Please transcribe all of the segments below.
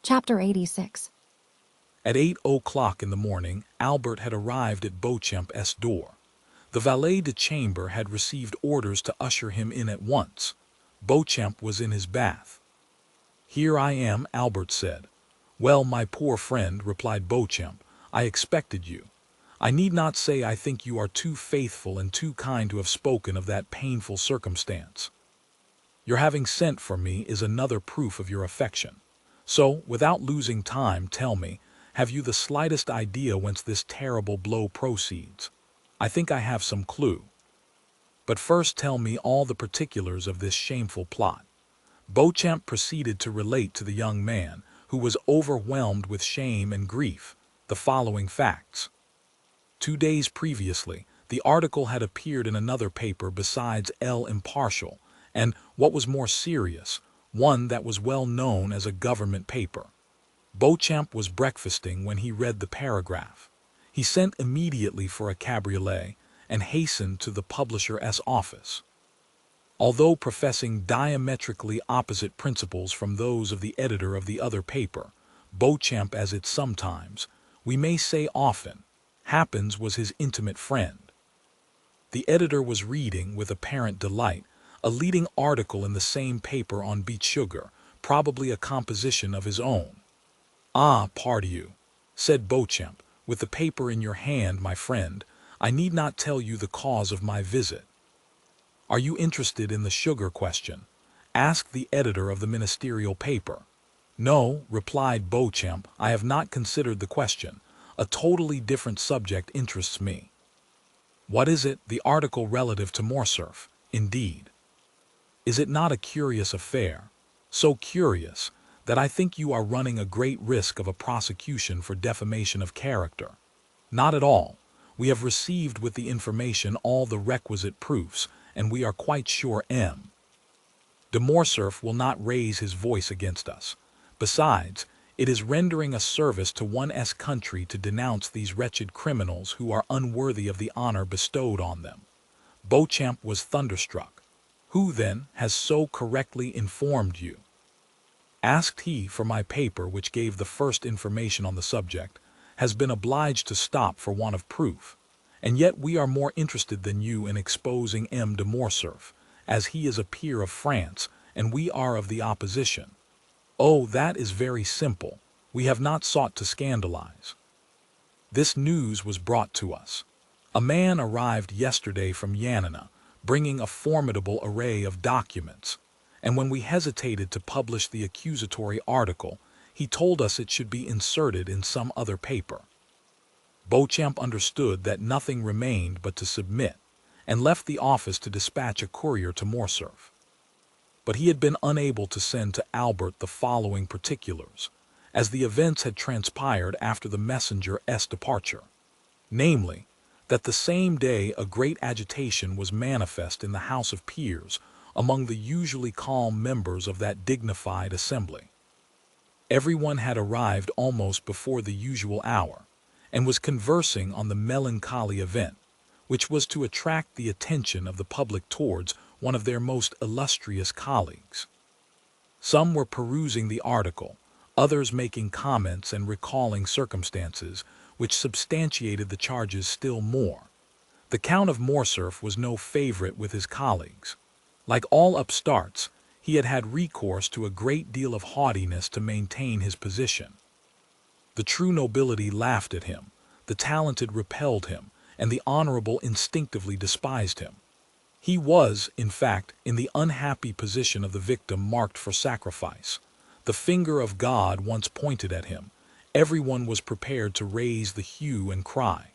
Chapter 86. At 8 o'clock in the morning, Albert had arrived at Beauchamp's door. The valet de chambre had received orders to usher him in at once. Beauchamp was in his bath. "Here I am," Albert said. "Well, my poor friend," replied Beauchamp, "I expected you. I need not say I think you are too faithful and too kind to have spoken of that painful circumstance. Your having sent for me is another proof of your affection. So, without losing time, tell me, have you the slightest idea whence this terrible blow proceeds? I think I have some clue. But first tell me all the particulars of this shameful plot." Beauchamp proceeded to relate to the young man, who was overwhelmed with shame and grief, the following facts. 2 days previously, the article had appeared in another paper besides L'Impartial, and, what was more serious, one that was well known as a government paper. Beauchamp was breakfasting when he read the paragraph. He sent immediately for a cabriolet and hastened to the publisher's office. Although professing diametrically opposite principles from those of the editor of the other paper, Beauchamp, as it sometimes, we may say often, happens, was his intimate friend. The editor was reading, with apparent delight, a leading article in the same paper on beet sugar, probably a composition of his own. "Ah, pardieu," said Beauchamp, "with the paper in your hand, my friend, I need not tell you the cause of my visit." "Are you interested in the sugar question?" asked the editor of the ministerial paper. "No," replied Beauchamp, "I have not considered the question. A totally different subject interests me." "What is it?" "The article relative to Morcerf, indeed." "Is it not a curious affair? So curious that I think you are running a great risk of a prosecution for defamation of character." "Not at all. We have received with the information all the requisite proofs, and we are quite sure M. de Morcerf will not raise his voice against us. Besides, it is rendering a service to one's country to denounce these wretched criminals who are unworthy of the honor bestowed on them." Beauchamp was thunderstruck. "Who, then, has so correctly informed you?" asked he, "for my paper, which gave the first information on the subject, has been obliged to stop for want of proof. And yet we are more interested than you in exposing M. de Morcerf, as he is a peer of France, and we are of the opposition." "Oh, that is very simple. We have not sought to scandalize. This news was brought to us. A man arrived yesterday from Yanina, bringing a formidable array of documents, and when we hesitated to publish the accusatory article, he told us it should be inserted in some other paper." Beauchamp understood that nothing remained but to submit, and left the office to dispatch a courier to Morcerf. But he had been unable to send to Albert the following particulars, as the events had transpired after the messenger's departure. Namely, that the same day a great agitation was manifest in the House of Peers among the usually calm members of that dignified assembly. Everyone had arrived almost before the usual hour, and was conversing on the melancholy event, which was to attract the attention of the public towards one of their most illustrious colleagues. Some were perusing the article, others making comments and recalling circumstances which substantiated the charges still more. The Count of Morcerf was no favorite with his colleagues. Like all upstarts, he had had recourse to a great deal of haughtiness to maintain his position. The true nobility laughed at him, the talented repelled him, and the honorable instinctively despised him. He was, in fact, in the unhappy position of the victim marked for sacrifice. The finger of God once pointed at him. Everyone was prepared to raise the hue and cry.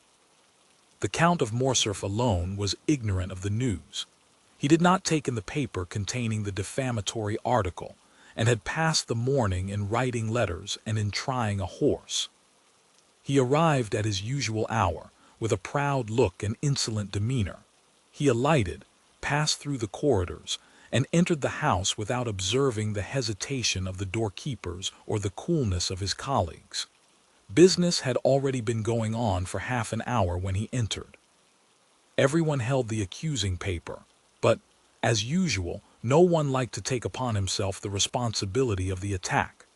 The Count of Morcerf alone was ignorant of the news. He did not take in the paper containing the defamatory article, and had passed the morning in writing letters and in trying a horse. He arrived at his usual hour, with a proud look and insolent demeanor. He alighted, passed through the corridors, and entered the house without observing the hesitation of the doorkeepers or the coolness of his colleagues. Business had already been going on for half an hour when he entered. Everyone held the accusing paper, but, as usual, no one liked to take upon himself the responsibility of the attack.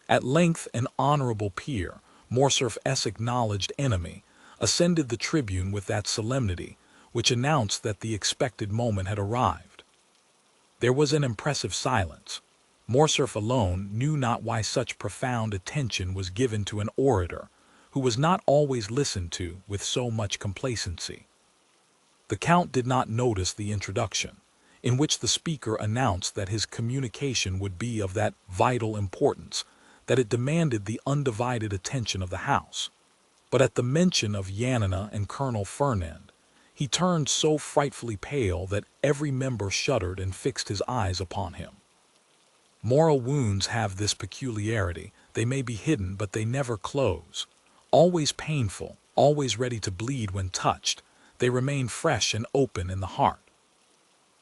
At length an honorable peer, Morcerf's acknowledged enemy, ascended the tribune with that solemnity which announced that the expected moment had arrived. There was an impressive silence. Morcerf alone knew not why such profound attention was given to an orator who was not always listened to with so much complacency. The Count did not notice the introduction, in which the speaker announced that his communication would be of that vital importance that it demanded the undivided attention of the House. But at the mention of Yanina and Colonel Fernand, he turned so frightfully pale that every member shuddered and fixed his eyes upon him. Moral wounds have this peculiarity: they may be hidden, but they never close. Always painful, always ready to bleed when touched, they remain fresh and open in the heart.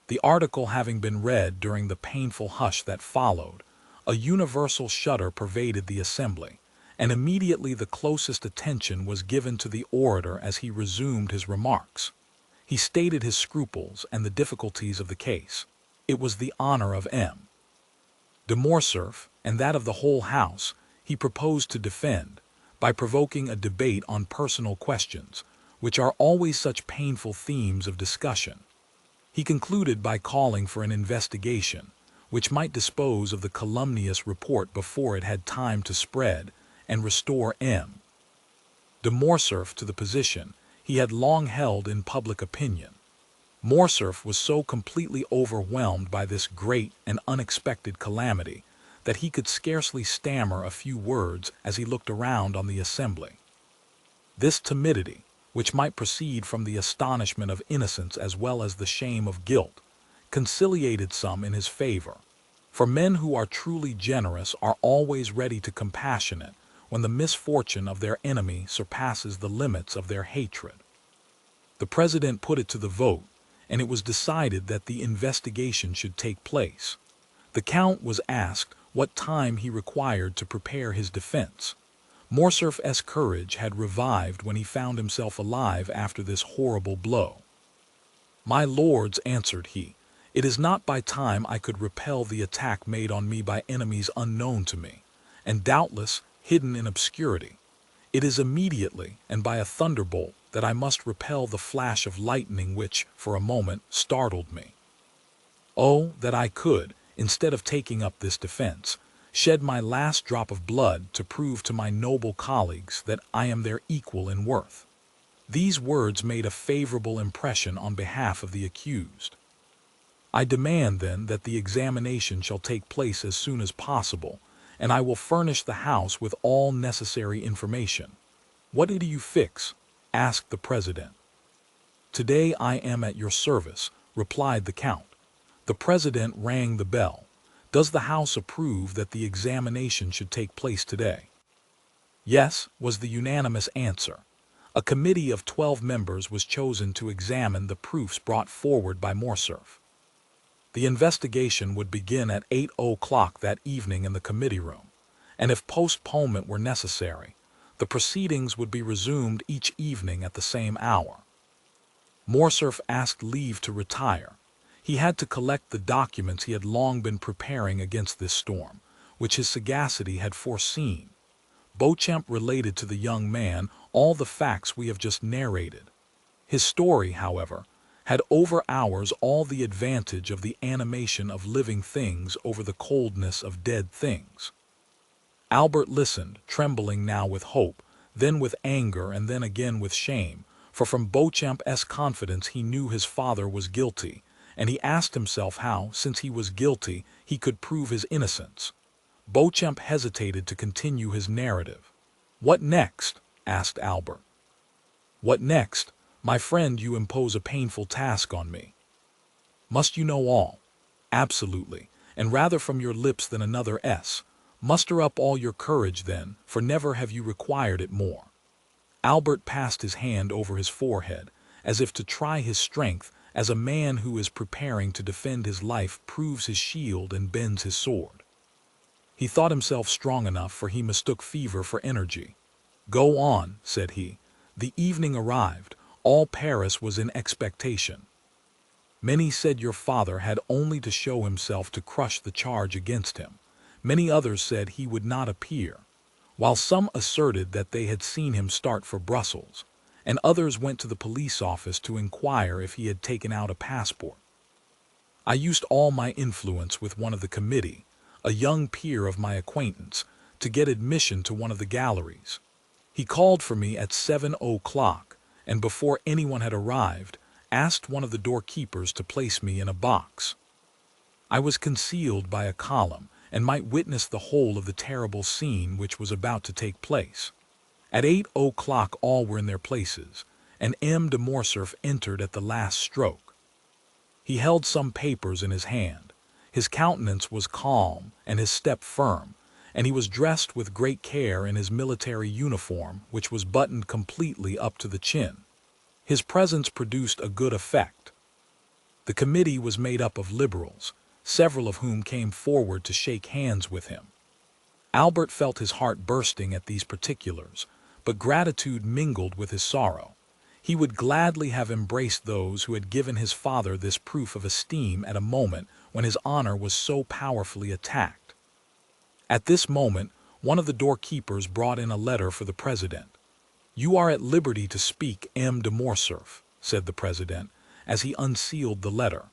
The article having been read during the painful hush that followed, a universal shudder pervaded the assembly, and immediately the closest attention was given to the orator as he resumed his remarks. He stated his scruples and the difficulties of the case. It was the honor of M. de Morcerf, and that of the whole House, he proposed to defend, by provoking a debate on personal questions, which are always such painful themes of discussion. He concluded by calling for an investigation, which might dispose of the calumnious report before it had time to spread, and restore M. de Morcerf to the position he had long held in public opinion. Morcerf was so completely overwhelmed by this great and unexpected calamity that he could scarcely stammer a few words as he looked around on the assembly. This timidity, which might proceed from the astonishment of innocence as well as the shame of guilt, conciliated some in his favor, for men who are truly generous are always ready to compassionate when the misfortune of their enemy surpasses the limits of their hatred. The president put it to the vote, and it was decided that the investigation should take place. The Count was asked what time he required to prepare his defense. Morcerf's courage had revived when he found himself alive after this horrible blow. "My lords," answered he, "it is not by time I could repel the attack made on me by enemies unknown to me, and doubtless hidden in obscurity. It is immediately, and by a thunderbolt, that I must repel the flash of lightning which, for a moment, startled me. Oh, that I could, instead of taking up this defense, shed my last drop of blood to prove to my noble colleagues that I am their equal in worth." These words made a favorable impression on behalf of the accused. "I demand, then, that the examination shall take place as soon as possible, and I will furnish the House with all necessary information." "What do you fix?" asked the president. "Today I am at your service," replied the Count. The president rang the bell. "Does the House approve that the examination should take place today?" "Yes," was the unanimous answer. A committee of 12 members was chosen to examine the proofs brought forward by Morcerf. The investigation would begin at 8 o'clock that evening in the committee room, and if postponement were necessary, the proceedings would be resumed each evening at the same hour. Morcerf asked leave to retire. He had to collect the documents he had long been preparing against this storm, which his sagacity had foreseen. Beauchamp related to the young man all the facts we have just narrated. His story, however, had over ours all the advantage of the animation of living things over the coldness of dead things. Albert listened, trembling now with hope, then with anger, and then again with shame, for from Beauchamp's confidence he knew his father was guilty, and he asked himself how, since he was guilty, he could prove his innocence. Beauchamp hesitated to continue his narrative. "What next?" asked Albert. "What next? My friend, you impose a painful task on me. Must you know all?" "Absolutely, and rather from your lips than another s. Muster up all your courage then, for never have you required it more." Albert passed his hand over his forehead, as if to try his strength, as a man who is preparing to defend his life proves his shield and bends his sword. He thought himself strong enough, for he mistook fever for energy. "Go on," said he. "The evening arrived. All Paris was in expectation. Many said your father had only to show himself to crush the charge against him. Many others said he would not appear, while some asserted that they had seen him start for Brussels, and others went to the police office to inquire if he had taken out a passport. I used all my influence with one of the committee, a young peer of my acquaintance, to get admission to one of the galleries. He called for me at 7 o'clock, and before anyone had arrived, asked one of the doorkeepers to place me in a box. I was concealed by a column, and might witness the whole of the terrible scene which was about to take place. At 8 o'clock all were in their places, and M. de Morcerf entered at the last stroke. He held some papers in his hand. His countenance was calm and his step firm, and he was dressed with great care in his military uniform, which was buttoned completely up to the chin. His presence produced a good effect. The committee was made up of liberals, several of whom came forward to shake hands with him. Albert felt his heart bursting at these particulars, but gratitude mingled with his sorrow. He would gladly have embraced those who had given his father this proof of esteem at a moment when his honor was so powerfully attacked. At this moment, one of the doorkeepers brought in a letter for the president. "You are at liberty to speak, M. de Morcerf," said the president, as he unsealed the letter,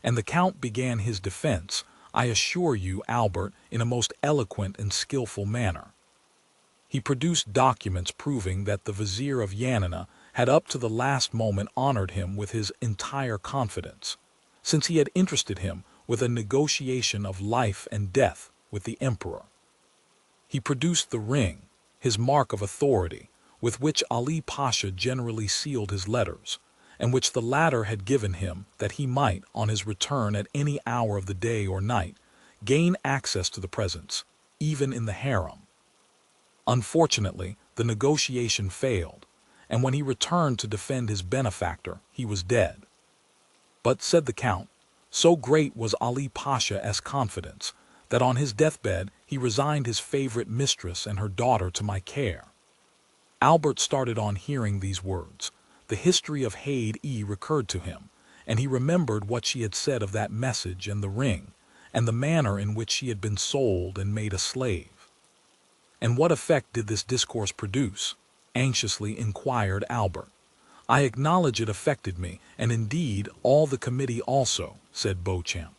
and the count began his defense, I assure you, Albert, in a most eloquent and skillful manner. He produced documents proving that the vizier of Yanina had up to the last moment honored him with his entire confidence, since he had interested him with a negotiation of life and death with the emperor. He produced the ring, his mark of authority, with which Ali Pasha generally sealed his letters, and which the latter had given him that he might, on his return at any hour of the day or night, gain access to the presence, even in the harem. Unfortunately, the negotiation failed, and when he returned to defend his benefactor, he was dead. But, said the count, so great was Ali Pasha's confidence that on his deathbed he resigned his favorite mistress and her daughter to my care. Albert started on hearing these words. The history of Haid-E recurred to him, and he remembered what she had said of that message and the ring, and the manner in which she had been sold and made a slave. "And what effect did this discourse produce?" anxiously inquired Albert. "I acknowledge it affected me, and indeed all the committee also," said Beauchamp.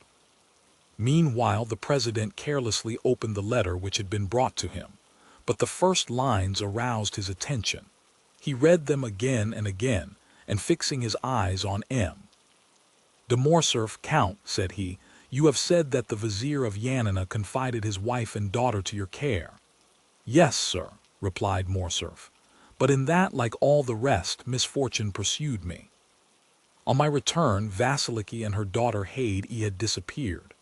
Meanwhile the president carelessly opened the letter which had been brought to him, but the first lines aroused his attention. He read them again and again, and fixing his eyes on M. de Morcerf, "Count," said he, "you have said that the vizier of Yanina confided his wife and daughter to your care." "Yes, sir," replied Morcerf, "but in that, like all the rest, misfortune pursued me. On my return, Vasiliki and her daughter Haid-E had disappeared.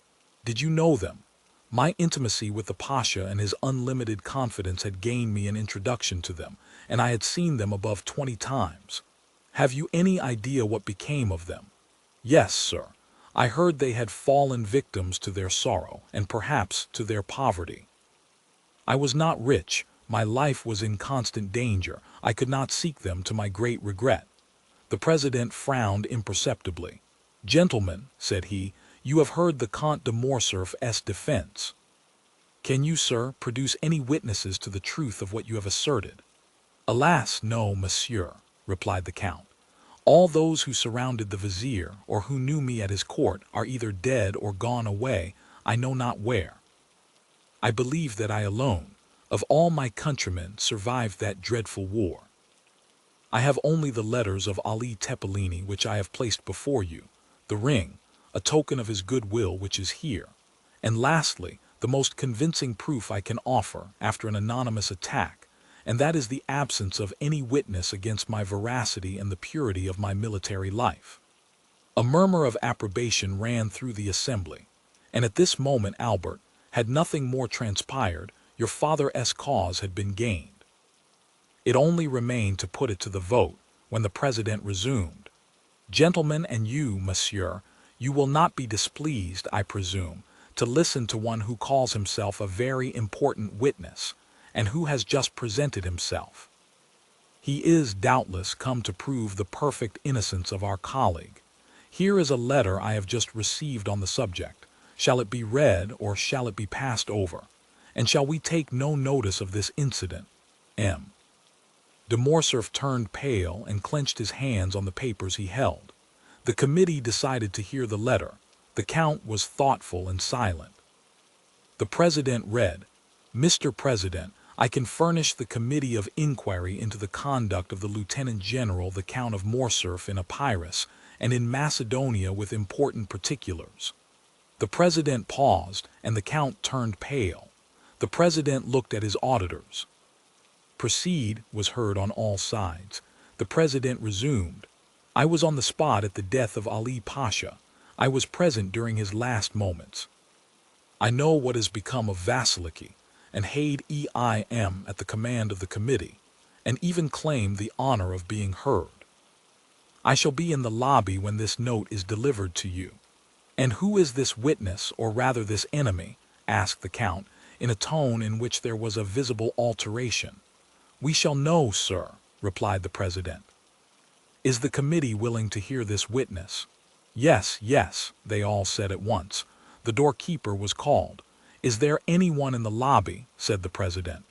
Did you know them? My intimacy with the Pasha and his unlimited confidence had gained me an introduction to them, and I had seen them above 20 times. Have you any idea what became of them?" "Yes, sir. I heard they had fallen victims to their sorrow, and perhaps to their poverty. I was not rich, my life was in constant danger, I could not seek them to my great regret." The president frowned imperceptibly. "Gentlemen," said he, "you have heard the Count de Morcerf's defense. Can you, sir, produce any witnesses to the truth of what you have asserted?" "Alas, no, monsieur," replied the count. "All those who surrounded the vizier, or who knew me at his court, are either dead or gone away, I know not where. I believe that I alone, of all my countrymen, survived that dreadful war. I have only the letters of Ali Tepelini, which I have placed before you, the ring, a token of his goodwill, which is here, and lastly, the most convincing proof I can offer after an anonymous attack, and that is the absence of any witness against my veracity and the purity of my military life." A murmur of approbation ran through the assembly, and at this moment, Albert, had nothing more transpired, your father's cause had been gained. It only remained to put it to the vote, when the president resumed, "Gentlemen, and you, monsieur, you will not be displeased, I presume, to listen to one who calls himself a very important witness, and who has just presented himself. He is, doubtless, come to prove the perfect innocence of our colleague. Here is a letter I have just received on the subject. Shall it be read, or shall it be passed over?" and shall we take no notice of this incident? M. De Morcerf turned pale and clenched his hands on the papers he held. The committee decided to hear the letter. The Count was thoughtful and silent. The President read, "Mr. President, I can furnish the Committee of Inquiry into the conduct of the Lieutenant General the Count of Morcerf in Epirus and in Macedonia with important particulars." The President paused, and the Count turned pale. The President looked at his auditors. "Proceed," was heard on all sides. The President resumed, "I was on the spot at the death of Ali Pasha. I was present during his last moments. I know what has become of Vasiliki, and Haid Eim at the command of the committee, and even claim the honor of being heard. I shall be in the lobby when this note is delivered to you." "And who is this witness, or rather this enemy?" asked the Count, in a tone in which there was a visible alteration. "We shall know, sir," replied the President. "Is the committee willing to hear this witness?" "Yes, yes," they all said at once. The doorkeeper was called. "Is there anyone in the lobby?" said the President.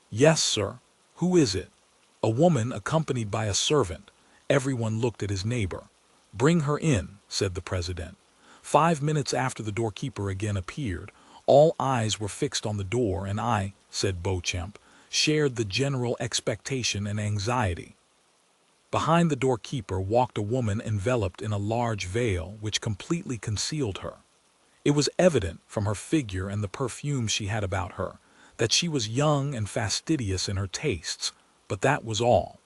"Yes, sir." "Who is it?" "A woman accompanied by a servant." Everyone looked at his neighbor. "Bring her in," said the President. 5 minutes after the doorkeeper again appeared, all eyes were fixed on the door, and I, said Beauchamp, shared the general expectation and anxiety. Behind the doorkeeper walked a woman enveloped in a large veil which completely concealed her. It was evident from her figure and the perfume she had about her that she was young and fastidious in her tastes, but that was all.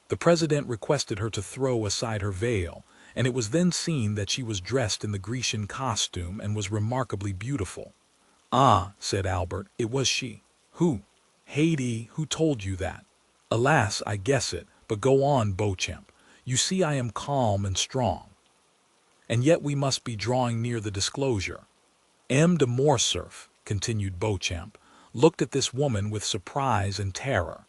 The President requested her to throw aside her veil, and it was then seen that she was dressed in the Grecian costume and was remarkably beautiful. "Ah," said Albert, "it was she." "Who?" "Haidee, who told you that?" "Alas, I guess it, but go on, Beauchamp. You see I am calm and strong. And yet we must be drawing near the disclosure." M. de Morcerf, continued Beauchamp, looked at this woman with surprise and terror.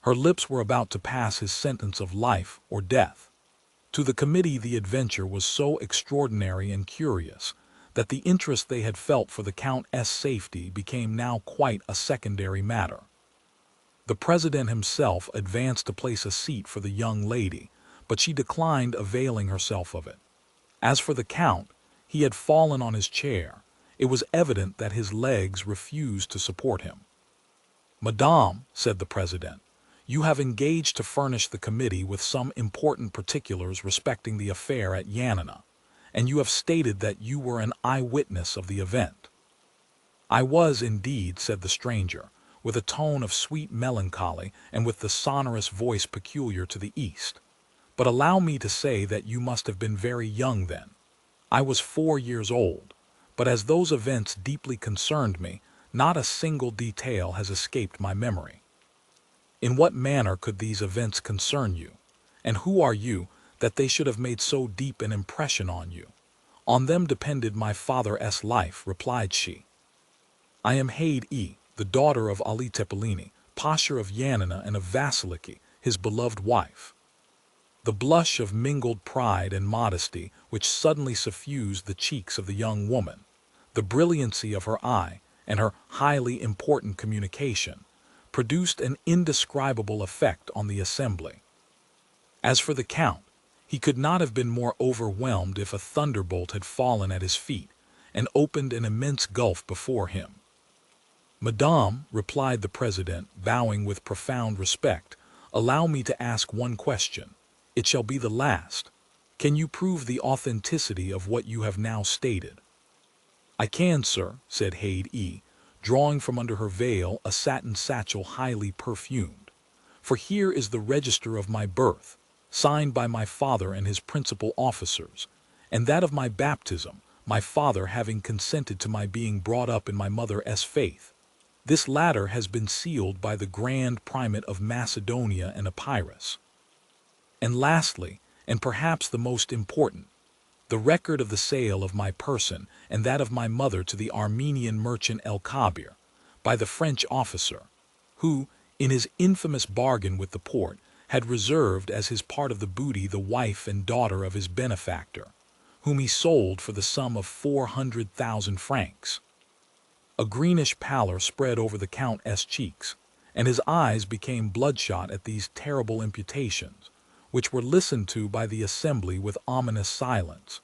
Her lips were about to pass his sentence of life or death. To the committee the adventure was so extraordinary and curious that the interest they had felt for the Countess' safety became now quite a secondary matter. The President himself advanced to place a seat for the young lady, but she declined availing herself of it. As for the Count, he had fallen on his chair. It was evident that his legs refused to support him. "Madame," said the President, "you have engaged to furnish the committee with some important particulars respecting the affair at Yanina, and you have stated that you were an eyewitness of the event." "I was indeed," said the stranger, with a tone of sweet melancholy and with the sonorous voice peculiar to the East. "But allow me to say that you must have been very young then." "I was 4 years old, but as those events deeply concerned me, not a single detail has escaped my memory." "In what manner could these events concern you? And who are you, that they should have made so deep an impression on you?" "On them depended my father's life," replied she. "I am Haid the daughter of Ali Tepelini, Pasha of Yanina and of Vasiliki, his beloved wife." The blush of mingled pride and modesty which suddenly suffused the cheeks of the young woman, the brilliancy of her eye, and her highly important communication, produced an indescribable effect on the assembly. As for the Count, he could not have been more overwhelmed if a thunderbolt had fallen at his feet and opened an immense gulf before him. "Madame," replied the President, bowing with profound respect, "allow me to ask one question. It shall be the last. Can you prove the authenticity of what you have now stated?" "I can, sir," said Haid drawing from under her veil a satin satchel highly perfumed. "For here is the register of my birth, signed by my father and his principal officers, and that of my baptism, my father having consented to my being brought up in my mother's faith. This latter has been sealed by the Grand Primate of Macedonia and Epirus. And lastly, and perhaps the most important, the record of the sale of my person and that of my mother to the Armenian merchant El Kabir, by the French officer, who, in his infamous bargain with the Porte, had reserved as his part of the booty the wife and daughter of his benefactor, whom he sold for the sum of 400,000 francs. A greenish pallor spread over the Count's cheeks, and his eyes became bloodshot at these terrible imputations, which were listened to by the assembly with ominous silence.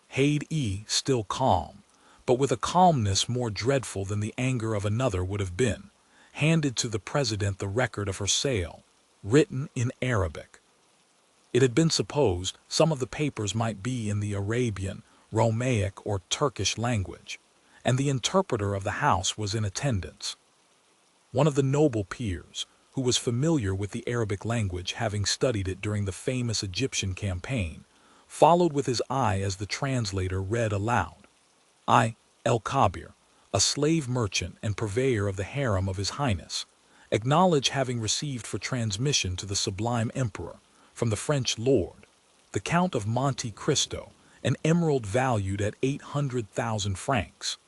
Haid, still calm, but with a calmness more dreadful than the anger of another would have been, handed to the president the record of her sale, written in Arabic. It had been supposed some of the papers might be in the Arabian, Romaic, or Turkish language, and the interpreter of the house was in attendance. One of the noble peers, who was familiar with the Arabic language having studied it during the famous Egyptian campaign, followed with his eye as the translator read aloud. I, El-Kabir, a slave merchant and purveyor of the harem of His Highness, acknowledge having received for transmission to the Sublime Emperor, from the French lord, the Count of Monte Cristo, an emerald valued at 800,000 francs,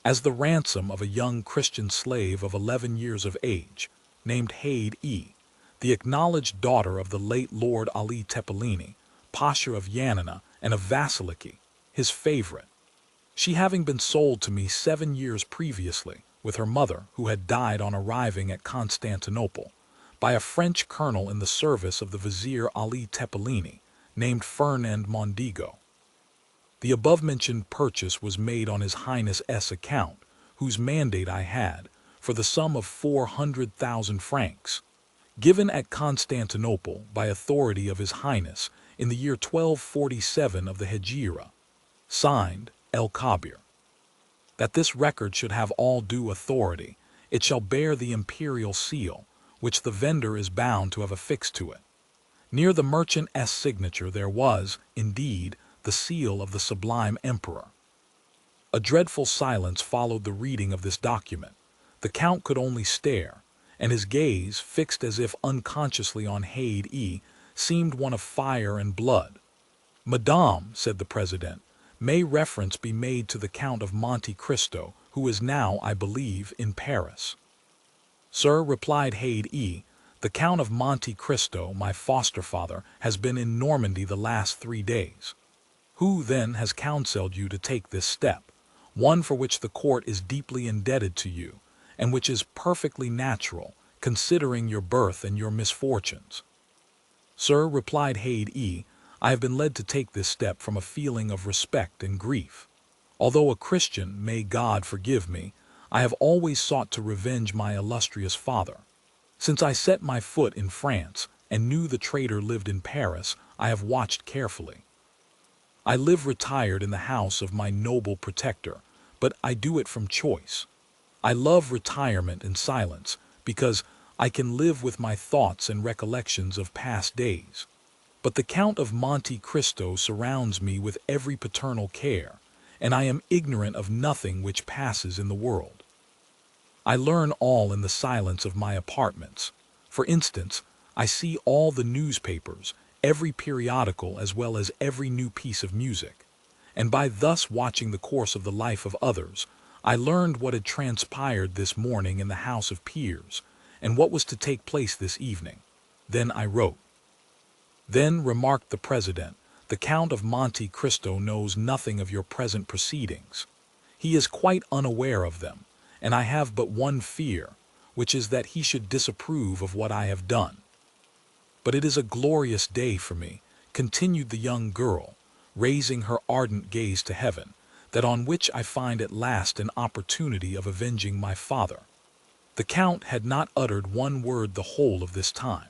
as the ransom of a young Christian slave of 11 years of age, named Haid, the acknowledged daughter of the late Lord Ali Tepelini, Pasha of Yanina and of Vasiliki, his favorite, she having been sold to me 7 years previously, with her mother, who had died on arriving at Constantinople, by a French colonel in the service of the Vizier Ali Tepelini, named Fernand Mondego. The above-mentioned purchase was made on His Highness's account, whose mandate I had, for the sum of 400,000 francs, given at Constantinople by authority of His Highness in the year 1247 of the Hejira. Signed, El-Kabir. That this record should have all due authority, it shall bear the imperial seal, which the vendor is bound to have affixed to it. Near the merchant's signature there was, indeed, the seal of the Sublime Emperor. A dreadful silence followed the reading of this document. The Count could only stare, and his gaze, fixed as if unconsciously on Haid, seemed one of fire and blood. "Madame," said the president, "may reference be made to the Count of Monte Cristo, who is now, I believe, in Paris." "Sir," replied Haid, "the Count of Monte Cristo, my foster father, has been in Normandy the last 3 days. Who, then, has counseled you to take this step, one for which the court is deeply indebted to you, and which is perfectly natural, considering your birth and your misfortunes?" "Sir," replied Haid, "I have been led to take this step from a feeling of respect and grief. Although a Christian, may God forgive me, I have always sought to revenge my illustrious father. Since I set my foot in France and knew the traitor lived in Paris, I have watched carefully. I live retired in the house of my noble protector, but I do it from choice. I love retirement and silence, because I can live with my thoughts and recollections of past days. But the Count of Monte Cristo surrounds me with every paternal care, and I am ignorant of nothing which passes in the world. I learn all in the silence of my apartments. For instance, I see all the newspapers, every periodical as well as every new piece of music, and by thus watching the course of the life of others, I learned what had transpired this morning in the House of Peers, and what was to take place this evening. Then I wrote. "Then," remarked the president, "the Count of Monte Cristo knows nothing of your present proceedings. He is quite unaware of them, and I have but one fear, which is that he should disapprove of what I have done. But it is a glorious day for me," continued the young girl, raising her ardent gaze to heaven, "that on which I find at last an opportunity of avenging my father." The Count had not uttered one word the whole of this time.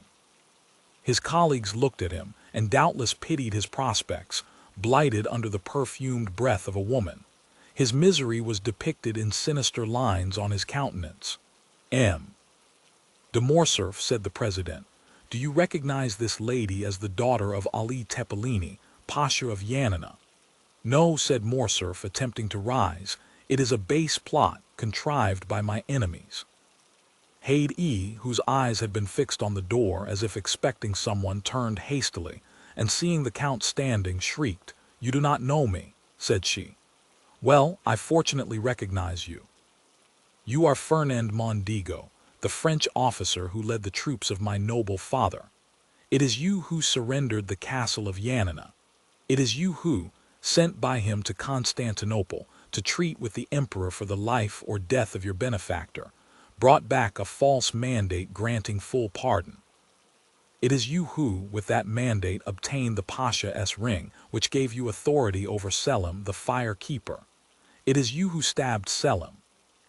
His colleagues looked at him, and doubtless pitied his prospects, blighted under the perfumed breath of a woman. His misery was depicted in sinister lines on his countenance. "M. de Morcerf," said the president, "do you recognize this lady as the daughter of Ali Tepelini, Pasha of Yanina?" "No," said Morcerf, attempting to rise. "It is a base plot, contrived by my enemies." Haid, whose eyes had been fixed on the door as if expecting someone, turned hastily, and seeing the Count standing, shrieked. "You do not know me," said she. "Well, I fortunately recognize you. You are Fernand Mondego, the French officer who led the troops of my noble father. It is you who surrendered the castle of Yanina. It is you who, sent by him to Constantinople, to treat with the emperor for the life or death of your benefactor, brought back a false mandate granting full pardon. It is you who, with that mandate, obtained the Pasha's ring, which gave you authority over Selim, the fire keeper. It is you who stabbed Selim.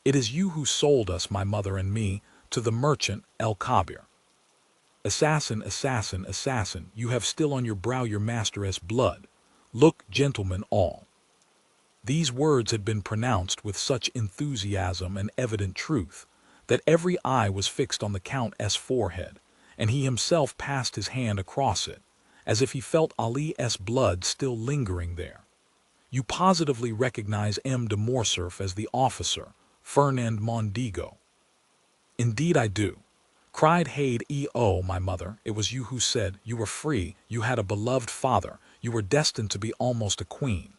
It is you who sold us, my mother and me, to the merchant El-Kabir. Assassin, assassin, assassin, you have still on your brow your master's blood. Look, gentlemen all. These words had been pronounced with such enthusiasm and evident truth that every eye was fixed on the Count's forehead, and he himself passed his hand across it, as if he felt Ali's blood still lingering there. You positively recognize M. de Morcerf as the officer, Fernand Mondego. Indeed I do, cried Haid-E-O, my mother. It was you who said you were free, you had a beloved father, you were destined to be almost a queen.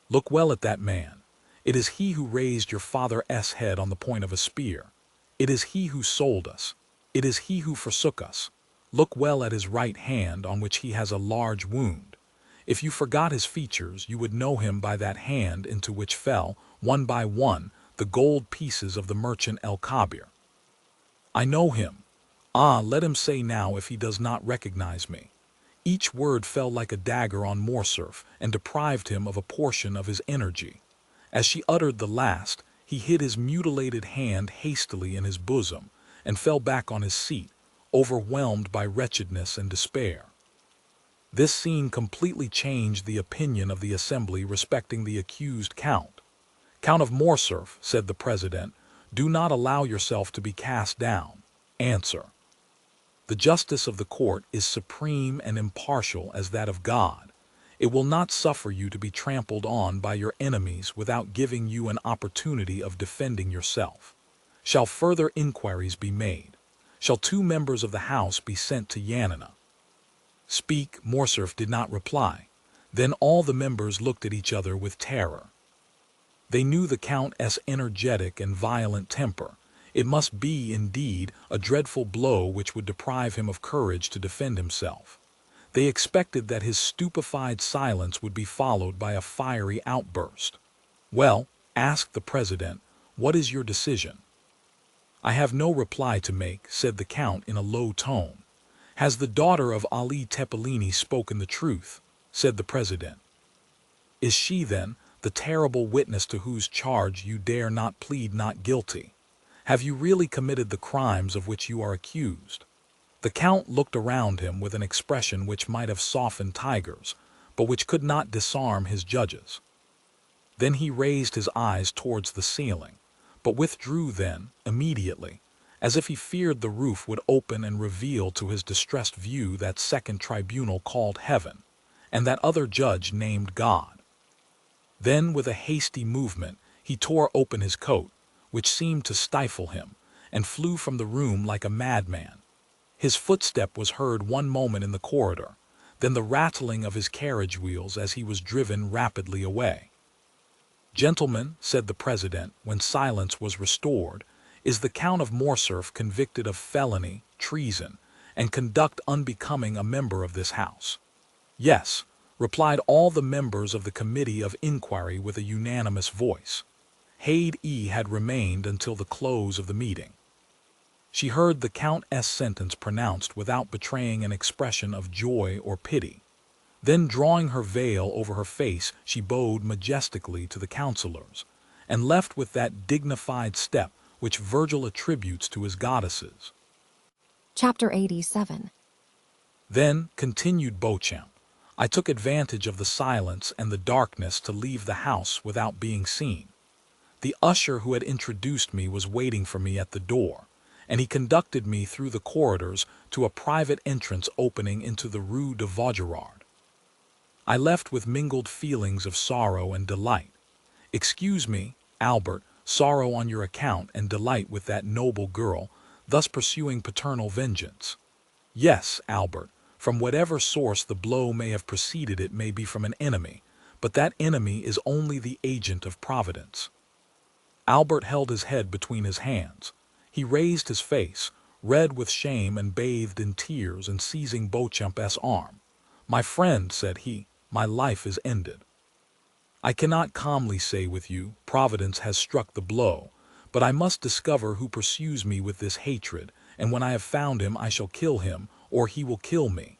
Look well at that man. It is he who raised your father's head on the point of a spear. It is he who sold us. It is he who forsook us. Look well at his right hand, on which he has a large wound. If you forgot his features, you would know him by that hand into which fell, one by one, the gold pieces of the merchant El-Kabir. I know him. Ah, let him say now if he does not recognize me. Each word fell like a dagger on Morcerf and deprived him of a portion of his energy. As she uttered the last, he hid his mutilated hand hastily in his bosom and fell back on his seat, overwhelmed by wretchedness and despair. This scene completely changed the opinion of the assembly respecting the accused Count. Count of Morcerf, said the president, do not allow yourself to be cast down. Answer. The justice of the court is supreme and impartial as that of God. It will not suffer you to be trampled on by your enemies without giving you an opportunity of defending yourself. Shall further inquiries be made? Shall 2 members of the House be sent to Yanina? Speak. Morcerf did not reply. Then all the members looked at each other with terror. They knew the Count's energetic and violent temper. It must be, indeed, a dreadful blow which would deprive him of courage to defend himself. They expected that his stupefied silence would be followed by a fiery outburst. Well, asked the president, what is your decision? I have no reply to make, said the Count in a low tone. Has the daughter of Ali Tepelini spoken the truth? Said the president. Is she, then, the terrible witness to whose charge you dare not plead not guilty? Have you really committed the crimes of which you are accused? The Count looked around him with an expression which might have softened tigers, but which could not disarm his judges. Then he raised his eyes towards the ceiling, but withdrew then, immediately, as if he feared the roof would open and reveal to his distressed view that second tribunal called heaven, and that other judge named God. Then, with a hasty movement, he tore open his coat, which seemed to stifle him, and flew from the room like a madman. His footstep was heard one moment in the corridor, then the rattling of his carriage wheels as he was driven rapidly away. Gentlemen, said the president, when silence was restored, is the Count of Morcerf convicted of felony, treason, and conduct unbecoming a member of this house? Yes, replied all the members of the committee of inquiry with a unanimous voice. Haid-E had remained until the close of the meeting. She heard the Count's sentence pronounced without betraying an expression of joy or pity. Then, drawing her veil over her face, she bowed majestically to the councillors, and left with that dignified step which Virgil attributes to his goddesses. Chapter 87. Then, continued Beauchamp, I took advantage of the silence and the darkness to leave the house without being seen. The usher who had introduced me was waiting for me at the door, and he conducted me through the corridors to a private entrance opening into the Rue de Vaugirard. I left with mingled feelings of sorrow and delight. Excuse me, Albert, sorrow on your account and delight with that noble girl, thus pursuing paternal vengeance. Yes, Albert, from whatever source the blow may have proceeded, it may be from an enemy, but that enemy is only the agent of Providence. Albert held his head between his hands. He raised his face, red with shame and bathed in tears, and seizing Beauchamp's arm, "My friend," said he, "my life is ended." I cannot calmly say with you, Providence has struck the blow, but I must discover who pursues me with this hatred, and when I have found him I shall kill him, or he will kill me.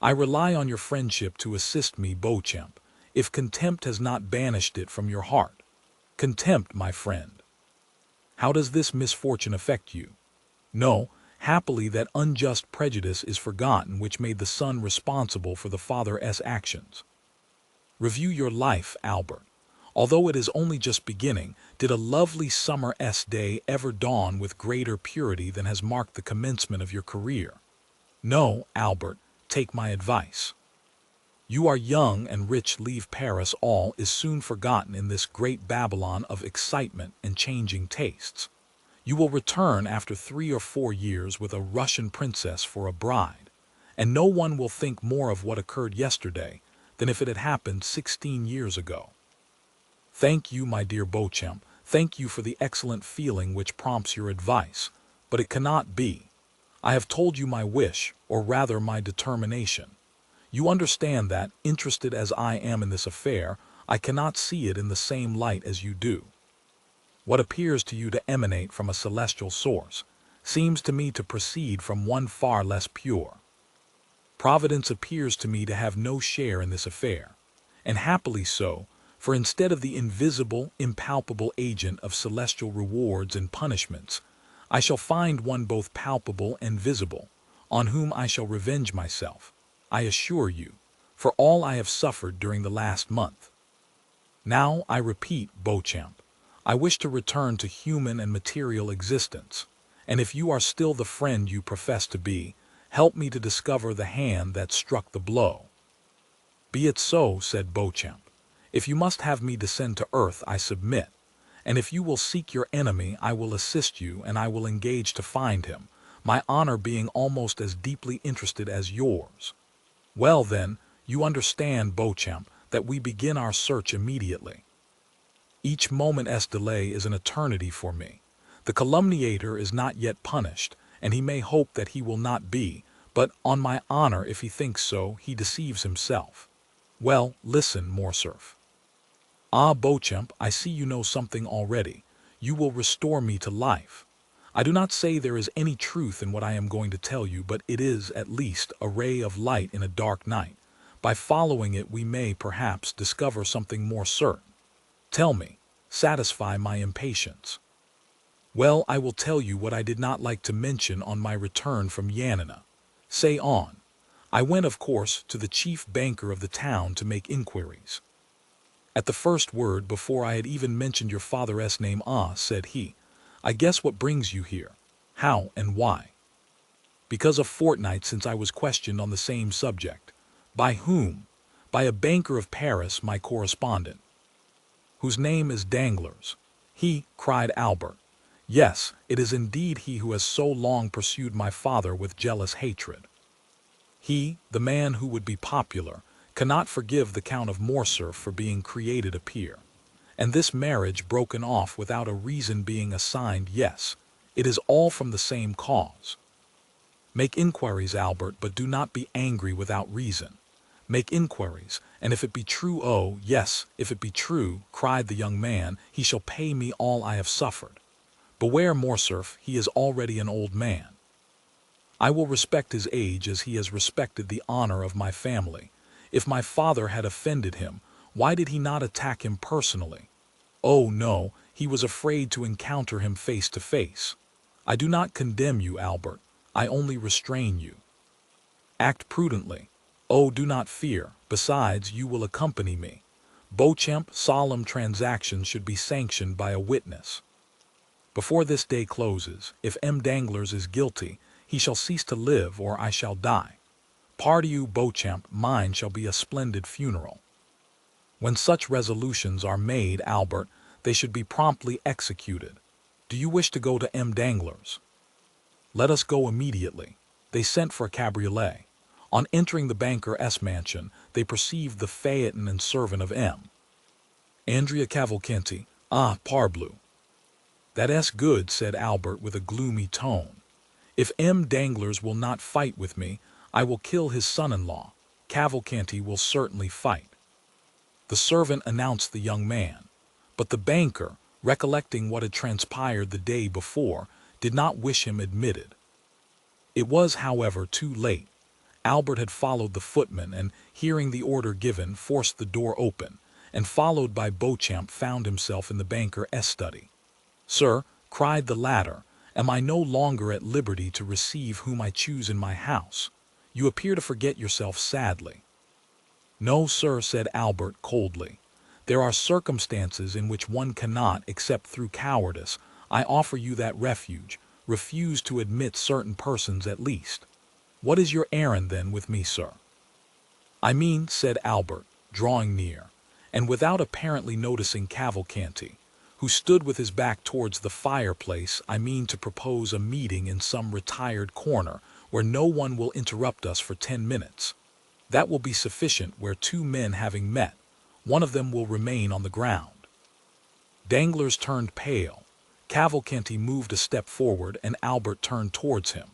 I rely on your friendship to assist me, Beauchamp, if contempt has not banished it from your heart. Contempt, my friend. How does this misfortune affect you? No, happily that unjust prejudice is forgotten which made the son responsible for the father's actions. Review your life, Albert. Although it is only just beginning, did a lovely summer's day ever dawn with greater purity than has marked the commencement of your career? No, Albert, take my advice. You are young and rich. Leave Paris. All is soon forgotten in this great Babylon of excitement and changing tastes. You will return after 3 or 4 years with a Russian princess for a bride, and no one will think more of what occurred yesterday than if it had happened 16 years ago. Thank you, my dear Beauchamp, thank you for the excellent feeling which prompts your advice, but it cannot be. I have told you my wish, or rather my determination. You understand that, interested as I am in this affair, I cannot see it in the same light as you do. What appears to you to emanate from a celestial source seems to me to proceed from one far less pure. Providence appears to me to have no share in this affair, and happily so, for instead of the invisible, impalpable agent of celestial rewards and punishments, I shall find one both palpable and visible, on whom I shall revenge myself, I assure you, for all I have suffered during the last month. Now, I repeat, Beauchamp, I wish to return to human and material existence, and if you are still the friend you profess to be, help me to discover the hand that struck the blow. Be it so, said Beauchamp. If you must have me descend to earth, I submit, and if you will seek your enemy, I will assist you, and I will engage to find him, my honor being almost as deeply interested as yours. Well then, you understand, Beauchamp, that we begin our search immediately. Each moment's delay is an eternity for me. The calumniator is not yet punished, and he may hope that he will not be, but on my honor, if he thinks so, he deceives himself. Well, listen, Morcerf. Ah, Beauchamp, I see you know something already. You will restore me to life. I do not say there is any truth in what I am going to tell you, but it is, at least, a ray of light in a dark night. By following it we may, perhaps, discover something more certain. Tell me, satisfy my impatience. Well, I will tell you what I did not like to mention on my return from Yanina. Say on. I went, of course, to the chief banker of the town to make inquiries. At the first word, before I had even mentioned your father's name, said he, I guess what brings you here. How and why? Because a fortnight since I was questioned on the same subject. By whom? By a banker of Paris, my correspondent. Whose name is Danglars. He, cried Albert. Yes, it is indeed he who has so long pursued my father with jealous hatred. He, the man who would be popular, cannot forgive the Count of Morcerf for being created a peer. And this marriage broken off without a reason being assigned, yes, it is all from the same cause. Make inquiries, Albert, but do not be angry without reason. Make inquiries, and if it be true, oh, yes, if it be true, cried the young man, he shall pay me all I have suffered. Beware, Morcerf, he is already an old man. I will respect his age as he has respected the honor of my family. If my father had offended him, why did he not attack him personally? Oh, no, he was afraid to encounter him face to face. I do not condemn you, Albert. I only restrain you. Act prudently. Oh, do not fear. Besides, you will accompany me. Beauchamp, solemn transactions should be sanctioned by a witness. Before this day closes, if M. Danglars is guilty, he shall cease to live, or I shall die. Pardieu, Beauchamp, mine shall be a splendid funeral. When such resolutions are made, Albert, they should be promptly executed. Do you wish to go to M. Danglars? Let us go immediately. They sent for a cabriolet. On entering the banker's mansion, they perceived the phaeton and servant of M. Andrea Cavalcanti. Ah, parbleu. That's good, said Albert with a gloomy tone. If M. Danglars will not fight with me, I will kill his son-in-law. Cavalcanti will certainly fight. The servant announced the young man, but the banker, recollecting what had transpired the day before, did not wish him admitted. It was, however, too late. Albert had followed the footman and, hearing the order given, forced the door open, and followed by Beauchamp found himself in the banker's study. "Sir," cried the latter, "am I no longer at liberty to receive whom I choose in my house? You appear to forget yourself sadly." "No, sir," said Albert coldly. "There are circumstances in which one cannot, except through cowardice. I offer you that refuge. Refuse to admit certain persons at least. What is your errand, then, with me, sir?" "I mean," said Albert, drawing near, and without apparently noticing Cavalcanti, who stood with his back towards the fireplace, "I mean to propose a meeting in some retired corner where no one will interrupt us for 10 minutes. That will be sufficient where two men having met, one of them will remain on the ground." Danglars turned pale. Cavalcanti moved a step forward, and Albert turned towards him.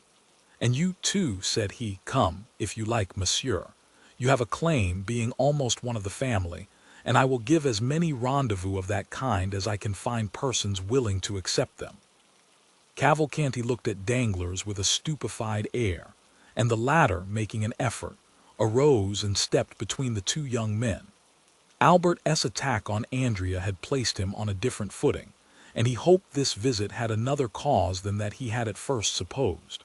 "And you too," said he. "Come, if you like, monsieur. You have a claim, being almost one of the family, and I will give as many rendezvous of that kind as I can find persons willing to accept them." Cavalcanti looked at Danglars with a stupefied air, and the latter, making an effort, arose and stepped between the two young men. Albert's attack on Andrea had placed him on a different footing, and he hoped this visit had another cause than that he had at first supposed.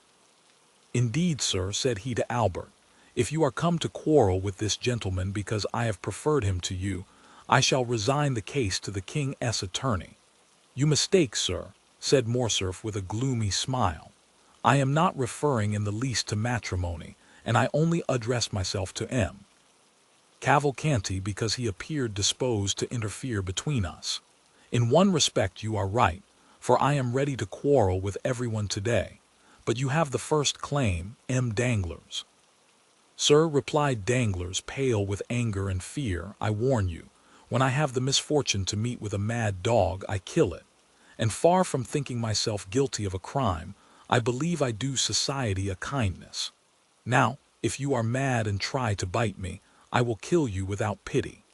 "Indeed, sir," said he to Albert, "if you are come to quarrel with this gentleman because I have preferred him to you, I shall resign the case to the king's attorney." "You mistake, sir," said Morcerf with a gloomy smile. "I am not referring in the least to matrimony, and I only address myself to M. Cavalcanti because he appeared disposed to interfere between us. In one respect you are right, for I am ready to quarrel with everyone today. But you have the first claim, M. Danglars." "Sir," replied Danglars, pale with anger and fear, "I warn you, when I have the misfortune to meet with a mad dog, I kill it. And far from thinking myself guilty of a crime, I believe I do society a kindness. Now, if you are mad and try to bite me, I will kill you without pity."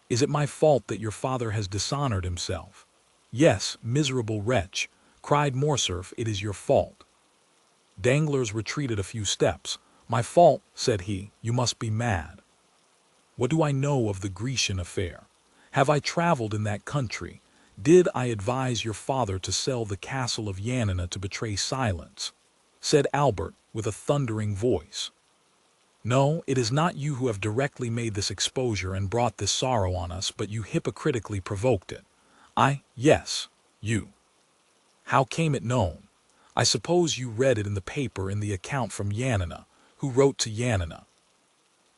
"Is it my fault that your father has dishonored himself?" "Yes, miserable wretch," cried Morcerf, "it is your fault." Danglars retreated a few steps. "My fault," said he, "you must be mad. What do I know of the Grecian affair? Have I traveled in that country? Did I advise your father to sell the castle of Yanina to betray silence?" said Albert, with a thundering voice. "No, it is not you who have directly made this exposure and brought this sorrow on us, but you hypocritically provoked it." "Yes, you." "How came it known? I suppose you read it in the paper in the account from Yanina. Who wrote to Yanina?"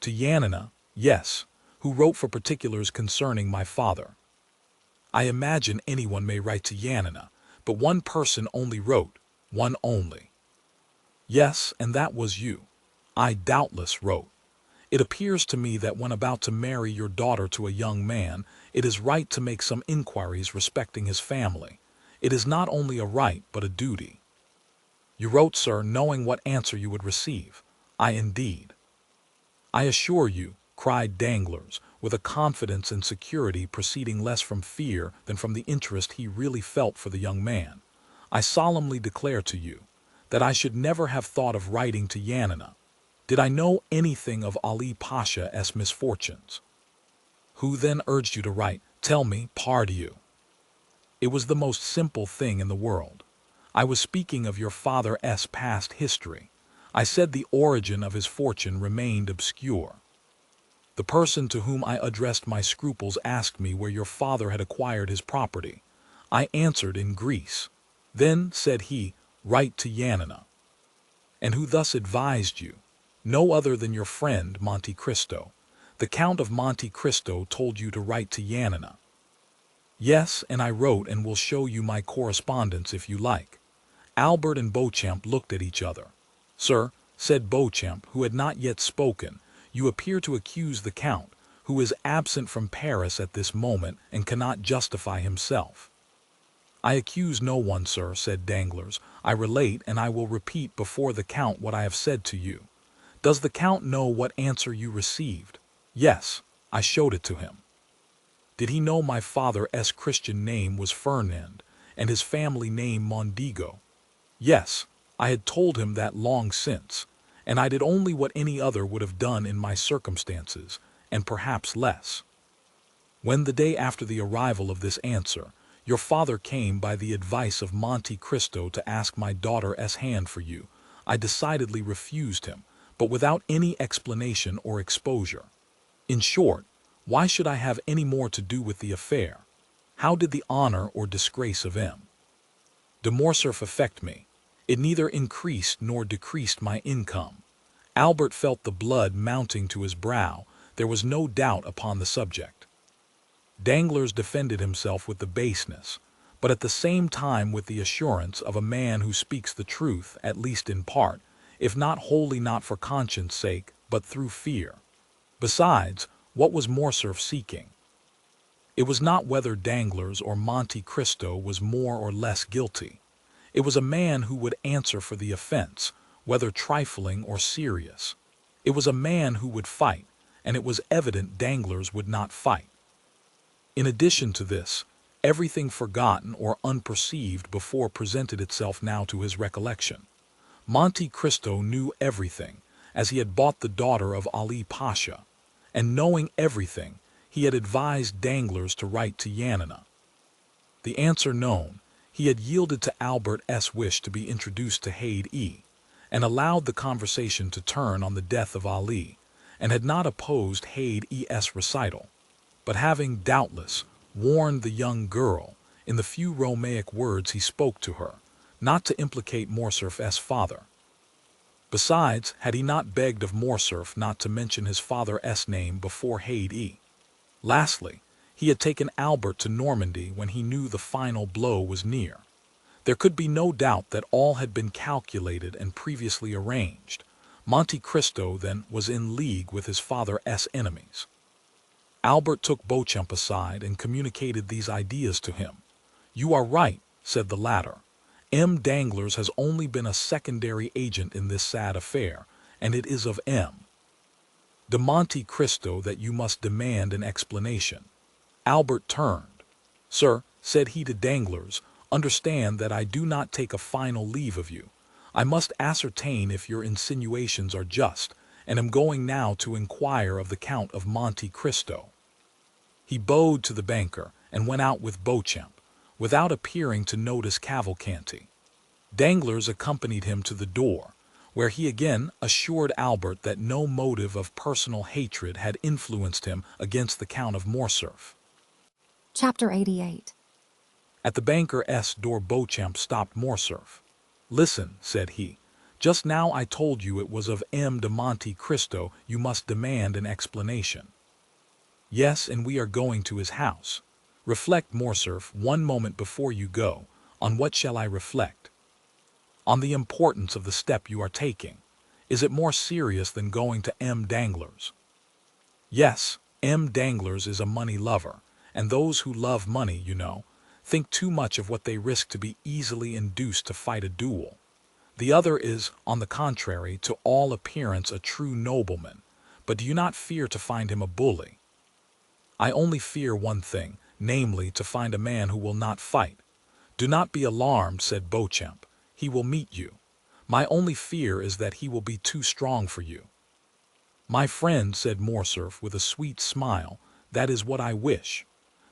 "To Yanina, yes. Who wrote for particulars concerning my father." "I imagine anyone may write to Yanina, but one person only wrote, one only." "Yes, and that was you." "I doubtless wrote. It appears to me that when about to marry your daughter to a young man, it is right to make some inquiries respecting his family. It is not only a right, but a duty." "You wrote, sir, knowing what answer you would receive." Indeed." "I assure you," cried Danglars, with a confidence and security proceeding less from fear than from the interest he really felt for the young man, "I solemnly declare to you, that I should never have thought of writing to Yanina. Did I know anything of Ali Pasha's misfortunes?" "Who then urged you to write? Tell me, pardieu." "It was the most simple thing in the world. I was speaking of your father's past history. I said the origin of his fortune remained obscure. The person to whom I addressed my scruples asked me where your father had acquired his property. I answered, in Greece. Then, said he, write to Yanina." "And who thus advised you?" "No other than your friend Monte Cristo. The Count of Monte Cristo told you to write to Yanina." "Yes, and I wrote, and will show you my correspondence if you like." Albert and Beauchamp looked at each other. "Sir," said Beauchamp, who had not yet spoken, "you appear to accuse the Count, who is absent from Paris at this moment and cannot justify himself." "I accuse no one, sir," said Danglars. "I relate, and I will repeat before the Count what I have said to you. Does the Count know what answer you received?" "Yes, I showed it to him." Did he know my father's Christian name was Fernand, and his family name Mondigo? Yes, I had told him that long since, and I did only what any other would have done in my circumstances, and perhaps less. When the day after the arrival of this answer, your father came by the advice of Monte Cristo to ask my daughter's hand for you, I decidedly refused him, but without any explanation or exposure. In short, why should I have any more to do with the affair? How did the honor or disgrace of M. de Morcerf affect me? It neither increased nor decreased my income. Albert felt the blood mounting to his brow. There was no doubt upon the subject. Danglars defended himself with the baseness, but at the same time with the assurance of a man who speaks the truth, at least in part, if not wholly, not for conscience sake, but through fear. Besides, what was Morcerf seeking? It was not whether Danglars or Monte Cristo was more or less guilty. It was a man who would answer for the offense, whether trifling or serious. It was a man who would fight, and it was evident Danglars would not fight. In addition to this, everything forgotten or unperceived before presented itself now to his recollection. Monte Cristo knew everything, as he had bought the daughter of Ali Pasha, and knowing everything, he had advised Danglars to write to Yanina. The answer known, he had yielded to Albert's wish to be introduced to Haid-e, and allowed the conversation to turn on the death of Ali, and had not opposed Haid-e's recital, but having, doubtless, warned the young girl, in the few Romaic words he spoke to her, not to implicate Morcerf's father. Besides, had he not begged of Morcerf not to mention his father's name before Haid-e? Lastly, he had taken Albert to Normandy when he knew the final blow was near. There could be no doubt that all had been calculated and previously arranged. Monte Cristo, then, was in league with his father's enemies. Albert took Beauchamp aside and communicated these ideas to him. "You are right," said the latter. M. Danglars has only been a secondary agent in this sad affair, and it is of M. de Monte Cristo that you must demand an explanation. Albert turned. "Sir," said he to Danglars, "understand that I do not take a final leave of you. I must ascertain if your insinuations are just, and am going now to inquire of the Count of Monte Cristo." He bowed to the banker, and went out with Beauchamp, without appearing to notice Cavalcanti. Danglars accompanied him to the door, where he again assured Albert that no motive of personal hatred had influenced him against the Count of Morcerf. Chapter 88. At the banker's door Beauchamp stopped Morcerf. "Listen," said he. "Just now I told you it was of M. de Monte Cristo you must demand an explanation." "Yes, and we are going to his house." "Reflect, Morcerf, one moment before you go. On what shall I reflect?" "On the importance of the step you are taking. Is it more serious than going to M. Danglars?" "Yes, M. Danglars is a money lover, and those who love money, you know, think too much of what they risk to be easily induced to fight a duel. The other is, on the contrary, to all appearance a true nobleman, but do you not fear to find him a bully?" "I only fear one thing, namely, to find a man who will not fight." "Do not be alarmed," said Beauchamp. "He will meet you. My only fear is that he will be too strong for you." "My friend," said Morcerf with a sweet smile, "that is what I wish.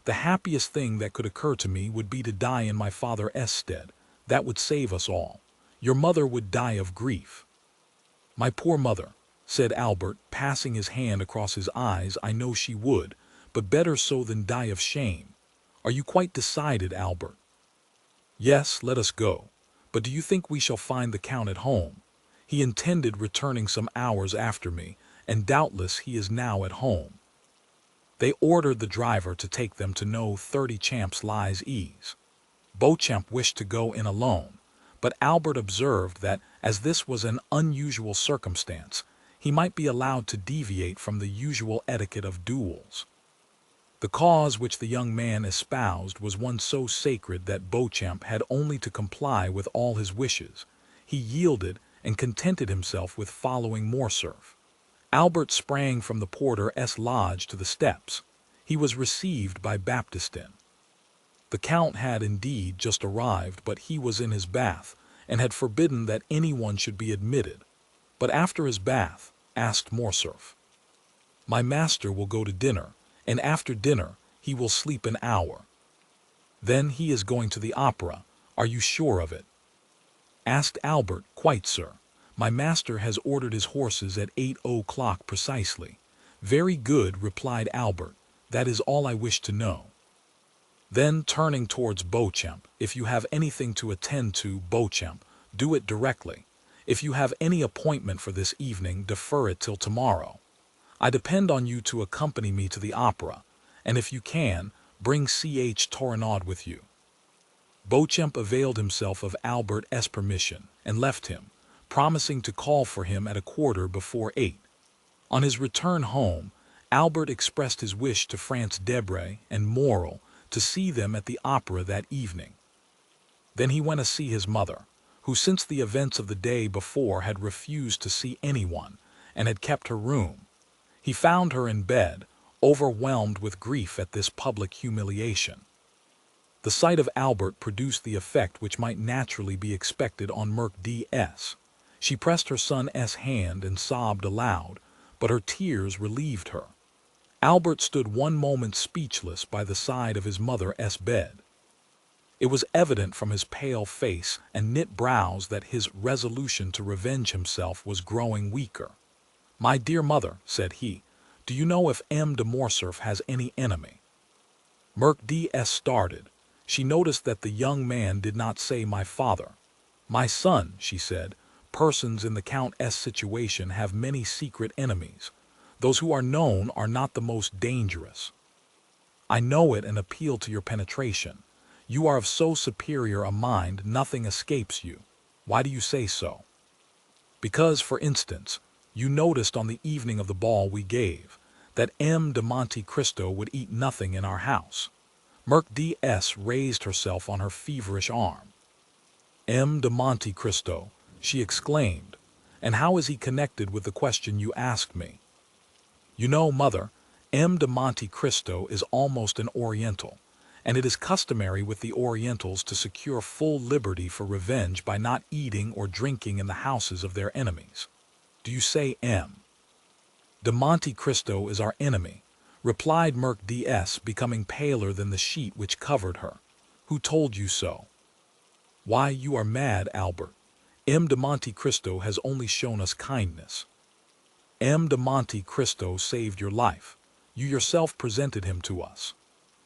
The happiest thing that could occur to me would be to die in my father's stead. That would save us all. Your mother would die of grief." "My poor mother," said Albert, passing his hand across his eyes, "I know she would, but better so than die of shame. Are you quite decided, Albert?" "Yes, let us go. But do you think we shall find the Count at home? He intended returning some hours after me, and doubtless he is now at home." They ordered the driver to take them to No. 30 Champs-Élysées. Beauchamp wished to go in alone, but Albert observed that, as this was an unusual circumstance, he might be allowed to deviate from the usual etiquette of duels. The cause which the young man espoused was one so sacred that Beauchamp had only to comply with all his wishes. He yielded and contented himself with following Morcerf. Albert sprang from the porter's lodge to the steps. He was received by Baptistin. The Count had indeed just arrived, but he was in his bath, and had forbidden that anyone should be admitted. But after his bath, asked Morcerf, "My master will go to dinner, and after dinner he will sleep an hour. Then he is going to the opera. Are you sure of it?" Asked Albert, "Quite, sir. My master has ordered his horses at 8 o'clock precisely." "Very good," replied Albert. "That is all I wish to know." Then, turning towards Beauchamp, "If you have anything to attend to, Beauchamp, do it directly. If you have any appointment for this evening, defer it till tomorrow. I depend on you to accompany me to the opera, and if you can, bring Ch. Torrenaud with you." Beauchamp availed himself of Albert's permission, and left him, promising to call for him at 8:15. On his return home, Albert expressed his wish to France Debray and Morel to see them at the opera that evening. Then he went to see his mother, who since the events of the day before had refused to see anyone, and had kept her room. He found her in bed, overwhelmed with grief at this public humiliation. The sight of Albert produced the effect which might naturally be expected on Merc-D-S. She pressed her son's hand and sobbed aloud, but her tears relieved her. Albert stood one moment speechless by the side of his mother's bed. It was evident from his pale face and knit brows that his resolution to revenge himself was growing weaker. "My dear mother," said he, "do you know if M. de Morcerf has any enemy?" Merc-D-S started. She noticed that the young man did not say "my father." "My son," she said, "persons in the Count's situation have many secret enemies. Those who are known are not the most dangerous. I know it and appeal to your penetration. You are of so superior a mind, nothing escapes you. Why do you say so?" "Because, for instance, you noticed on the evening of the ball we gave, that M. de Monte Cristo would eat nothing in our house." Merc-D-S raised herself on her feverish arm. "M. de Monte Cristo," she exclaimed, "and how is he connected with the question you asked me?" "You know, mother, M. de Monte Cristo is almost an Oriental, and it is customary with the Orientals to secure full liberty for revenge by not eating or drinking in the houses of their enemies. Do you say M. de Monte Cristo is our enemy?" replied Merc-D-S, becoming paler than the sheet which covered her. "Who told you so?" "Why, you are mad, Albert. M. de Monte Cristo has only shown us kindness. M. de Monte Cristo saved your life. You yourself presented him to us.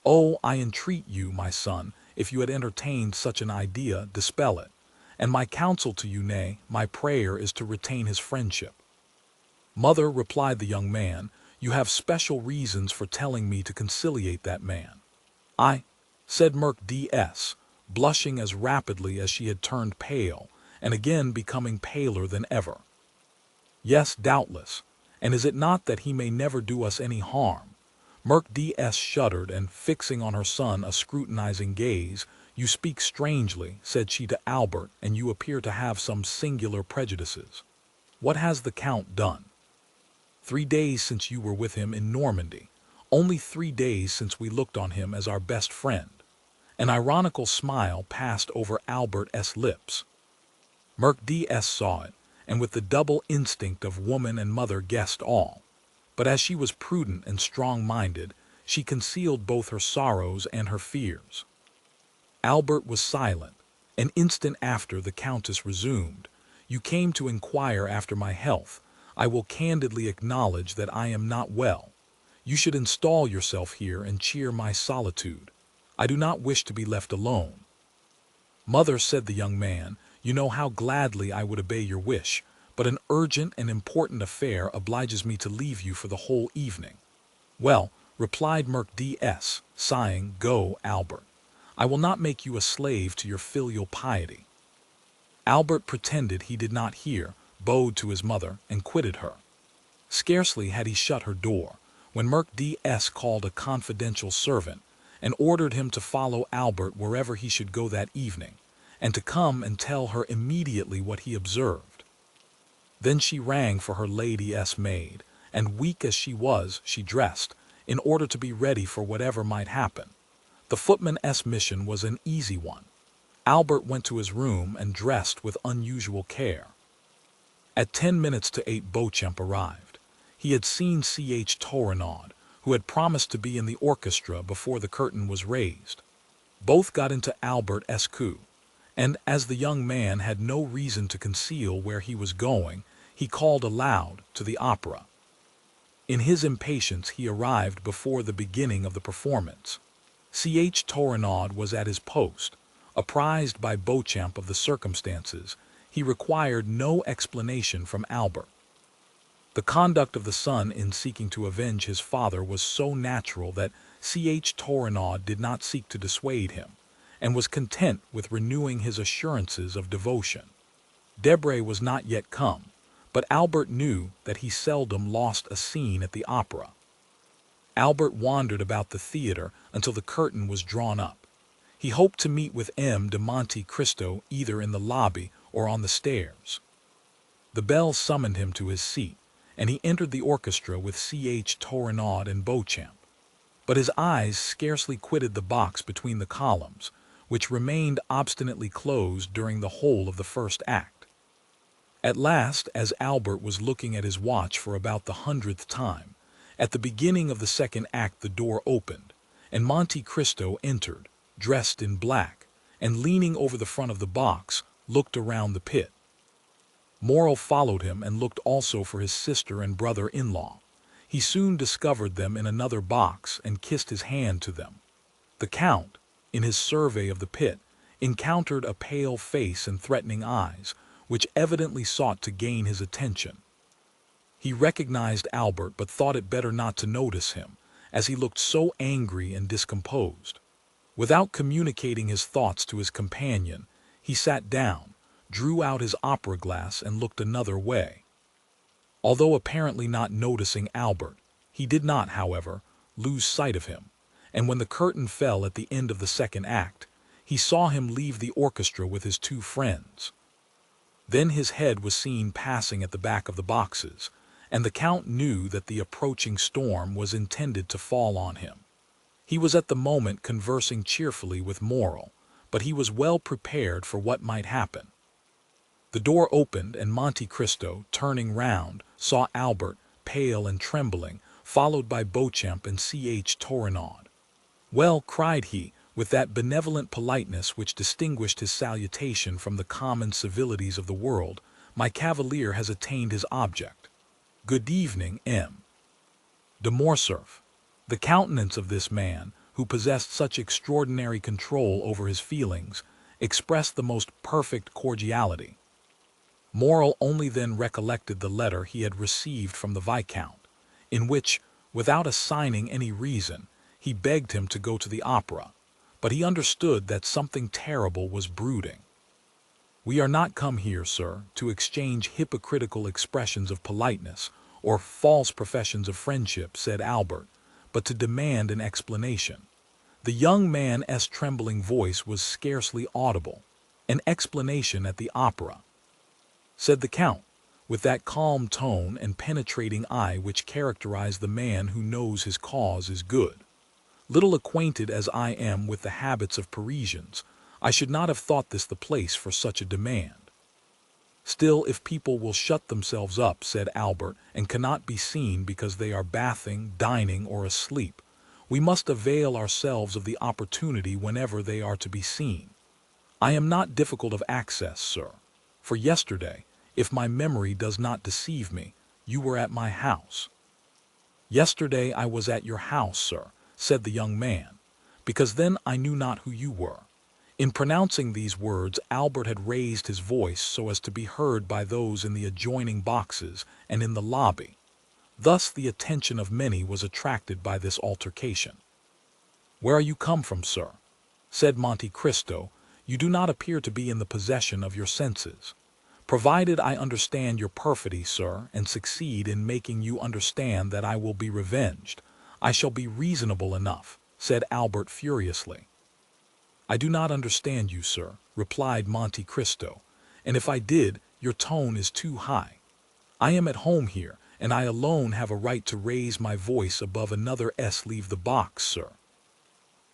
Oh, I entreat you, my son, if you had entertained such an idea, dispel it. And my counsel to you, nay, my prayer is to retain his friendship." "Mother," replied the young man, "you have special reasons for telling me to conciliate that man." "I," said Merc-D-S, blushing as rapidly as she had turned pale, and again becoming paler than ever. "Yes, doubtless. And is it not that he may never do us any harm?" Merc-D-S shuddered, and fixing on her son a scrutinizing gaze, "You speak strangely," said she to Albert, "and you appear to have some singular prejudices. What has the Count done?" 3 days since you were with him in Normandy. Only 3 days since we looked on him as our best friend." An ironical smile passed over Albert's lips. Merc-D-S saw it, and with the double instinct of woman and mother guessed all. But as she was prudent and strong-minded, she concealed both her sorrows and her fears. Albert was silent. An instant after, the Countess resumed, "You came to inquire after my health. I will candidly acknowledge that I am not well. You should install yourself here and cheer my solitude. I do not wish to be left alone." "Mother," said the young man, "you know how gladly I would obey your wish, but an urgent and important affair obliges me to leave you for the whole evening." "Well," replied Merc-D-S, sighing, "go, Albert. I will not make you a slave to your filial piety." Albert pretended he did not hear, bowed to his mother, and quitted her. Scarcely had he shut her door, when Merc-D-S called a confidential servant, and ordered him to follow Albert wherever he should go that evening, and to come and tell her immediately what he observed. Then she rang for her lady's maid, and weak as she was, she dressed, in order to be ready for whatever might happen. The footman's mission was an easy one. Albert went to his room and dressed with unusual care. At 10 minutes to 8 Beauchamp arrived. He had seen C.H. Torenaud, who had promised to be in the orchestra before the curtain was raised. Both got into Albert's coupé, and as the young man had no reason to conceal where he was going, he called aloud to the opera. In his impatience he arrived before the beginning of the performance. C.H. Torenaud was at his post. Apprised by Beauchamp of the circumstances, he required no explanation from Albert. The conduct of the son in seeking to avenge his father was so natural that C.H. Torenaud did not seek to dissuade him, and was content with renewing his assurances of devotion. Debray was not yet come, but Albert knew that he seldom lost a scene at the opera. Albert wandered about the theater until the curtain was drawn up. He hoped to meet with M. de Monte Cristo either in the lobby or on the stairs. The bell summoned him to his seat, and he entered the orchestra with C.H. Torenaud and Beauchamp. But his eyes scarcely quitted the box between the columns, which remained obstinately closed during the whole of the first act. At last, as Albert was looking at his watch for about the 100th time, at the beginning of the second act the door opened, and Monte Cristo entered, dressed in black, and leaning over the front of the box, looked around the pit. Morrel followed him and looked also for his sister and brother-in-law. He soon discovered them in another box and kissed his hand to them. The Count, in his survey of the pit, encountered a pale face and threatening eyes, which evidently sought to gain his attention. He recognized Albert but thought it better not to notice him, as he looked so angry and discomposed. Without communicating his thoughts to his companion, he sat down, drew out his opera glass and looked another way. Although apparently not noticing Albert, he did not, however, lose sight of him, and when the curtain fell at the end of the second act, he saw him leave the orchestra with his two friends. Then his head was seen passing at the back of the boxes, and the Count knew that the approaching storm was intended to fall on him. He was at the moment conversing cheerfully with Morrel, but he was well prepared for what might happen. The door opened, and Monte Cristo, turning round, saw Albert, pale and trembling, followed by Beauchamp and C.H. Torenaud. "Well," cried he, with that benevolent politeness which distinguished his salutation from the common civilities of the world, "my cavalier has attained his object. Good evening, M. de Morcerf." The countenance of this man, who possessed such extraordinary control over his feelings, expressed the most perfect cordiality. Morrel only then recollected the letter he had received from the Viscount, in which, without assigning any reason, he begged him to go to the opera, but he understood that something terrible was brooding. "We are not come here, sir, to exchange hypocritical expressions of politeness or false professions of friendship," said Albert, "but to demand an explanation." The young man's trembling voice was scarcely audible. "An explanation at the opera," said the Count, with that calm tone and penetrating eye which characterize the man who knows his cause is good. "Little acquainted as I am with the habits of Parisians, I should not have thought this the place for such a demand." "Still, if people will shut themselves up," said Albert, "and cannot be seen because they are bathing, dining, or asleep, we must avail ourselves of the opportunity whenever they are to be seen. I am not difficult of access, sir, for yesterday, if my memory does not deceive me, you were at my house." "Yesterday I was at your house, sir," said the young man, "because then I knew not who you were." In pronouncing these words, Albert had raised his voice so as to be heard by those in the adjoining boxes and in the lobby. Thus the attention of many was attracted by this altercation. "Where are you come from, sir?" said Monte Cristo. "You do not appear to be in the possession of your senses." "Provided I understand your perfidy, sir, and succeed in making you understand that I will be revenged, I shall be reasonable enough," said Albert furiously. "I do not understand you, sir," replied Monte Cristo, "and if I did, your tone is too high. I am at home here, and I alone have a right to raise my voice above another s. Leave the box, sir.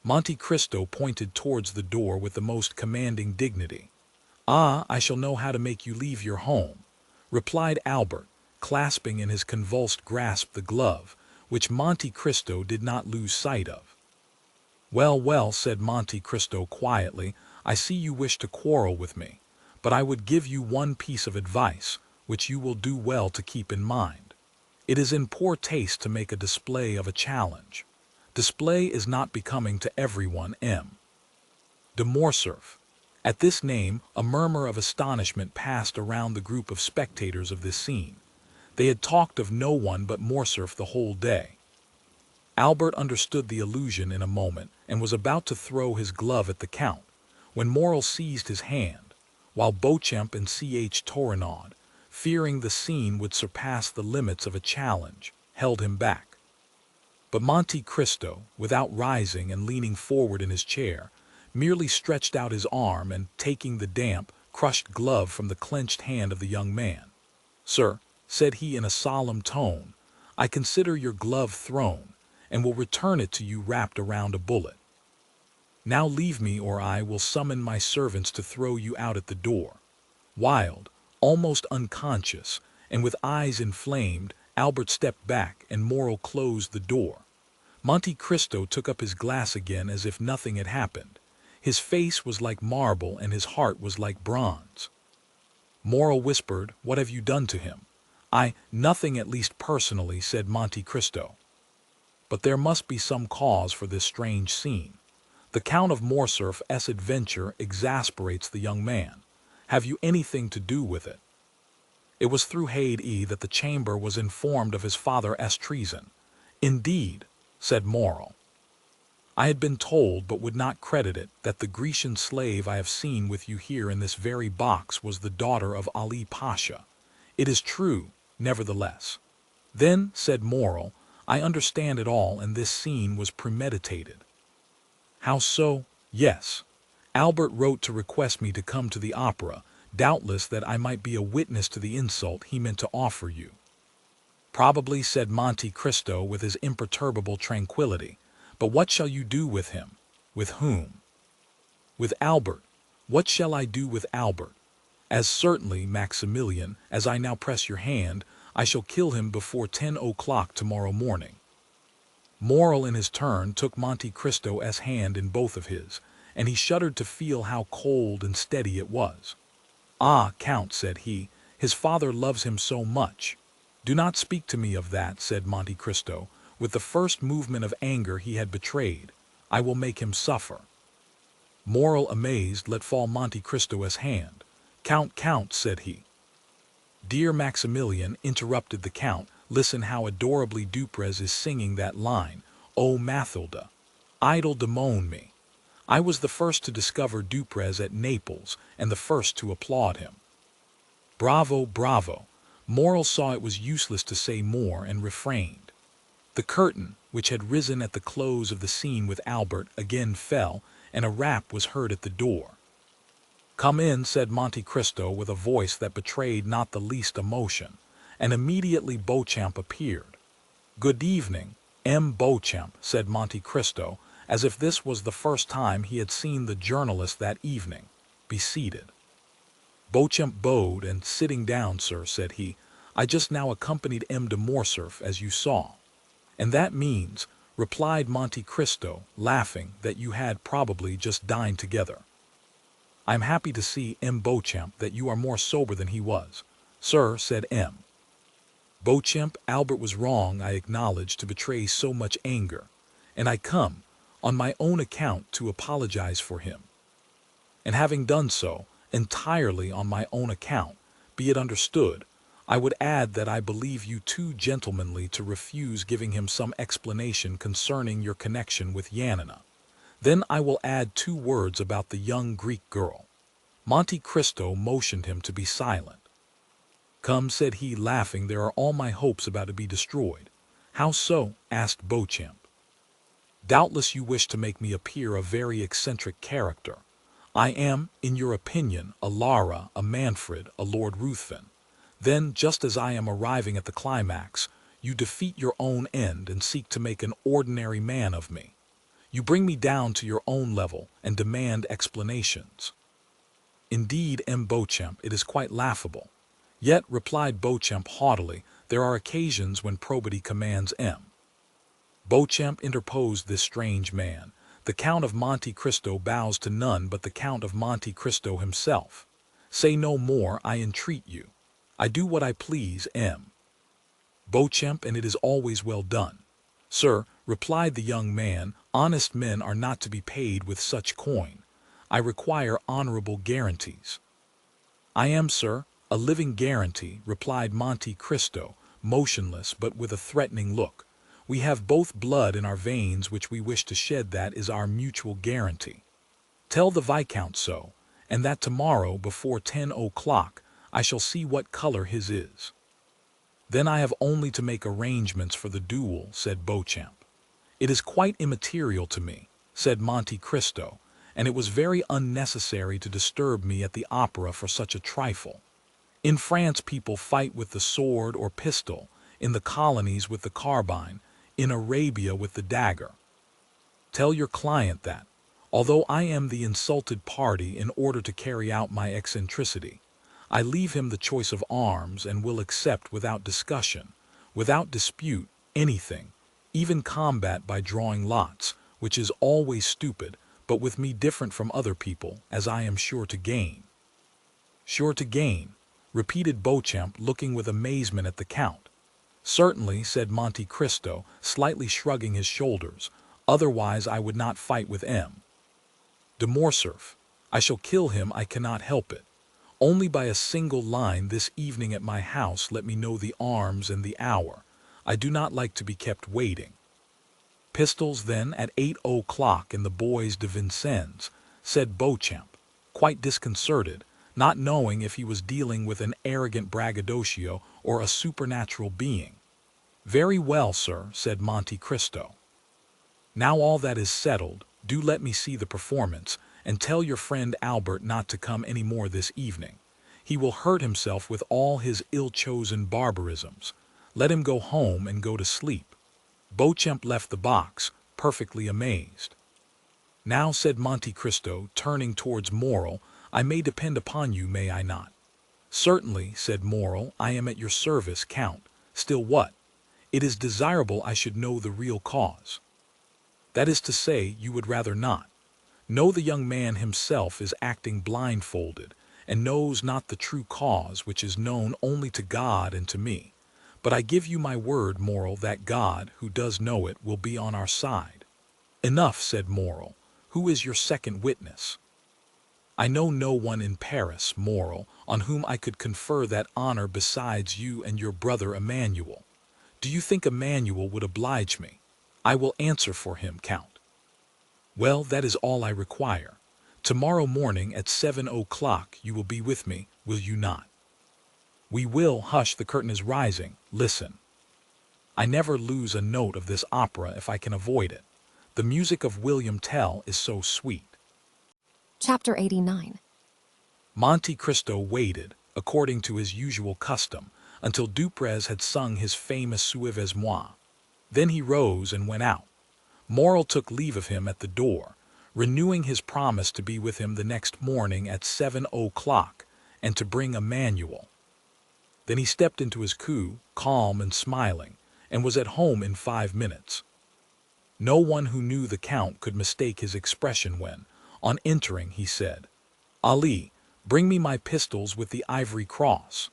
Monte Cristo pointed towards the door with the most commanding dignity. Ah, I shall know how to make you leave your home, replied Albert, clasping in his convulsed grasp the glove, which Monte Cristo did not lose sight of. Well, well, said Monte Cristo quietly, I see you wish to quarrel with me, but I would give you one piece of advice, which you will do well to keep in mind. It is in poor taste to make a display of a challenge. Display is not becoming to everyone. De Morcerf. At this name, a murmur of astonishment passed around the group of spectators of this scene. They had talked of no one but Morcerf the whole day. Albert understood the allusion in a moment and was about to throw his glove at the Count, when Morrel seized his hand, while Beauchamp and C.H. Tournaud, fearing the scene would surpass the limits of a challenge, held him back. But Monte Cristo, without rising and leaning forward in his chair, merely stretched out his arm and, taking the damp, crushed glove from the clenched hand of the young man. Sir, said he in a solemn tone, I consider your glove thrown, and will return it to you wrapped around a bullet. Now leave me, or I will summon my servants to throw you out at the door. Wild, almost unconscious, and with eyes inflamed, Albert stepped back and Morrel closed the door. Monte Cristo took up his glass again as if nothing had happened. His face was like marble and his heart was like bronze. Morrel whispered, What have you done to him? Nothing, at least personally, said Monte Cristo. But there must be some cause for this strange scene. The Count of Morcerf's adventure exasperates the young man. Have you anything to do with it? It was through Haydée that the chamber was informed of his father's treason. Indeed, said Morrel. I had been told, but would not credit it, that the Grecian slave I have seen with you here in this very box was the daughter of Ali Pasha. It is true, nevertheless. Then, said Morrel, I understand it all, and this scene was premeditated. How so? Yes. Albert wrote to request me to come to the opera, doubtless that I might be a witness to the insult he meant to offer you. Probably, said Monte Cristo with his imperturbable tranquillity. But what shall you do with him? With whom? With Albert. What shall I do with Albert? As certainly, Maximilian, as I now press your hand, I shall kill him before 10 o'clock tomorrow morning. Morrel in his turn took Monte Cristo's hand in both of his, and he shuddered to feel how cold and steady it was. Ah, Count, said he, his father loves him so much. Do not speak to me of that, said Monte Cristo, with the first movement of anger he had betrayed. I will make him suffer. Morrel, amazed, let fall Monte Cristo's hand. Count, said he. Dear Maximilian, interrupted the Count, listen how adorably Duprez is singing that line, O Mathilda. Idle demone me. I was the first to discover Duprez at Naples, and the first to applaud him. Bravo, bravo. Morrel saw it was useless to say more and refrained. The curtain, which had risen at the close of the scene with Albert, again fell, and a rap was heard at the door. Come in, said Monte Cristo with a voice that betrayed not the least emotion, and immediately Beauchamp appeared. Good evening, M. Beauchamp, said Monte Cristo, as if this was the first time he had seen the journalist that evening. Be seated. Beauchamp bowed, and sitting down, sir, said he, I just now accompanied M. de Morcerf, as you saw. And that means, replied Monte Cristo, laughing, that you had probably just dined together. I am happy to see, M. Beauchamp, that you are more sober than he was. Sir, said M. Beauchamp, Albert was wrong, I acknowledge, to betray so much anger, and I come, on my own account, to apologize for him. And having done so, entirely on my own account, be it understood, I would add that I believe you too gentlemanly to refuse giving him some explanation concerning your connection with Yanina. Then I will add 2 words about the young Greek girl. Monte Cristo motioned him to be silent. Come, said he, laughing, there are all my hopes about to be destroyed. How so? Asked Beauchamp. Doubtless you wish to make me appear a very eccentric character. I am, in your opinion, a Lara, a Manfred, a Lord Ruthven. Then, just as I am arriving at the climax, you defeat your own end and seek to make an ordinary man of me. You bring me down to your own level and demand explanations. Indeed, M. Beauchamp, it is quite laughable. Yet, replied Beauchamp haughtily, there are occasions when probity commands M. Beauchamp interposed this strange man. The Count of Monte Cristo bows to none but the Count of Monte Cristo himself. Say no more, I entreat you. I do what I please, M. Beauchamp, and it is always well done. Sir, replied the young man, honest men are not to be paid with such coin. I require honorable guarantees. I am, sir, a living guarantee, replied Monte Cristo, motionless but with a threatening look. We have both blood in our veins which we wish to shed. That is our mutual guarantee. Tell the Viscount so, and that tomorrow before 10 o'clock I shall see what color his is. Then I have only to make arrangements for the duel, said Beauchamp. It is quite immaterial to me, said Monte Cristo, and it was very unnecessary to disturb me at the opera for such a trifle. In France people fight with the sword or pistol, in the colonies with the carbine, in Arabia with the dagger. Tell your client that, although I am the insulted party in order to carry out my eccentricity, I leave him the choice of arms and will accept without discussion, without dispute, anything, even combat by drawing lots, which is always stupid, but with me different from other people, as I am sure to gain. Sure to gain, repeated Beauchamp, looking with amazement at the Count. Certainly, said Monte Cristo, slightly shrugging his shoulders, otherwise I would not fight with M. de Morcerf. I shall kill him, I cannot help it. Only by a single line this evening at my house let me know the arms and the hour. I do not like to be kept waiting. Pistols, then, at 8 o'clock in the Bois de Vincennes, said Beauchamp, quite disconcerted, not knowing if he was dealing with an arrogant braggadocio or a supernatural being. Very well, sir, said Monte Cristo. Now all that is settled, do let me see the performance, and tell your friend Albert not to come any more this evening. He will hurt himself with all his ill-chosen barbarisms. Let him go home and go to sleep. Beauchamp left the box, perfectly amazed. Now, said Monte Cristo, turning towards Morrel, I may depend upon you, may I not? Certainly, said Morrel, I am at your service, Count. Still what? It is desirable I should know the real cause. That is to say, you would rather not. No, the young man himself is acting blindfolded, and knows not the true cause, which is known only to God and to me. But I give you my word, Morrel, that God, who does know it, will be on our side. Enough, said Morrel. Who is your second witness? I know no one in Paris, Morrel, on whom I could confer that honor besides you and your brother Emmanuel. Do you think Emmanuel would oblige me? I will answer for him, Count. Well, that is all I require. Tomorrow morning at 7 o'clock you will be with me, will you not? We will. Hush, the curtain is rising. Listen. I never lose a note of this opera if I can avoid it. The music of William Tell is so sweet. Chapter 89. Monte Cristo waited, according to his usual custom, until Duprez had sung his famous Suivez moi. Then he rose and went out. Morrel took leave of him at the door, renewing his promise to be with him the next morning at 7 o'clock, and to bring Emmanuel. Then he stepped into his coupé, calm and smiling, and was at home in 5 minutes. No one who knew the Count could mistake his expression when, on entering, he said, Ali, bring me my pistols with the ivory cross.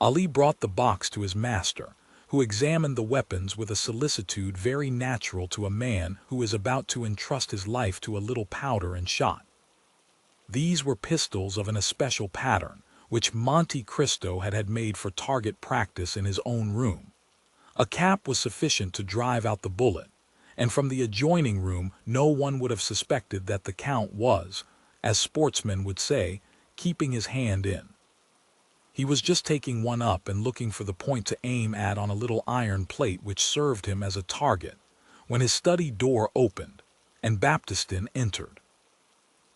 Ali brought the box to his master, who examined the weapons with a solicitude very natural to a man who is about to entrust his life to a little powder and shot. These were pistols of an especial pattern, which Monte Cristo had made for target practice in his own room. A cap was sufficient to drive out the bullet, and from the adjoining room no one would have suspected that the Count was, as sportsmen would say, keeping his hand in. He was just taking one up and looking for the point to aim at on a little iron plate which served him as a target, when his study door opened, and Baptistin entered.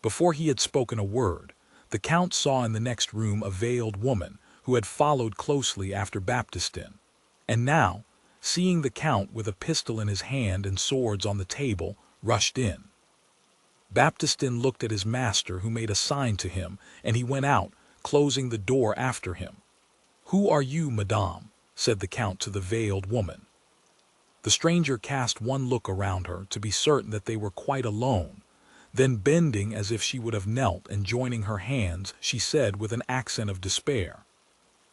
Before he had spoken a word, the Count saw in the next room a veiled woman, who had followed closely after Baptistin, and now, seeing the Count with a pistol in his hand and swords on the table, rushed in. Baptistin looked at his master, who made a sign to him, and he went out, closing the door after him. "Who are you, madame?" said the Count to the veiled woman. The stranger cast one look around her to be certain that they were quite alone. Then, bending as if she would have knelt and joining her hands, she said with an accent of despair,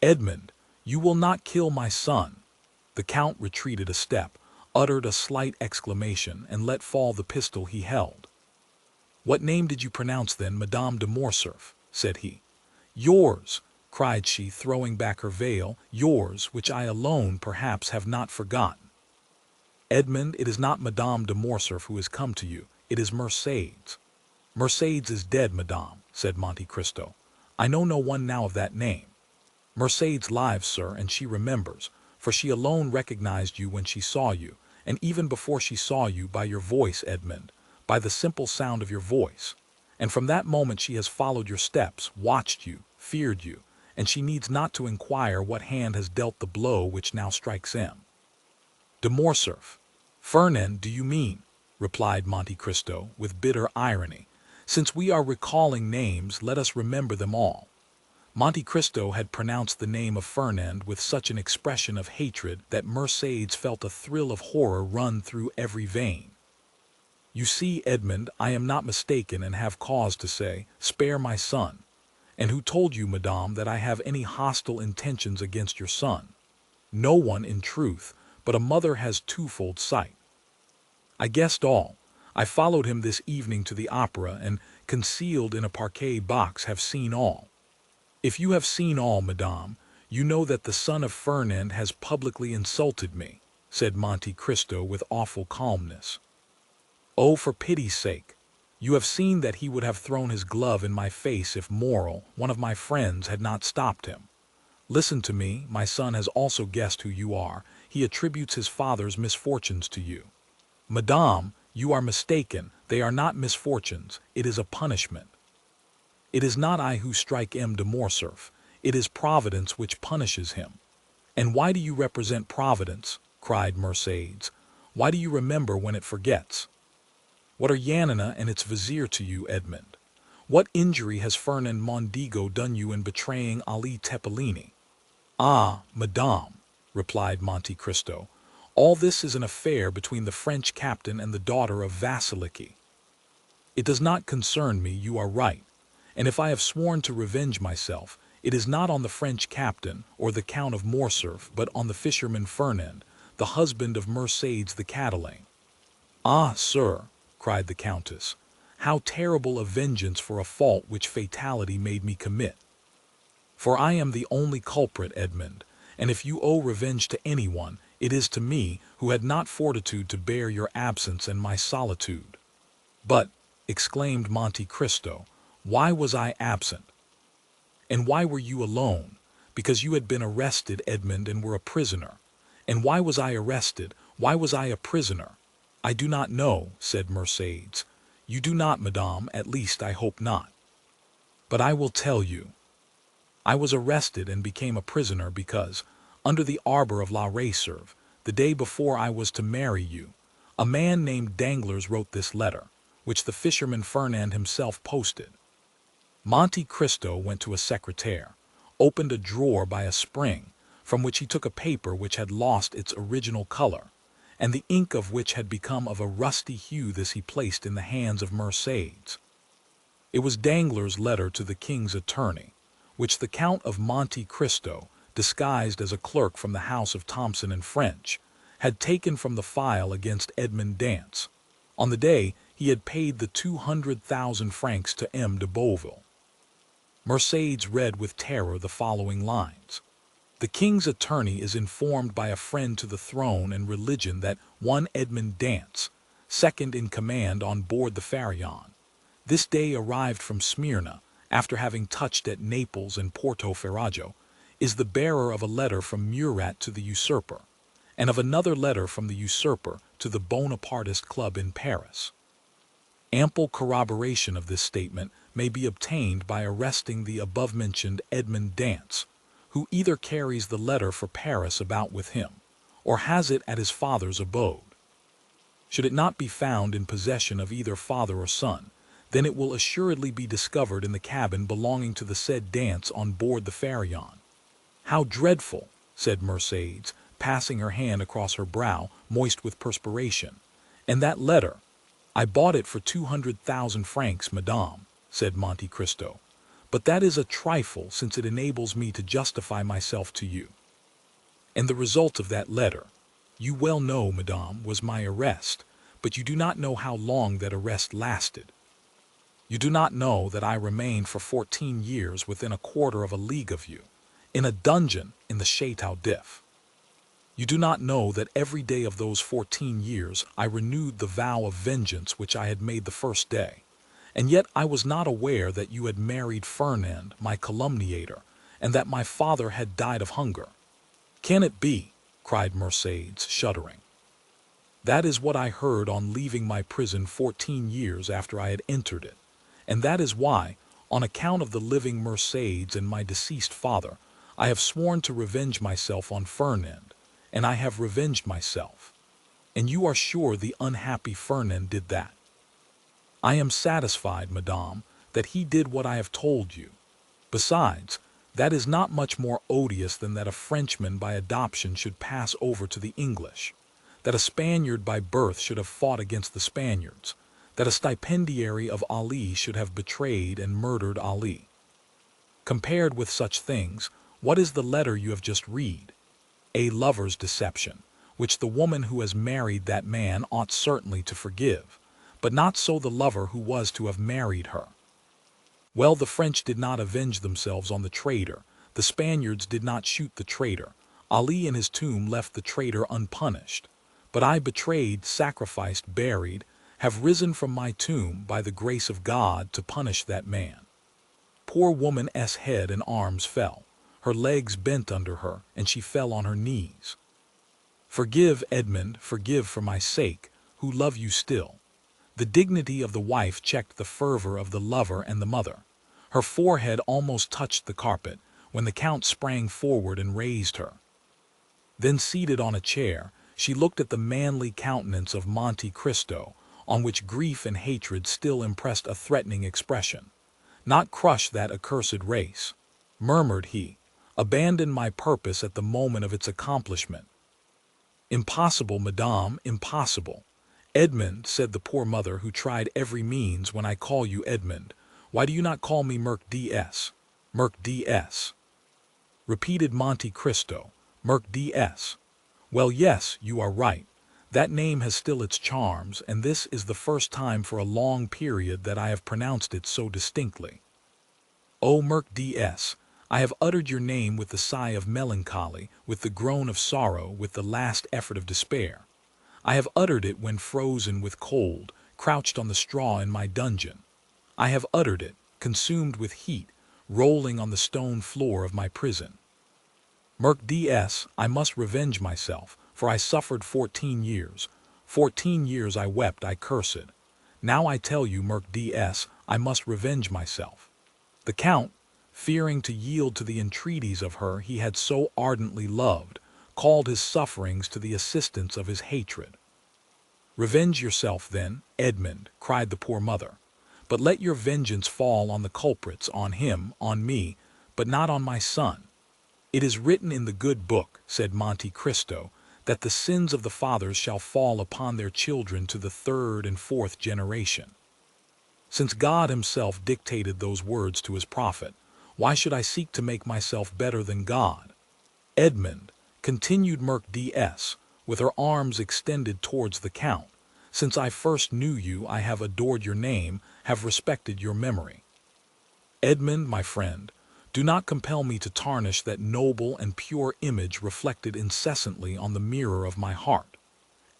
"Edmond, you will not kill my son." The Count retreated a step, uttered a slight exclamation, and let fall the pistol he held. "What name did you pronounce then, Madame de Morcerf?" said he. "Yours," cried she, throwing back her veil, "yours, which I alone, perhaps, have not forgotten." "Edmond, it is not Madame de Morcerf who has come to you, it is Mercedes." "Mercedes is dead, madame," said Monte Cristo. "I know no one now of that name." "Mercedes lives, sir, and she remembers, for she alone recognized you when she saw you, and even before she saw you, by your voice, Edmond, by the simple sound of your voice. And from that moment she has followed your steps, watched you, feared you, and she needs not to inquire what hand has dealt the blow which now strikes him." "De Morcerf. Fernand, do you mean?" replied Monte Cristo with bitter irony. "Since we are recalling names, let us remember them all." Monte Cristo had pronounced the name of Fernand with such an expression of hatred that Mercedes felt a thrill of horror run through every vein. "You see, Edmond, I am not mistaken and have cause to say, spare my son. And who told you, madame, that I have any hostile intentions against your son? No one, in truth, but a mother has twofold sight. I guessed all. I followed him this evening to the opera, and, concealed in a parquet box, have seen all. If you have seen all, madame, you know that the son of Fernand has publicly insulted me," said Monte Cristo with awful calmness. "Oh, for pity's sake! You have seen that he would have thrown his glove in my face if Morel, one of my friends, had not stopped him. Listen to me, my son has also guessed who you are. He attributes his father's misfortunes to you." "Madame, you are mistaken. They are not misfortunes. It is a punishment." "It is not I who strike M. de Morcerf. It is Providence which punishes him." "And why do you represent Providence?" cried Mercedes. "Why do you remember when it forgets? What are Yanina and its vizier to you, Edmond? What injury has Fernand Mondego done you in betraying Ali Tepelini?" "Ah, madame," replied Monte Cristo, "all this is an affair between the French captain and the daughter of Vasiliki. It does not concern me, you are right, and if I have sworn to revenge myself, it is not on the French captain or the Count of Morcerf, but on the fisherman Fernand, the husband of Mercedes the Catalane." "Ah, sir," cried the Countess, "how terrible a vengeance for a fault which fatality made me commit! For I am the only culprit, Edmond, and if you owe revenge to anyone, it is to me, who had not fortitude to bear your absence and my solitude." "But," exclaimed Monte Cristo, "why was I absent? And why were you alone? Because you had been arrested, Edmond, and were a prisoner. And why was I arrested? Why was I a prisoner?" "I do not know," said Mercedes. "You do not, madame, at least I hope not. But I will tell you. I was arrested and became a prisoner because, under the arbor of La Réserve, the day before I was to marry you, a man named Danglars wrote this letter, which the fisherman Fernand himself posted." Monte Cristo went to a secretaire, opened a drawer by a spring, from which he took a paper which had lost its original color, and the ink of which had become of a rusty hue. This he placed in the hands of Mercedes. It was Danglars' letter to the king's attorney, which the Count of Monte Cristo, disguised as a clerk from the house of Thomson and French, had taken from the file against Edmond Dantès, on the day he had paid the 200,000 francs to M. de Beauville. Mercedes read with terror the following lines. "The king's attorney is informed by a friend to the throne and religion that one Edmond Dantès, second in command on board the Pharaon, this day arrived from Smyrna, after having touched at Naples and Porto Ferrajo, is the bearer of a letter from Murat to the usurper, and of another letter from the usurper to the Bonapartist club in Paris. Ample corroboration of this statement may be obtained by arresting the above-mentioned Edmond Dantès, who either carries the letter for Paris about with him, or has it at his father's abode. Should it not be found in possession of either father or son, then it will assuredly be discovered in the cabin belonging to the said Dance on board the Pharaon. How dreadful, said Mercedes, passing her hand across her brow, moist with perspiration. And that letter? I bought it for 200,000 francs, madame, said Monte Cristo. But that is a trifle, since it enables me to justify myself to you. And the result of that letter, you well know, madame, was my arrest, but you do not know how long that arrest lasted. You do not know that I remained for 14 years within a quarter of a league of you, in a dungeon in the Château d'If. You do not know that every day of those 14 years I renewed the vow of vengeance which I had made the first day, and yet I was not aware that you had married Fernand, my calumniator, and that my father had died of hunger. Can it be? Cried Mercedes, shuddering. That is what I heard on leaving my prison 14 years after I had entered it, and that is why, on account of the living Mercedes and my deceased father, I have sworn to revenge myself on Fernand, and I have revenged myself. And you are sure the unhappy Fernand did that? I am satisfied, madame, that he did what I have told you. Besides, that is not much more odious than that a Frenchman by adoption should pass over to the English, that a Spaniard by birth should have fought against the Spaniards, that a stipendiary of Ali should have betrayed and murdered Ali. Compared with such things, what is the letter you have just read? A lover's deception, which the woman who has married that man ought certainly to forgive, but not so the lover who was to have married her. Well, the French did not avenge themselves on the traitor, the Spaniards did not shoot the traitor, Ali in his tomb left the traitor unpunished, but I betrayed, sacrificed, buried, have risen from my tomb by the grace of God to punish that man. Poor woman's head and arms fell, her legs bent under her, and she fell on her knees. Forgive, Edmond, forgive for my sake, who love you still. The dignity of the wife checked the fervor of the lover and the mother. Her forehead almost touched the carpet, when the Count sprang forward and raised her. Then, seated on a chair, she looked at the manly countenance of Monte Cristo, on which grief and hatred still impressed a threatening expression. Not crush that accursed race, murmured he, abandon my purpose at the moment of its accomplishment. Impossible, madame, impossible. Edmond, said the poor mother, who tried every means. When I call you Edmond, why do you not call me Merc-DS? Merc-DS, repeated Monte Cristo. Merc-DS. Well, yes, you are right. That name has still its charms, and this is the first time for a long period that I have pronounced it so distinctly. O Merc-DS, I have uttered your name with the sigh of melancholy, with the groan of sorrow, with the last effort of despair. I have uttered it when frozen with cold, crouched on the straw in my dungeon. I have uttered it, consumed with heat, rolling on the stone floor of my prison. Merc-DS, I must revenge myself, for I suffered 14 years. 14 years I wept, I cursed. Now I tell you, Merc-DS, I must revenge myself. The Count, fearing to yield to the entreaties of her he had so ardently loved, called his sufferings to the assistance of his hatred. Revenge yourself, then, Edmond, cried the poor mother, but let your vengeance fall on the culprits, on him, on me, but not on my son. It is written in the good book, said Monte Cristo, that the sins of the fathers shall fall upon their children to the 3rd and 4th generation. Since God himself dictated those words to his prophet, why should I seek to make myself better than God? Edmond, continued Merc-DS, with her arms extended towards the Count, since I first knew you I have adored your name, have respected your memory. Edmond, my friend, do not compel me to tarnish that noble and pure image reflected incessantly on the mirror of my heart.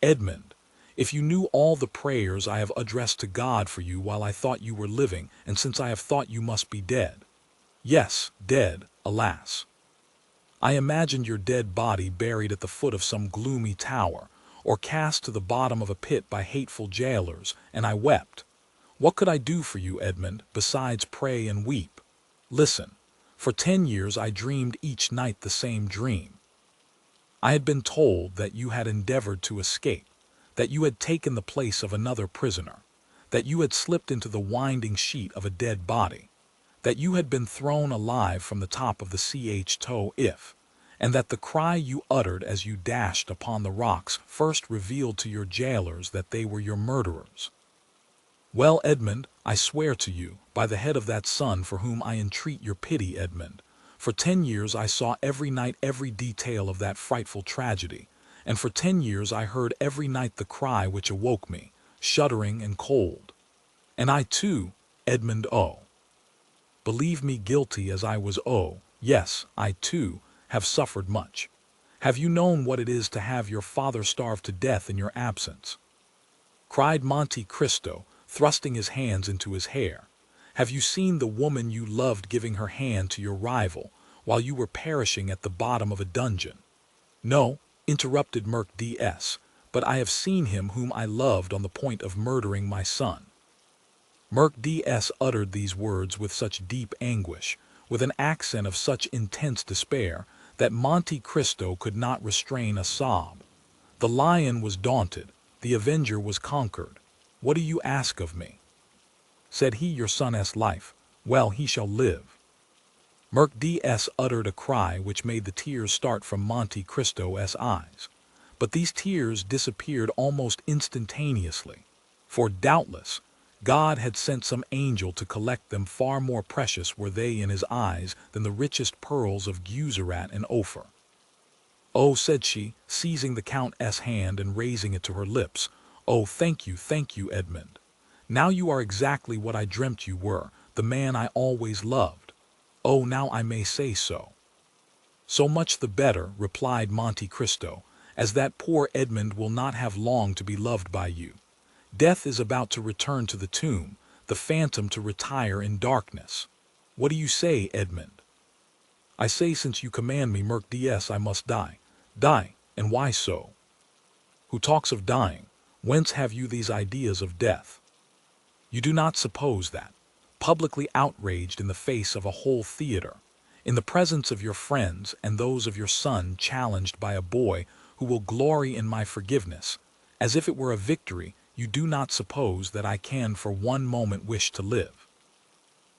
Edmond, if you knew all the prayers I have addressed to God for you while I thought you were living, and since I have thought you must be dead. Yes, dead, alas. I imagined your dead body buried at the foot of some gloomy tower, or cast to the bottom of a pit by hateful jailers, and I wept. What could I do for you, Edmond, besides pray and weep? Listen. For 10 years I dreamed each night the same dream. I had been told that you had endeavored to escape, that you had taken the place of another prisoner, that you had slipped into the winding sheet of a dead body, that you had been thrown alive from the top of the ch if, and that the cry you uttered as you dashed upon the rocks first revealed to your jailers that they were your murderers. Well, Edmond, I swear to you, by the head of that son for whom I entreat your pity, Edmond, for 10 years I saw every night every detail of that frightful tragedy, and for 10 years I heard every night the cry which awoke me, shuddering and cold. And I too, Edmond O. Believe me guilty as I was yes, I too, have suffered much. Have you known what it is to have your father starve to death in your absence? Cried Monte Cristo, thrusting his hands into his hair. Have you seen the woman you loved giving her hand to your rival, while you were perishing at the bottom of a dungeon? No, interrupted Merc DS, but I have seen him whom I loved on the point of murdering my son. Merc DS uttered these words with such deep anguish, with an accent of such intense despair, that Monte Cristo could not restrain a sob. The lion was daunted, the avenger was conquered. What do you ask of me? Said he, your son's life. Well, he shall live. Merc DS uttered a cry which made the tears start from Monte Cristo's eyes. But these tears disappeared almost instantaneously, for doubtless God had sent some angel to collect them. Far more precious were they in his eyes than the richest pearls of Guzerat and Ophir. Oh, said she, seizing the Count's hand and raising it to her lips. Oh, thank you, Edmond. Now you are exactly what I dreamt you were, the man I always loved. Oh, now I may say so. So much the better, replied Monte Cristo, as that poor Edmond will not have long to be loved by you. Death is about to return to the tomb, the phantom to retire in darkness. What do you say, Edmond? I say, since you command me, Merc DS, I must die. Die, and why so? Who talks of dying? Whence have you these ideas of death? You do not suppose that, publicly outraged in the face of a whole theater, in the presence of your friends and those of your son, challenged by a boy who will glory in my forgiveness, as if it were a victory, you do not suppose that I can for one moment wish to live.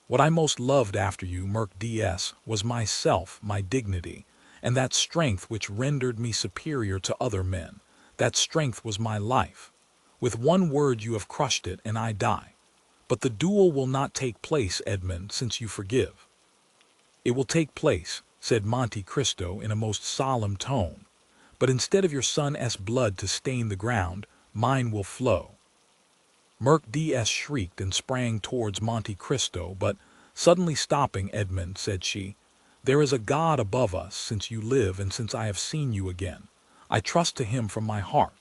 What I most loved after you, Merc DS, was myself, my dignity, and that strength which rendered me superior to other men. That strength was my life. With one word you have crushed it, and I die. But the duel will not take place, Edmond, since you forgive. It will take place, said Monte Cristo in a most solemn tone, but instead of your son's blood to stain the ground, mine will flow. Merc DS shrieked and sprang towards Monte Cristo, but, suddenly stopping, Edmond, said she, there is a God above us, since you live and since I have seen you again. I trust to him from my heart.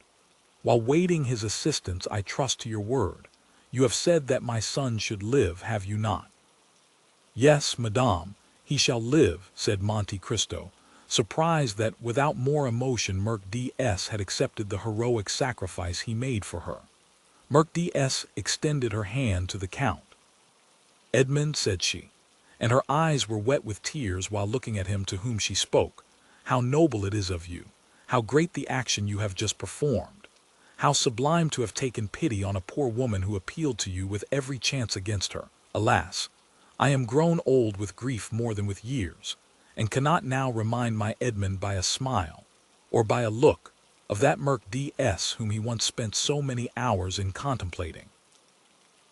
While waiting his assistance, I trust to your word. You have said that my son should live, have you not? Yes, madame, he shall live, said Monte Cristo, surprised that without more emotion Merc DS had accepted the heroic sacrifice he made for her. Merc DS extended her hand to the Count. Edmond, said she, and her eyes were wet with tears while looking at him to whom she spoke, how noble it is of you, how great the action you have just performed, how sublime to have taken pity on a poor woman who appealed to you with every chance against her. Alas, I am grown old with grief more than with years, and cannot now remind my Edmond by a smile, or by a look, of that Merc DS whom he once spent so many hours in contemplating.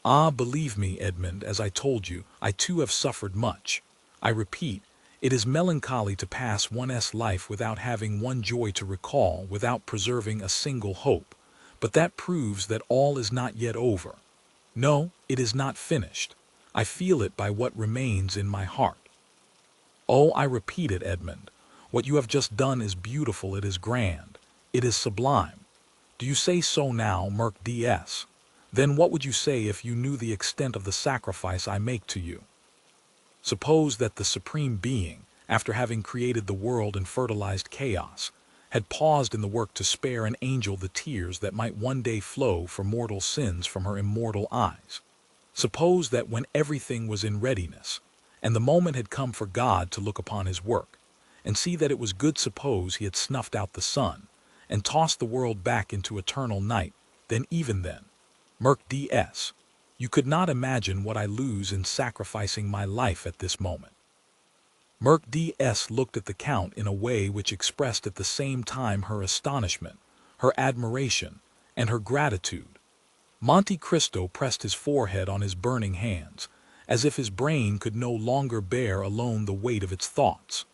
Ah, believe me, Edmond, as I told you, I too have suffered much. I repeat, it is melancholy to pass one's life without having one joy to recall, without preserving a single hope, but that proves that all is not yet over. No, it is not finished. I feel it by what remains in my heart. Oh, I repeat it, Edmond. What you have just done is beautiful, it is grand, it is sublime. Do you say so now, Merc DS? Then what would you say if you knew the extent of the sacrifice I make to you? Suppose that the Supreme Being, after having created the world and fertilized chaos, had paused in the work to spare an angel the tears that might one day flow for mortal sins from her immortal eyes. Suppose that when everything was in readiness, and the moment had come for God to look upon his work, and see that it was good. Suppose he had snuffed out the sun, and tossed the world back into eternal night, then even then, Merc DS, you could not imagine what I lose in sacrificing my life at this moment. Merc DS looked at the Count in a way which expressed at the same time her astonishment, her admiration, and her gratitude. Monte Cristo pressed his forehead on his burning hands, as if his brain could no longer bear alone the weight of its thoughts.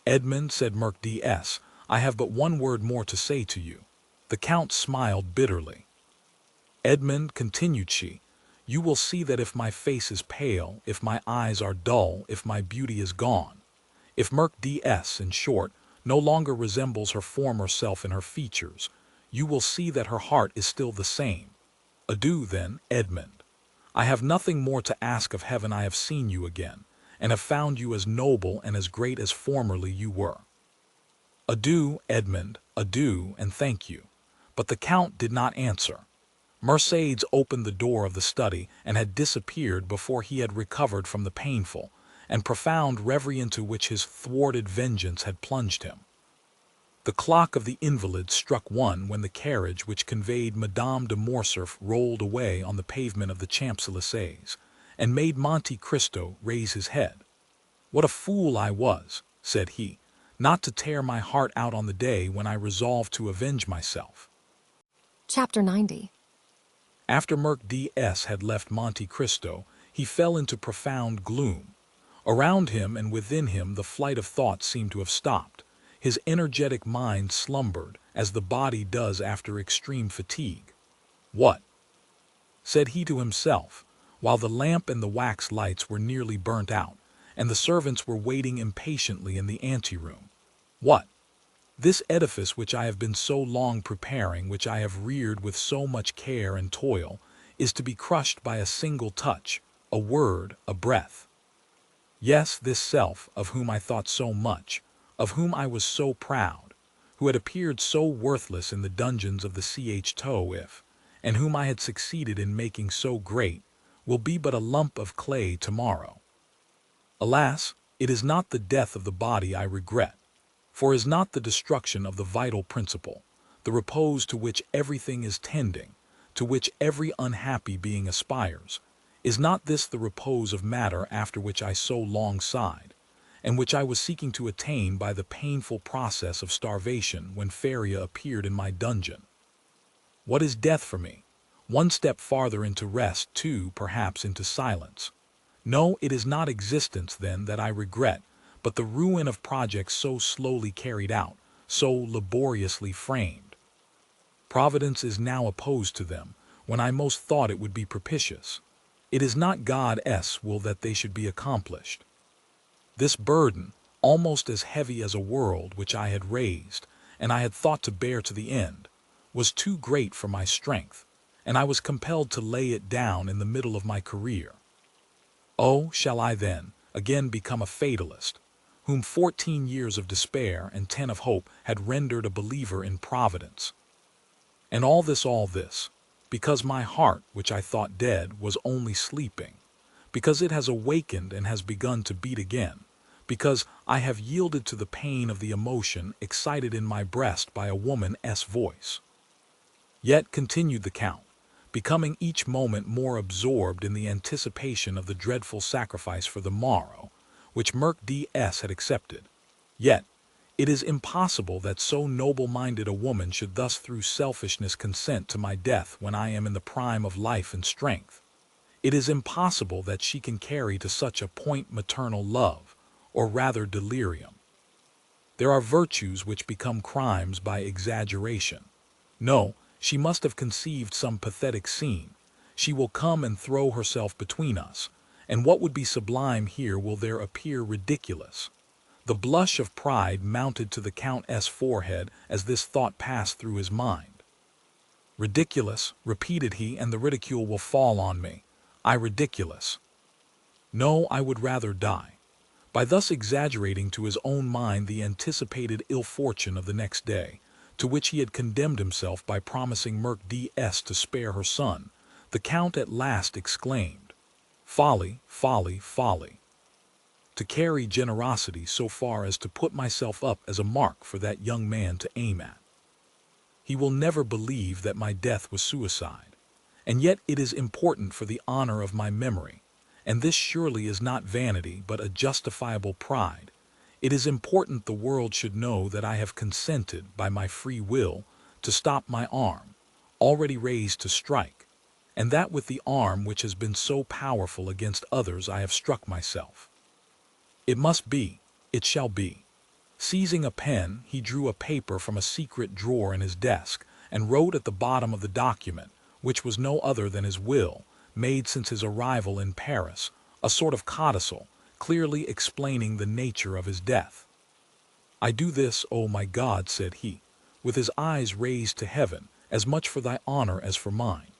Edmond, said Merc DS, I have but one word more to say to you. The Count smiled bitterly. Edmond, continued she, you will see that if my face is pale, if my eyes are dull, if my beauty is gone, if Merc DS, in short, no longer resembles her former self in her features, you will see that her heart is still the same. Adieu then, Edmond. I have nothing more to ask of heaven. I have seen you again, and have found you as noble and as great as formerly you were. Adieu, Edmond, adieu, and thank you. But the Count did not answer. Mercedes opened the door of the study and had disappeared before he had recovered from the painful and profound reverie into which his thwarted vengeance had plunged him. The clock of the invalid struck 1 when the carriage which conveyed Madame de Morcerf rolled away on the pavement of the Champs-Élysées, and made Monte Cristo raise his head. What a fool I was, said he, not to tear my heart out on the day when I resolved to avenge myself. Chapter 90. After Merc DS had left Monte Cristo, he fell into profound gloom. Around him and within him the flight of thought seemed to have stopped. His energetic mind slumbered, as the body does after extreme fatigue. What? Said he to himself, while the lamp and the wax lights were nearly burnt out, and the servants were waiting impatiently in the anteroom. What? This edifice which I have been so long preparing, which I have reared with so much care and toil, is to be crushed by a single touch, a word, a breath. Yes, this self, of whom I thought so much, of whom I was so proud, who had appeared so worthless in the dungeons of the Ch. and whom I had succeeded in making so great, will be but a lump of clay tomorrow. Alas, it is not the death of the body I regret, for is not the destruction of the vital principle, the repose to which everything is tending, to which every unhappy being aspires, is not this the repose of matter after which I so long sighed, and which I was seeking to attain by the painful process of starvation when Feria appeared in my dungeon? What is death for me? 1 step farther into rest, 2 perhaps into silence. No, it is not existence then that I regret, but the ruin of projects so slowly carried out, so laboriously framed. Providence is now opposed to them, when I most thought it would be propitious. It is not God's will that they should be accomplished. This burden, almost as heavy as a world which I had raised, and I had thought to bear to the end, was too great for my strength, and I was compelled to lay it down in the middle of my career. Oh, shall I then again become a fatalist, whom 14 years of despair and 10 of hope had rendered a believer in Providence? And all this, because my heart, which I thought dead, was only sleeping, because it has awakened and has begun to beat again, because I have yielded to the pain of the emotion excited in my breast by a woman's voice. Yet, continued the Count, becoming each moment more absorbed in the anticipation of the dreadful sacrifice for the morrow, which Merc DS had accepted, yet it is impossible that so noble-minded a woman should thus through selfishness consent to my death when I am in the prime of life and strength. It is impossible that she can carry to such a point maternal love, or rather delirium. There are virtues which become crimes by exaggeration. No, she must have conceived some pathetic scene. She will come and throw herself between us, and what would be sublime here will there appear ridiculous. The blush of pride mounted to the Count's forehead as this thought passed through his mind. Ridiculous, repeated he, and the ridicule will fall on me. I ridiculous. No, I would rather die. By thus exaggerating to his own mind the anticipated ill fortune of the next day, to which he had condemned himself by promising Merc DS to spare her son, the Count at last exclaimed, Folly, folly, folly. to carry generosity so far as to put myself up as a mark for that young man to aim at. He will never believe that my death was suicide, and yet it is important for the honor of my memory, and this surely is not vanity but a justifiable pride. It is important the world should know that I have consented by my free will to stop my arm, already raised to strike, and that with the arm which has been so powerful against others I have struck myself. It must be, it shall be. Seizing a pen, he drew a paper from a secret drawer in his desk and wrote at the bottom of the document, which was no other than his will, made since his arrival in Paris, a sort of codicil, clearly explaining the nature of his death. I do this, O my God, said he, with his eyes raised to heaven, as much for thy honor as for mine.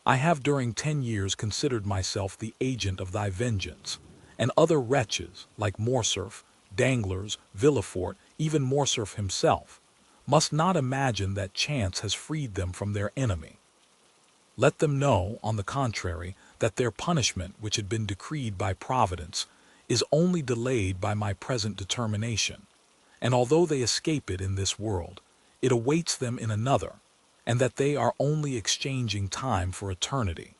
I have during 10 years considered myself the agent of thy vengeance, and other wretches, like Morcerf, Danglars, Villefort, even Morcerf himself, must not imagine that chance has freed them from their enemy. Let them know, on the contrary, that their punishment, which had been decreed by Providence, is only delayed by my present determination, and although they escape it in this world, it awaits them in another, and that they are only exchanging time for eternity.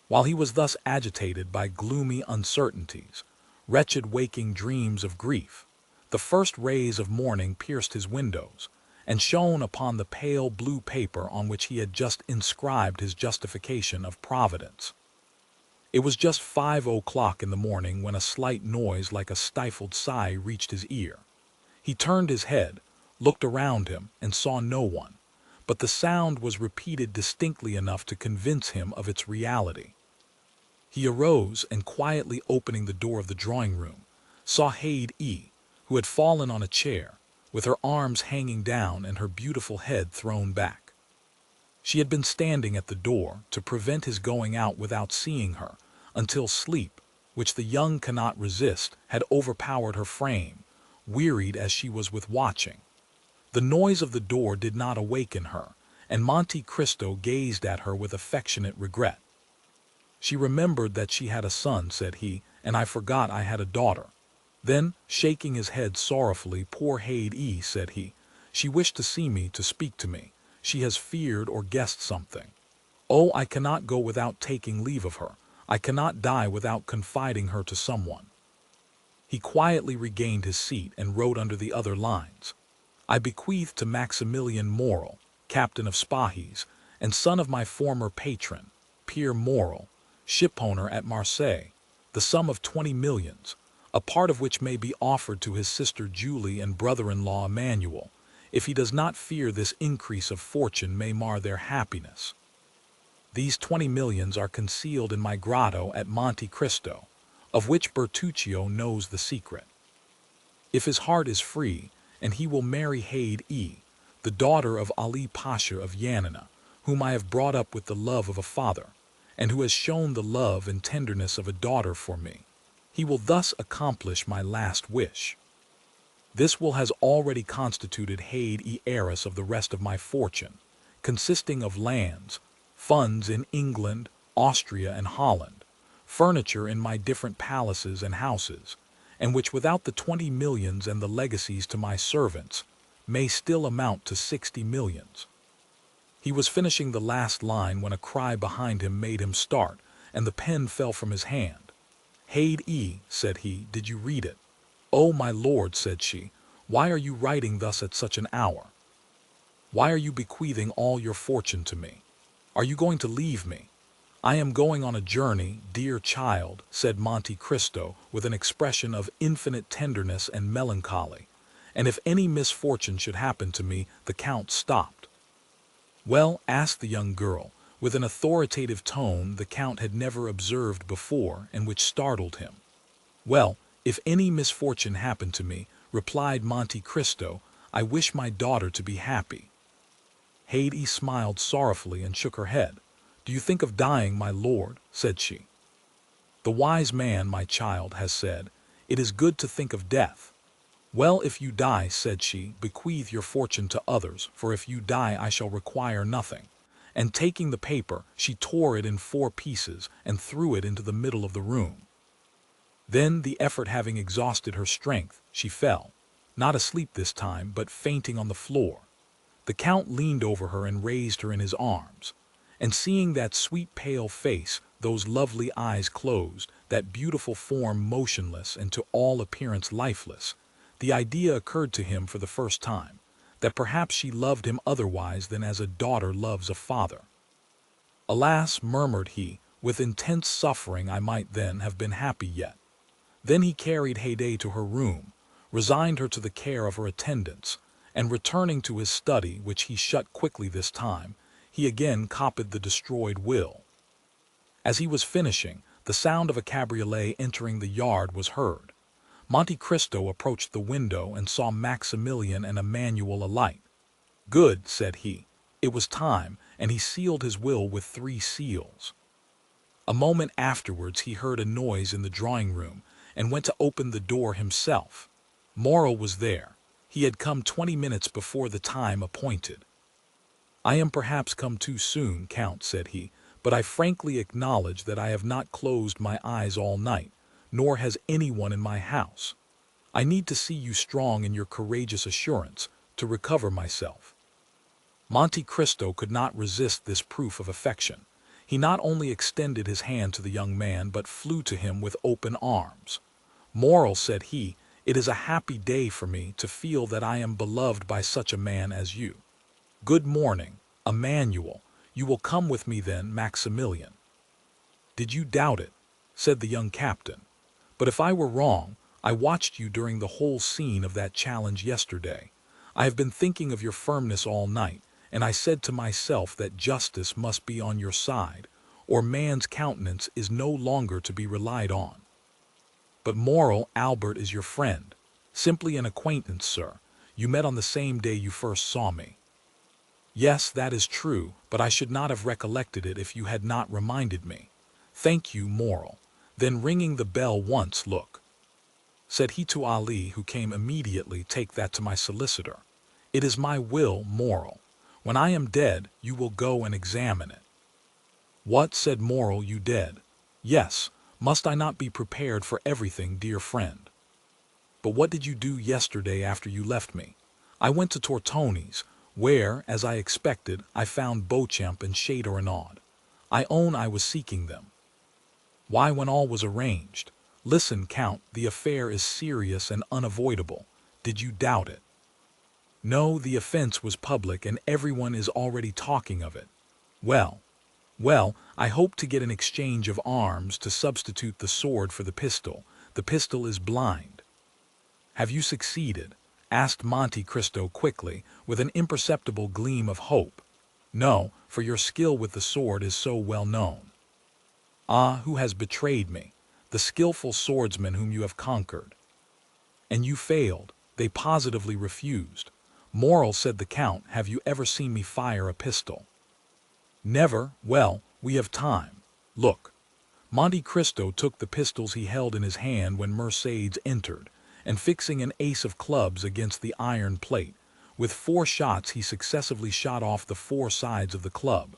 While he was thus agitated by gloomy uncertainties, wretched waking dreams of grief, the first rays of morning pierced his windows, and shone upon the pale blue paper on which he had just inscribed his justification of Providence. It was just 5 o'clock in the morning when a slight noise like a stifled sigh reached his ear. He turned his head, looked around him, and saw no one, but the sound was repeated distinctly enough to convince him of its reality. He arose and, quietly opening the door of the drawing-room, saw Haydée, who had fallen on a chair, with her arms hanging down and her beautiful head thrown back. She had been standing at the door to prevent his going out without seeing her, until sleep, which the young cannot resist, had overpowered her frame, wearied as she was with watching. The noise of the door did not awaken her, and Monte Cristo gazed at her with affectionate regret. She remembered that she had a son, said he, and I forgot I had a daughter. Then, shaking his head sorrowfully, poor Haydée, said he, she wished to see me, to speak to me. She has feared or guessed something. Oh, I cannot go without taking leave of her. I cannot die without confiding her to someone. He quietly regained his seat and wrote under the other lines, I bequeath to Maximilian Morel, captain of Spahis, and son of my former patron, Pierre Morel, shipowner at Marseille, the sum of 20 millions, a part of which may be offered to his sister Julie and brother-in-law Emmanuel, if he does not fear this increase of fortune may mar their happiness. These 20 millions are concealed in my grotto at Monte Cristo, of which Bertuccio knows the secret. If his heart is free, and he will marry Haydée, the daughter of Ali Pasha of Yanina, whom I have brought up with the love of a father, and who has shown the love and tenderness of a daughter for me, he will thus accomplish my last wish. This will has already constituted Haydée heiress of the rest of my fortune, consisting of lands, funds in England, Austria, and Holland, furniture in my different palaces and houses, and which without the 20 millions and the legacies to my servants, may still amount to 60 millions. He was finishing the last line when a cry behind him made him start, and the pen fell from his hand. Haydée, said he, did you read it? Oh, my lord, said she, why are you writing thus at such an hour? Why are you bequeathing all your fortune to me? Are you going to leave me? I am going on a journey, dear child, said Monte Cristo with an expression of infinite tenderness and melancholy, and if any misfortune should happen to me, the Count stopped. Well, asked the young girl, with an authoritative tone the Count had never observed before and which startled him. Well, if any misfortune happened to me, replied Monte Cristo, I wish my daughter to be happy. Haydée smiled sorrowfully and shook her head. Do you think of dying, my lord? Said she. The wise man, my child, has said, it is good to think of death. Well, if you die, said she, bequeath your fortune to others, for if you die I shall require nothing. And taking the paper, she tore it in 4 pieces and threw it into the middle of the room. Then, the effort having exhausted her strength, she fell, not asleep this time, but fainting on the floor. The Count leaned over her and raised her in his arms. And seeing that sweet pale face, those lovely eyes closed, that beautiful form motionless and to all appearance lifeless, the idea occurred to him for the first time, that perhaps she loved him otherwise than as a daughter loves a father. "Alas," murmured he, "with intense suffering I might then have been happy yet." Then he carried Haydée to her room, resigned her to the care of her attendants, and returning to his study, which he shut quickly this time, he again copied the destroyed will. As he was finishing, the sound of a cabriolet entering the yard was heard. Monte Cristo approached the window and saw Maximilian and Emmanuel alight. "Good," said he. It was time, and he sealed his will with 3 seals. A moment afterwards he heard a noise in the drawing-room, and went to open the door himself. Morrel was there. He had come 20 minutes before the time appointed. "I am perhaps come too soon, Count," said he, "but I frankly acknowledge that I have not closed my eyes all night, nor has anyone in my house. I need to see you strong in your courageous assurance, to recover myself." Monte Cristo could not resist this proof of affection. He not only extended his hand to the young man, but flew to him with open arms. "Morrel," said he, "it is a happy day for me to feel that I am beloved by such a man as you. Good morning, Emmanuel. You will come with me then, Maximilian." "Did you doubt it?" said the young captain. "But if I were wrong, I watched you during the whole scene of that challenge yesterday. I have been thinking of your firmness all night, and I said to myself that justice must be on your side, or man's countenance is no longer to be relied on. But Morrel, Albert is your friend. Simply an acquaintance, sir. You met on the same day you first saw me." "Yes, that is true, but I should not have recollected it if you had not reminded me. Thank you, Morrel." Then ringing the bell once, "Look," said he to Ali, who came immediately, "take that to my solicitor. It is my will, Morrel. When I am dead, you will go and examine it." "What," said Morrel, "you dead?" "Yes. Must I not be prepared for everything, dear friend?" "But what did you do yesterday after you left me?" "I went to Tortoni's, where, as I expected, I found Beauchamp and Châteaurenaud. I own I was seeking them." "Why, when all was arranged?" "Listen, Count, the affair is serious and unavoidable. Did you doubt it?" "No, the offense was public, and everyone is already talking of it." "Well, well, I hope to get an exchange of arms to substitute the sword for the pistol. The pistol is blind." "Have you succeeded?" asked Monte Cristo quickly, with an imperceptible gleam of hope. "No, for your skill with the sword is so well known." "Ah, who has betrayed me?" "The skillful swordsman whom you have conquered." "And you failed?" "They positively refused." "Morrel," said the Count, "have you ever seen me fire a pistol?" "Never." "Well, we have time. Look." Monte Cristo took the pistols he held in his hand when Mercédès entered, and fixing an ace of clubs against the iron plate, with 4 shots he successively shot off the 4 sides of the club.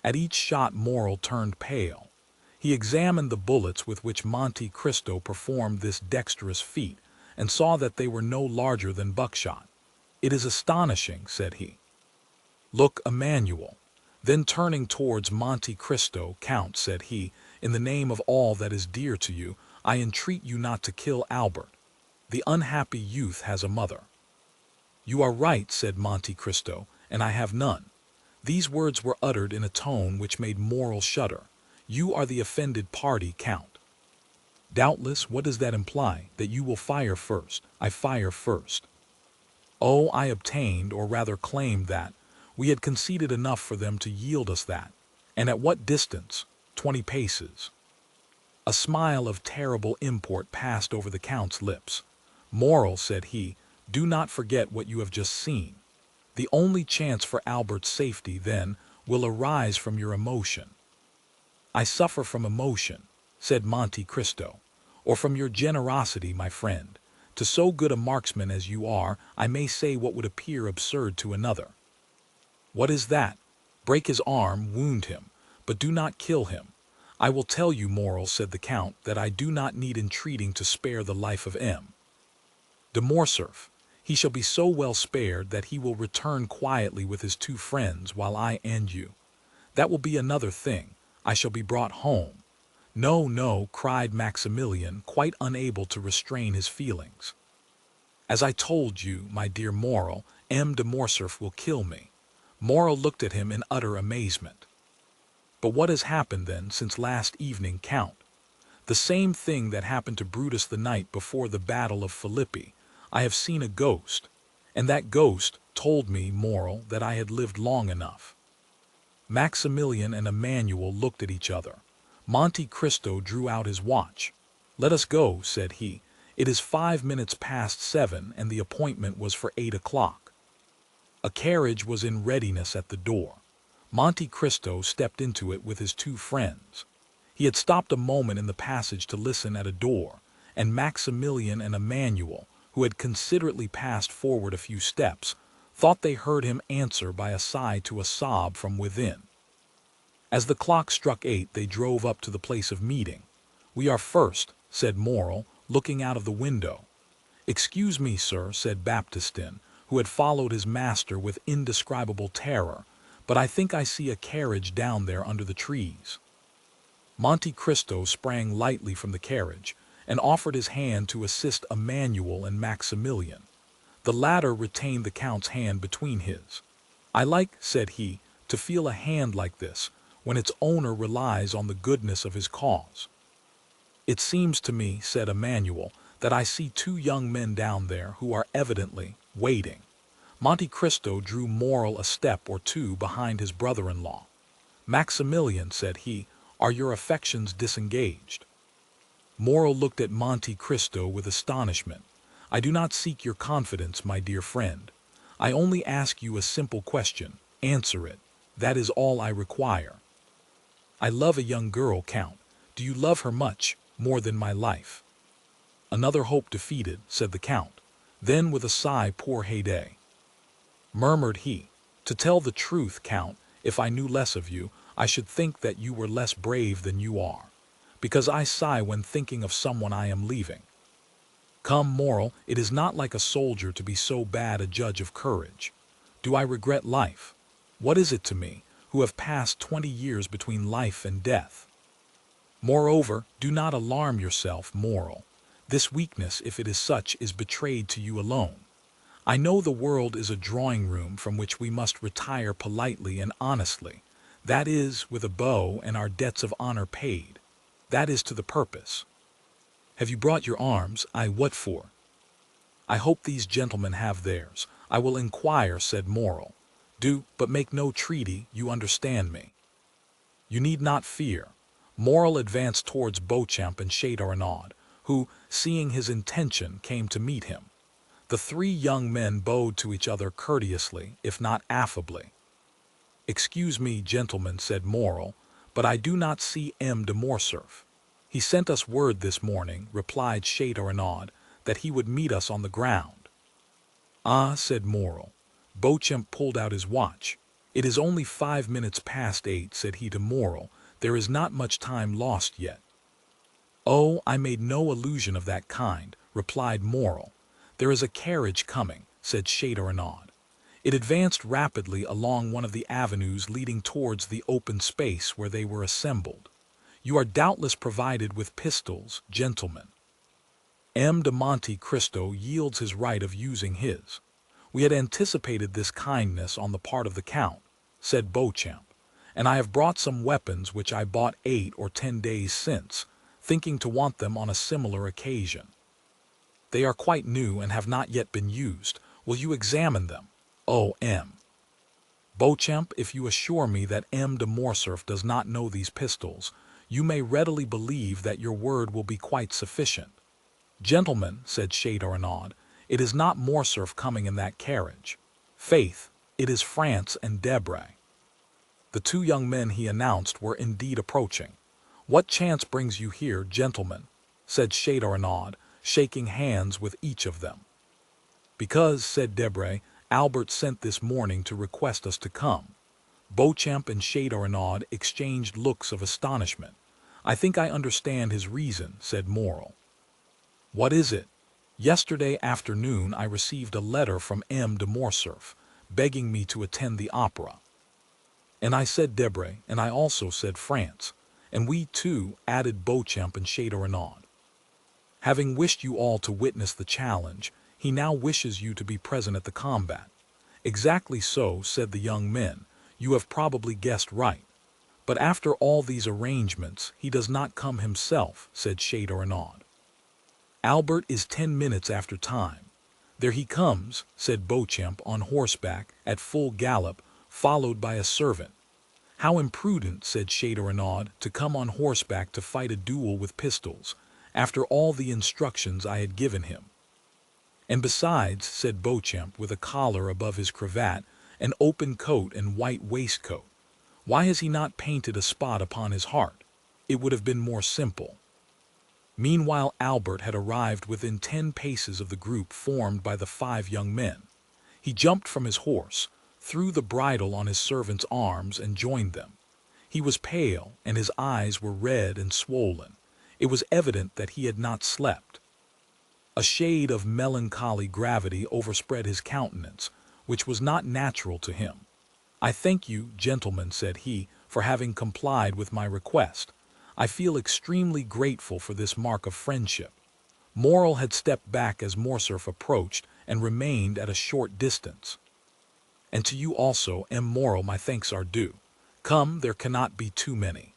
At each shot Morrel turned pale. He examined the bullets with which Monte Cristo performed this dexterous feat, and saw that they were no larger than buckshot. "It is astonishing," said he. "Look, Emmanuel." Then turning towards Monte Cristo, "Count," said he, "in the name of all that is dear to you, I entreat you not to kill Albert. The unhappy youth has a mother." "You are right," said Monte Cristo, "and I have none." These words were uttered in a tone which made Morrel shudder. "You are the offended party, Count." "Doubtless. What does that imply? That you will fire first?" "I fire first." "Oh, I obtained, or rather claimed that. We had conceded enough for them to yield us that." "And at what distance?" 20 paces. A smile of terrible import passed over the Count's lips. "Morrel," said he, "do not forget what you have just seen. The only chance for Albert's safety, then, will arise from your emotion." "I suffer from emotion," said Monte Cristo. "Or from your generosity, my friend. To so good a marksman as you are, I may say what would appear absurd to another." "What is that?" "Break his arm, wound him, but do not kill him. I will tell you, Morel, said the Count, that I do not need entreating to spare the life of M. de Morcerf. He shall be so well spared that he will return quietly with his 2 friends while I and you. That will be another thing. I shall be brought home. No, no, cried Maximilian, quite unable to restrain his feelings. As I told you, my dear Morel, M. de Morcerf will kill me. Morel looked at him in utter amazement. But what has happened then since last evening, Count? The same thing that happened to Brutus the night before the battle of Philippi. I have seen a ghost, and that ghost told me, Morel, that I had lived long enough. Maximilian and Emmanuel looked at each other. Monte Cristo drew out his watch. Let us go, said he. It is 5 minutes past 7, and the appointment was for 8 o'clock. A carriage was in readiness at the door. Monte Cristo stepped into it with his 2 friends. He had stopped a moment in the passage to listen at a door, and Maximilian and Emmanuel, who had considerately passed forward a few steps, thought they heard him answer by a sigh to a sob from within. As the clock struck 8, they drove up to the place of meeting. We are first, said Morel, looking out of the window. Excuse me, sir, said Baptistin, who had followed his master with indescribable terror, but I think I see a carriage down there under the trees. Monte Cristo sprang lightly from the carriage and offered his hand to assist Emmanuel and Maximilian. The latter retained the Count's hand between his. I like, said he, to feel a hand like this, when its owner relies on the goodness of his cause. It seems to me, said Emmanuel, that I see 2 young men down there who are evidently waiting. Monte Cristo drew Morel a step or 2 behind his brother-in-law. Maximilian, said he, are your affections disengaged? Morel looked at Monte Cristo with astonishment. I do not seek your confidence, my dear friend. I only ask you a simple question. Answer it. That is all I require. I love a young girl, Count. Do you love her much, more than my life? Another hope defeated, said the Count. Then with a sigh, poor heyday, murmured he. To tell the truth, Count, if I knew less of you, I should think that you were less brave than you are, because I sigh when thinking of someone I am leaving. Come, Morel, it is not like a soldier to be so bad a judge of courage. Do I regret life? What is it to me, who have passed 20 years between life and death? Moreover, do not alarm yourself, Morel. This weakness, if it is such, is betrayed to you alone. I know the world is a drawing-room from which we must retire politely and honestly, that is, with a bow and our debts of honor paid. That is to the purpose. Have you brought your arms? What for? I hope these gentlemen have theirs. I will inquire, said Morel. Do, but make no treaty, you understand me. You need not fear. Morel advanced towards Beauchamp and Châteaurenaud, who, seeing his intention, came to meet him. The 3 young men bowed to each other courteously, if not affably. Excuse me, gentlemen, said Morel, but I do not see M. de Morcerf. He sent us word this morning, replied Châteaurenaud, that he would meet us on the ground. Ah, said Morel. Beauchamp pulled out his watch. It is only 5 minutes past 8, said he to Morel. There is not much time lost yet. Oh, I made no illusion of that kind, replied Morel. There is a carriage coming, said Châteaurenaud. It advanced rapidly along one of the avenues leading towards the open space where they were assembled. You are doubtless provided with pistols, gentlemen. M. de Monte Cristo yields his right of using his. We had anticipated this kindness on the part of the Count, said Beauchamp, and I have brought some weapons which I bought 8 or 10 days since, thinking to want them on a similar occasion. They are quite new and have not yet been used. Will you examine them? Oh, M. Beauchamp, if you assure me that M. de Morcerf does not know these pistols, you may readily believe that your word will be quite sufficient. Gentlemen, said Châteaurenaud, it is not Morcerf coming in that carriage. Faith, it is France and Debray. The 2 young men he announced were indeed approaching. What chance brings you here, gentlemen? Said Châteaurenaud, shaking hands with each of them. Because, said Debray, Albert sent this morning to request us to come. Beauchamp and Châteaurenaud exchanged looks of astonishment. I think I understand his reason, said Morel. What is it? Yesterday afternoon I received a letter from M. de Morcerf, begging me to attend the opera. And I said Debray, and I also said France, and we too added Beauchamp and Châteaurenaud. Having wished you all to witness the challenge, he now wishes you to be present at the combat. Exactly so, said the young men, you have probably guessed right. But after all these arrangements, he does not come himself, said Châteaurenaud. Albert is 10 minutes after time. There he comes, said Beauchamp, on horseback, at full gallop, followed by a servant. How imprudent, said Châteaurenaud, to come on horseback to fight a duel with pistols, after all the instructions I had given him. And besides, said Beauchamp, with a collar above his cravat, an open coat and white waistcoat, why has he not painted a spot upon his heart? It would have been more simple. Meanwhile Albert had arrived within 10 paces of the group formed by the 5 young men. He jumped from his horse, threw the bridle on his servant's arms, and joined them. He was pale, and his eyes were red and swollen. It was evident that he had not slept. A shade of melancholy gravity overspread his countenance, which was not natural to him. I thank you, gentlemen, said he, for having complied with my request. I feel extremely grateful for this mark of friendship. Morel had stepped back as Morcerf approached and remained at a short distance. And to you also, M. Morel, my thanks are due. Come, there cannot be too many.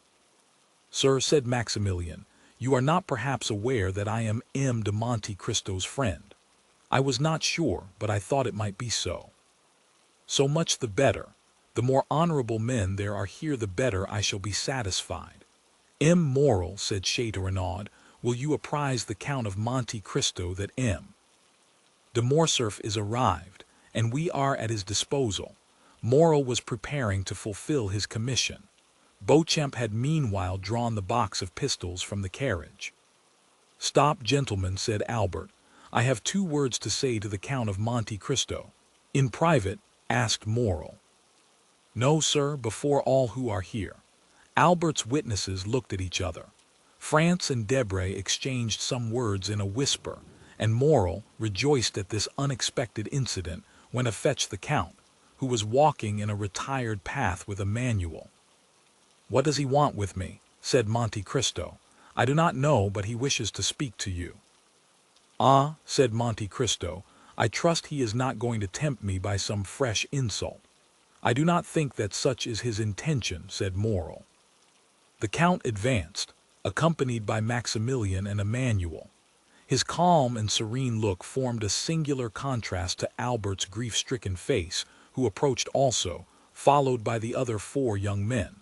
Sir, said Maximilian, you are not perhaps aware that I am M. de Monte Cristo's friend. I was not sure, but I thought it might be so. So much the better. The more honorable men there are here, the better I shall be satisfied. M. Morel, said Châteaurenaud, will you apprise the Count of Monte Cristo that M. de Morcerf is arrived, and we are at his disposal. Morel was preparing to fulfill his commission. Beauchamp had meanwhile drawn the box of pistols from the carriage. Stop, gentlemen, said Albert. I have 2 words to say to the Count of Monte Cristo. In private, asked Morel. No, sir, before all who are here. Albert's witnesses looked at each other. France and Debray exchanged some words in a whisper, and Morel, rejoiced at this unexpected incident, went to fetch the Count, who was walking in a retired path with a manual. What does he want with me? Said Monte Cristo. I do not know, but he wishes to speak to you. Ah, said Monte Cristo, I trust he is not going to tempt me by some fresh insult. I do not think that such is his intention, said Morel. The Count advanced, accompanied by Maximilian and Emmanuel. His calm and serene look formed a singular contrast to Albert's grief-stricken face, who approached also, followed by the other 4 young men.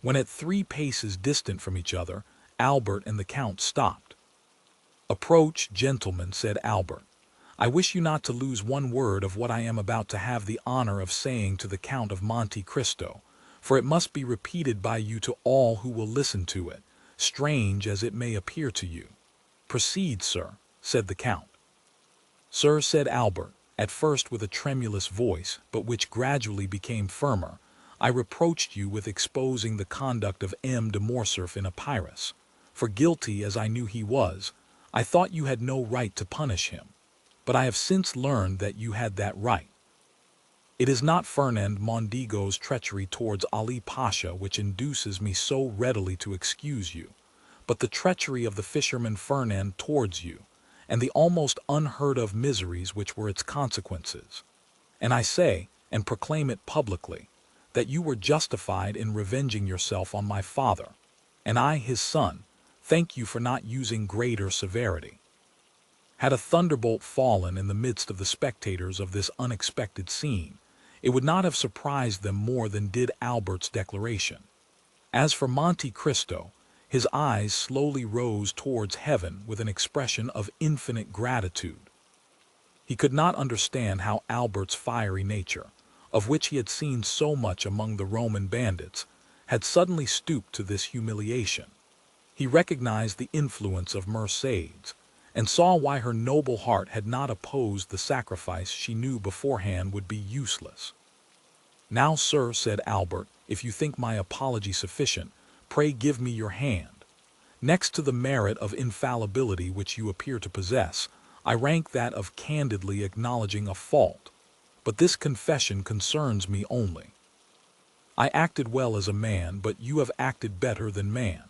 When at 3 paces distant from each other, Albert and the Count stopped. Approach, gentlemen, said Albert. I wish you not to lose one word of what I am about to have the honor of saying to the Count of Monte Cristo, for it must be repeated by you to all who will listen to it, strange as it may appear to you. Proceed, sir, said the Count. Sir, said Albert, at first with a tremulous voice, but which gradually became firmer, I reproached you with exposing the conduct of M. de Morcerf in Epirus. For guilty as I knew he was, I thought you had no right to punish him. But I have since learned that you had that right. It is not Fernand Mondiguo's treachery towards Ali Pasha which induces me so readily to excuse you, but the treachery of the fisherman Fernand towards you, and the almost unheard-of miseries which were its consequences. And I say, and proclaim it publicly, that you were justified in revenging yourself on my father, and I, his son, thank you for not using greater severity. Had a thunderbolt fallen in the midst of the spectators of this unexpected scene, it would not have surprised them more than did Albert's declaration. As for Monte Cristo, his eyes slowly rose towards heaven with an expression of infinite gratitude. He could not understand how Albert's fiery nature, of which he had seen so much among the Roman bandits, had suddenly stooped to this humiliation. He recognized the influence of Mercédès, and saw why her noble heart had not opposed the sacrifice she knew beforehand would be useless. Now, sir, said Albert, if you think my apology sufficient, pray give me your hand. Next to the merit of infallibility which you appear to possess, I rank that of candidly acknowledging a fault. But this confession concerns me only. I acted well as a man, but you have acted better than man.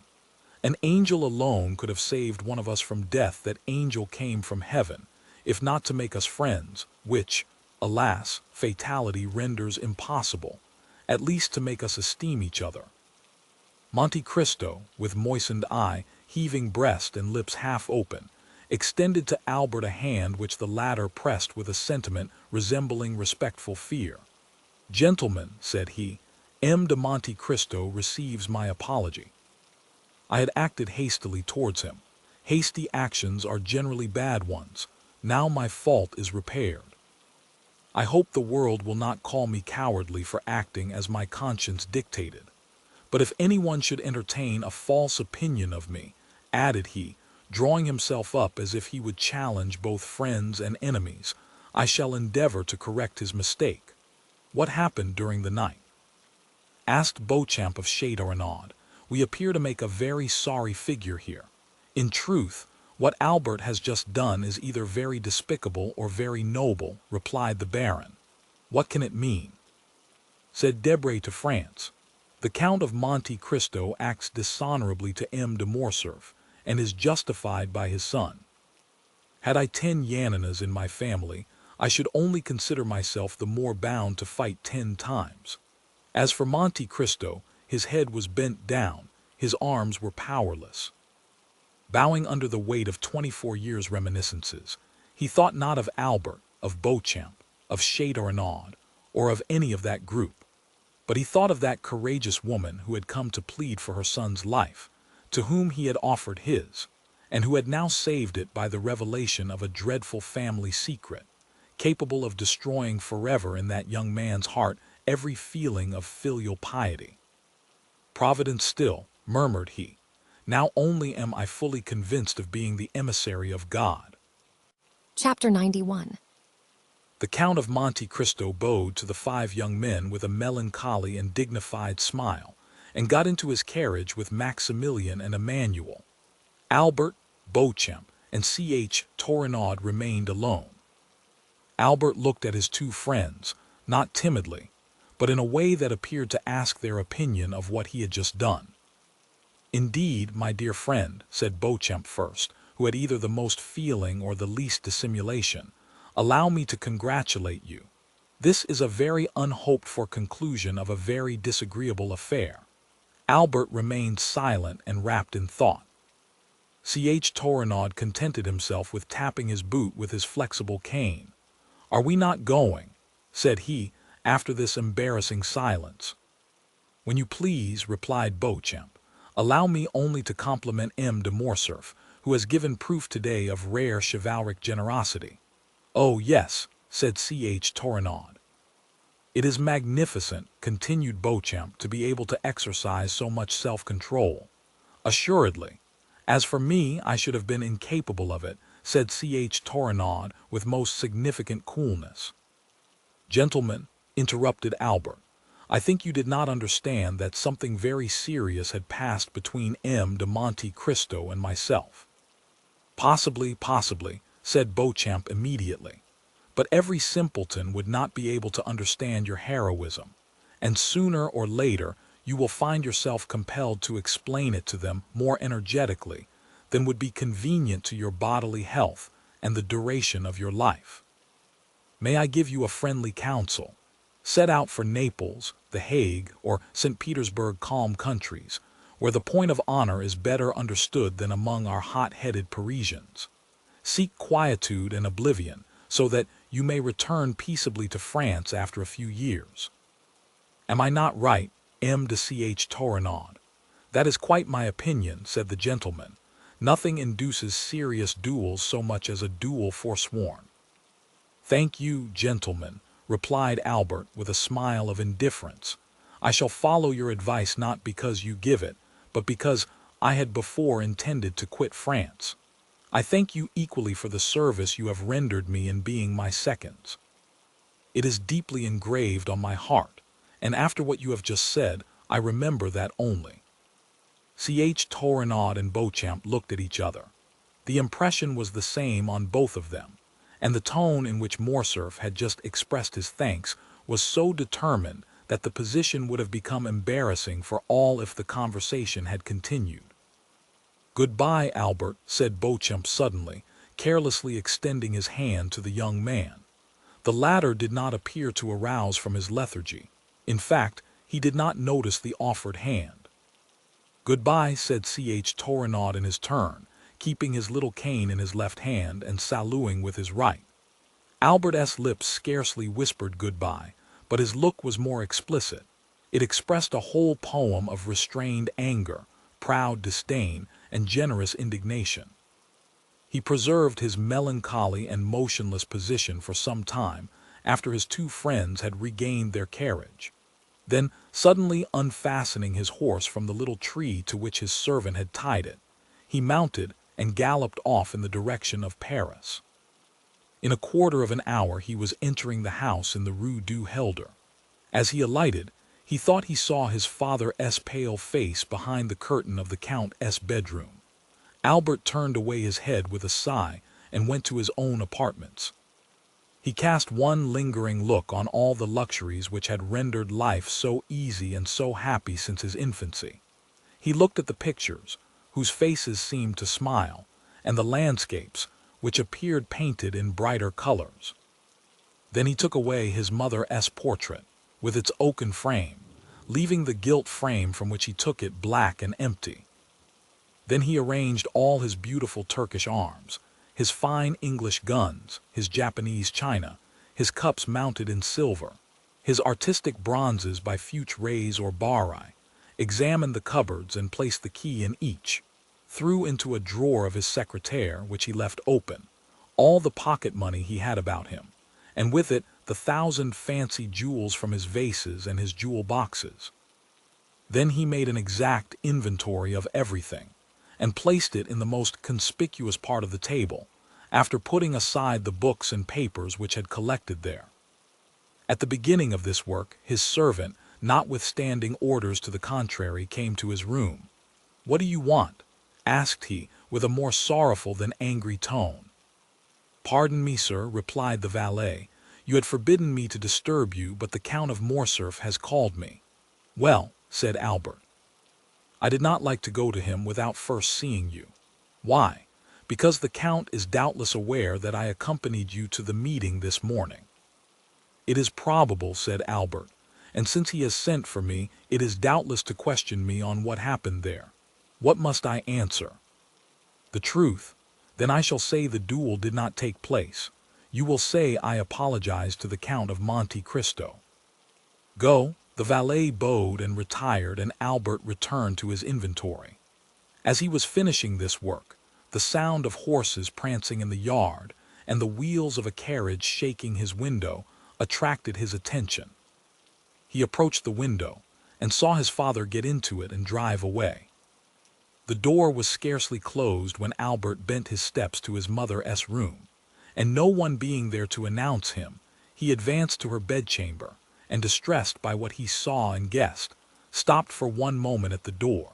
An angel alone could have saved one of us from death. That angel came from heaven, if not to make us friends, which, alas, fatality renders impossible, at least to make us esteem each other. Monte Cristo, with moistened eye, heaving breast and lips half open, extended to Albert a hand which the latter pressed with a sentiment resembling respectful fear. "Gentlemen," said he, "M. de Monte Cristo receives my apology." I had acted hastily towards him. Hasty actions are generally bad ones. Now my fault is repaired. I hope the world will not call me cowardly for acting as my conscience dictated. But if anyone should entertain a false opinion of me, added he, drawing himself up as if he would challenge both friends and enemies, I shall endeavor to correct his mistake. What happened during the night? Asked Beauchamp of Châteaurenaud. We appear to make a very sorry figure here. In truth, what Albert has just done is either very despicable or very noble, replied the Baron. What can it mean? Said Debray to France. The Count of Monte Cristo acts dishonorably to M. de Morcerf, and is justified by his son. Had I 10 Yaninas in my family, I should only consider myself the more bound to fight 10 times. As for Monte Cristo, his head was bent down, his arms were powerless. Bowing under the weight of 24 years' reminiscences, he thought not of Albert, of Beauchamp, of Châteaurenaud, or of any of that group. But he thought of that courageous woman who had come to plead for her son's life, to whom he had offered his, and who had now saved it by the revelation of a dreadful family secret, capable of destroying forever in that young man's heart every feeling of filial piety. Providence still, murmured he. Now only am I fully convinced of being the emissary of God. Chapter 91. The Count of Monte Cristo bowed to the 5 young men with a melancholy and dignified smile, and got into his carriage with Maximilian and Emmanuel. Albert, Beauchamp, and C.H. Torenaud remained alone. Albert looked at his 2 friends, not timidly, but in a way that appeared to ask their opinion of what he had just done. "Indeed, my dear friend," said Beauchamp first, who had either the most feeling or the least dissimulation, "allow me to congratulate you. This is a very unhoped-for conclusion of a very disagreeable affair." Albert remained silent and wrapped in thought. C.H. Torenaud contented himself with tapping his boot with his flexible cane. "Are we not going?" said he, after this embarrassing silence. "When you please," replied Beauchamp. "Allow me only to compliment M. de Morcerf, who has given proof today of rare chivalric generosity." "Oh, yes," said C.H. Torenaud. "It is magnificent," continued Beauchamp, "to be able to exercise so much self-control." "Assuredly. As for me, I should have been incapable of it," said C.H. Torenaud with most significant coolness. "Gentlemen," interrupted Albert, "I think you did not understand that something very serious had passed between M. de Monte Cristo and myself." Possibly," said Beauchamp immediately. "But every simpleton would not be able to understand your heroism, and sooner or later you will find yourself compelled to explain it to them more energetically than would be convenient to your bodily health and the duration of your life. May I give you a friendly counsel? Set out for Naples, The Hague, or St. Petersburg calm countries, where the point of honor is better understood than among our hot-headed Parisians. Seek quietude and oblivion, so that you may return peaceably to France after a few years. Am I not right, M. de Ch. Torenaud? That is quite my opinion, said the gentleman. Nothing induces serious duels so much as a duel forsworn. Thank you, gentlemen, replied Albert with a smile of indifference. I shall follow your advice not because you give it, but because I had before intended to quit France. I thank you equally for the service you have rendered me in being my seconds. It is deeply engraved on my heart, and after what you have just said, I remember that only. Torenaud and Beauchamp looked at each other. The impression was the same on both of them, and the tone in which Morcerf had just expressed his thanks was so determined that the position would have become embarrassing for all if the conversation had continued. "Goodbye, Albert," said Beauchamp suddenly, carelessly extending his hand to the young man. The latter did not appear to arouse from his lethargy. In fact, he did not notice the offered hand. "Goodbye," said Torenaud in his turn, keeping his little cane in his left hand and saluting with his right. Albert's lips scarcely whispered goodbye, but his look was more explicit. It expressed a whole poem of restrained anger, proud disdain, and generous indignation. He preserved his melancholy and motionless position for some time after his two friends had regained their carriage. Then, suddenly unfastening his horse from the little tree to which his servant had tied it, he mounted and galloped off in the direction of Paris. In a quarter of an hour he was entering the house in the Rue du Helder. As he alighted, he thought he saw his father's pale face behind the curtain of the Count's bedroom. Albert turned away his head with a sigh and went to his own apartments. He cast one lingering look on all the luxuries which had rendered life so easy and so happy since his infancy. He looked at the pictures, whose faces seemed to smile, and the landscapes, which appeared painted in brighter colors. Then he took away his mother's portrait, with its oaken frame, leaving the gilt frame from which he took it black and empty. Then he arranged all his beautiful Turkish arms, his fine English guns, his Japanese china, his cups mounted in silver, his artistic bronzes by Fuchs Rays or Bari, examined the cupboards and placed the key in each, threw into a drawer of his secretaire, which he left open, all the pocket money he had about him, and with it the 1,000 fancy jewels from his vases and his jewel boxes. Then he made an exact inventory of everything, and placed it in the most conspicuous part of the table, after putting aside the books and papers which had collected there. At the beginning of this work, his servant, notwithstanding orders to the contrary, came to his room. "What do you want?" asked he, with a more sorrowful than angry tone. "Pardon me, sir," replied the valet. "You had forbidden me to disturb you, but the Count of Morcerf has called me." "Well," said Albert. "I did not like to go to him without first seeing you." "Why?" "Because the Count is doubtless aware that I accompanied you to the meeting this morning." "It is probable," said Albert, "and since he has sent for me, it is doubtless to question me on what happened there. What must I answer?" "The truth. Then I shall say the duel did not take place. You will say I apologized to the Count of Monte Cristo. Go." The valet bowed and retired, and Albert returned to his inventory. As he was finishing this work, the sound of horses prancing in the yard and the wheels of a carriage shaking his window attracted his attention. He approached the window and saw his father get into it and drive away. The door was scarcely closed when Albert bent his steps to his mother's room, and no one being there to announce him, he advanced to her bedchamber, and distressed by what he saw and guessed, stopped for one moment at the door.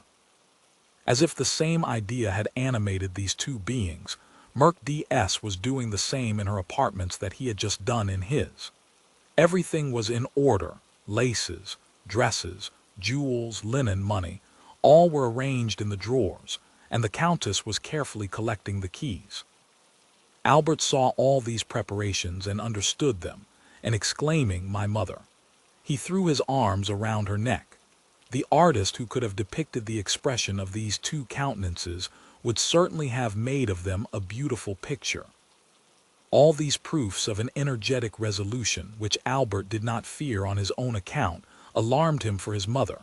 As if the same idea had animated these two beings, Merc-DS was doing the same in her apartments that he had just done in his. Everything was in order: laces, dresses, jewels, linen, money, all were arranged in the drawers, and the Countess was carefully collecting the keys. Albert saw all these preparations and understood them, and exclaiming, "My mother!" he threw his arms around her neck. The artist who could have depicted the expression of these two countenances would certainly have made of them a beautiful picture. All these proofs of an energetic resolution, which Albert did not fear on his own account, alarmed him for his mother.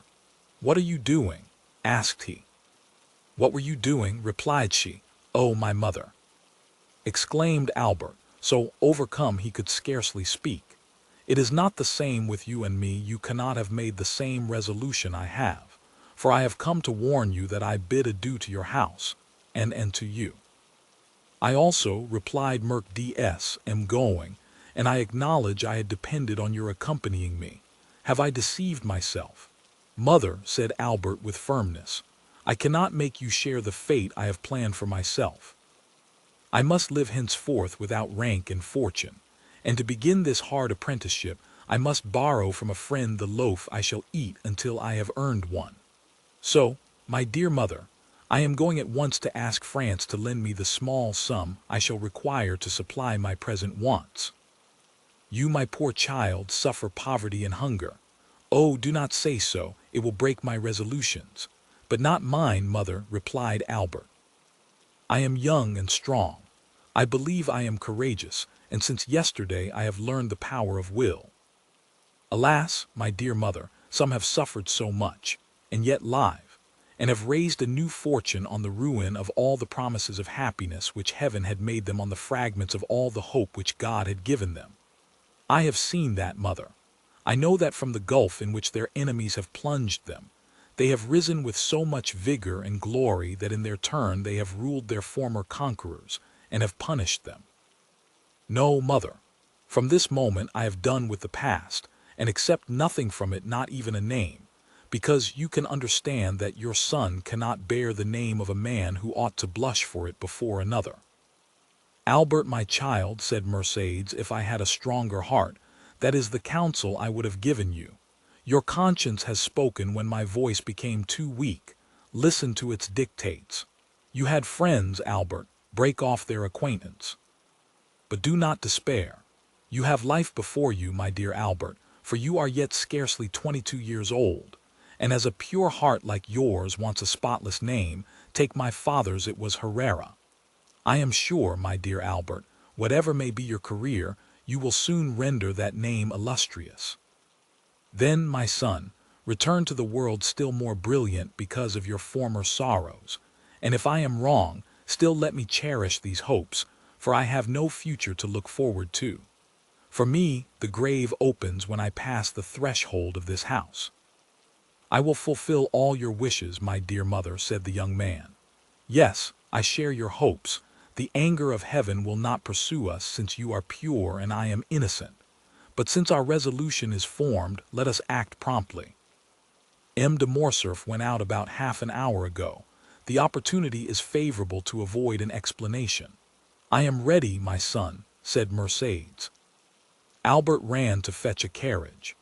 "What are you doing?" asked he. "What were you doing?" replied she. "Oh, my mother!" exclaimed Albert, so overcome he could scarcely speak. "It is not the same with you and me. You cannot have made the same resolution I have, for I have come to warn you that I bid adieu to your house, and to you." "I also," replied Merc-DS, "am going, and I acknowledge I had depended on your accompanying me. Have I deceived myself?" "Mother," said Albert with firmness, I cannot make you share the fate I have planned for myself. I must live henceforth without rank and fortune, and to begin this hard apprenticeship, I must borrow from a friend the loaf I shall eat until I have earned one. So, my dear mother, I am going at once to ask France to lend me the small sum I shall require to supply my present wants. You, my poor child, suffer poverty and hunger. Oh, do not say so, it will break my resolutions. But not mine, mother, replied Albert. I am young and strong. I believe I am courageous, and since yesterday I have learned the power of will. Alas, my dear mother, some have suffered so much, and yet live, and have raised a new fortune on the ruin of all the promises of happiness which heaven had made them, on the fragments of all the hope which God had given them. I have seen that, mother. I know that from the gulf in which their enemies have plunged them, they have risen with so much vigor and glory that in their turn they have ruled their former conquerors and have punished them. No, mother, from this moment I have done with the past, and accept nothing from it, not even a name, because you can understand that your son cannot bear the name of a man who ought to blush for it before another. Albert, my child, said Mercedes, if I had a stronger heart, that is the counsel I would have given you. Your conscience has spoken when my voice became too weak. Listen to its dictates. You had friends, Albert. Break off their acquaintance. But do not despair. You have life before you, my dear Albert, for you are yet scarcely 22 years old, and as a pure heart like yours wants a spotless name, take my father's, it was Herrera. I am sure, my dear Albert, whatever may be your career, you will soon render that name illustrious. Then, my son, return to the world still more brilliant because of your former sorrows, and if I am wrong, still let me cherish these hopes, for I have no future to look forward to. For me, the grave opens when I pass the threshold of this house. I will fulfill all your wishes, my dear mother, said the young man. Yes, I share your hopes. The anger of heaven will not pursue us, since you are pure and I am innocent. But since our resolution is formed, let us act promptly. M. de Morcerf went out about half an hour ago. The opportunity is favorable to avoid an explanation. I am ready, my son, said Mercedes. Albert ran to fetch a carriage.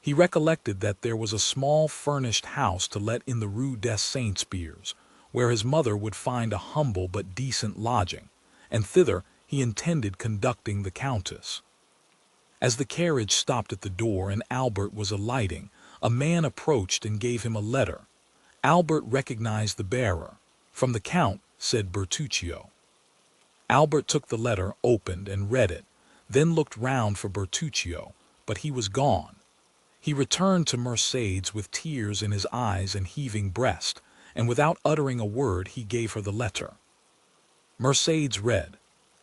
He recollected that there was a small furnished house to let in the Rue des Saint-Spiers, where his mother would find a humble but decent lodging, and thither he intended conducting the Countess. As the carriage stopped at the door and Albert was alighting, a man approached and gave him a letter. Albert recognized the bearer. From the Count, said Bertuccio. Albert took the letter, opened and read it, then looked round for Bertuccio, but he was gone. He returned to Mercedes with tears in his eyes and heaving breast, and without uttering a word he gave her the letter. Mercedes read,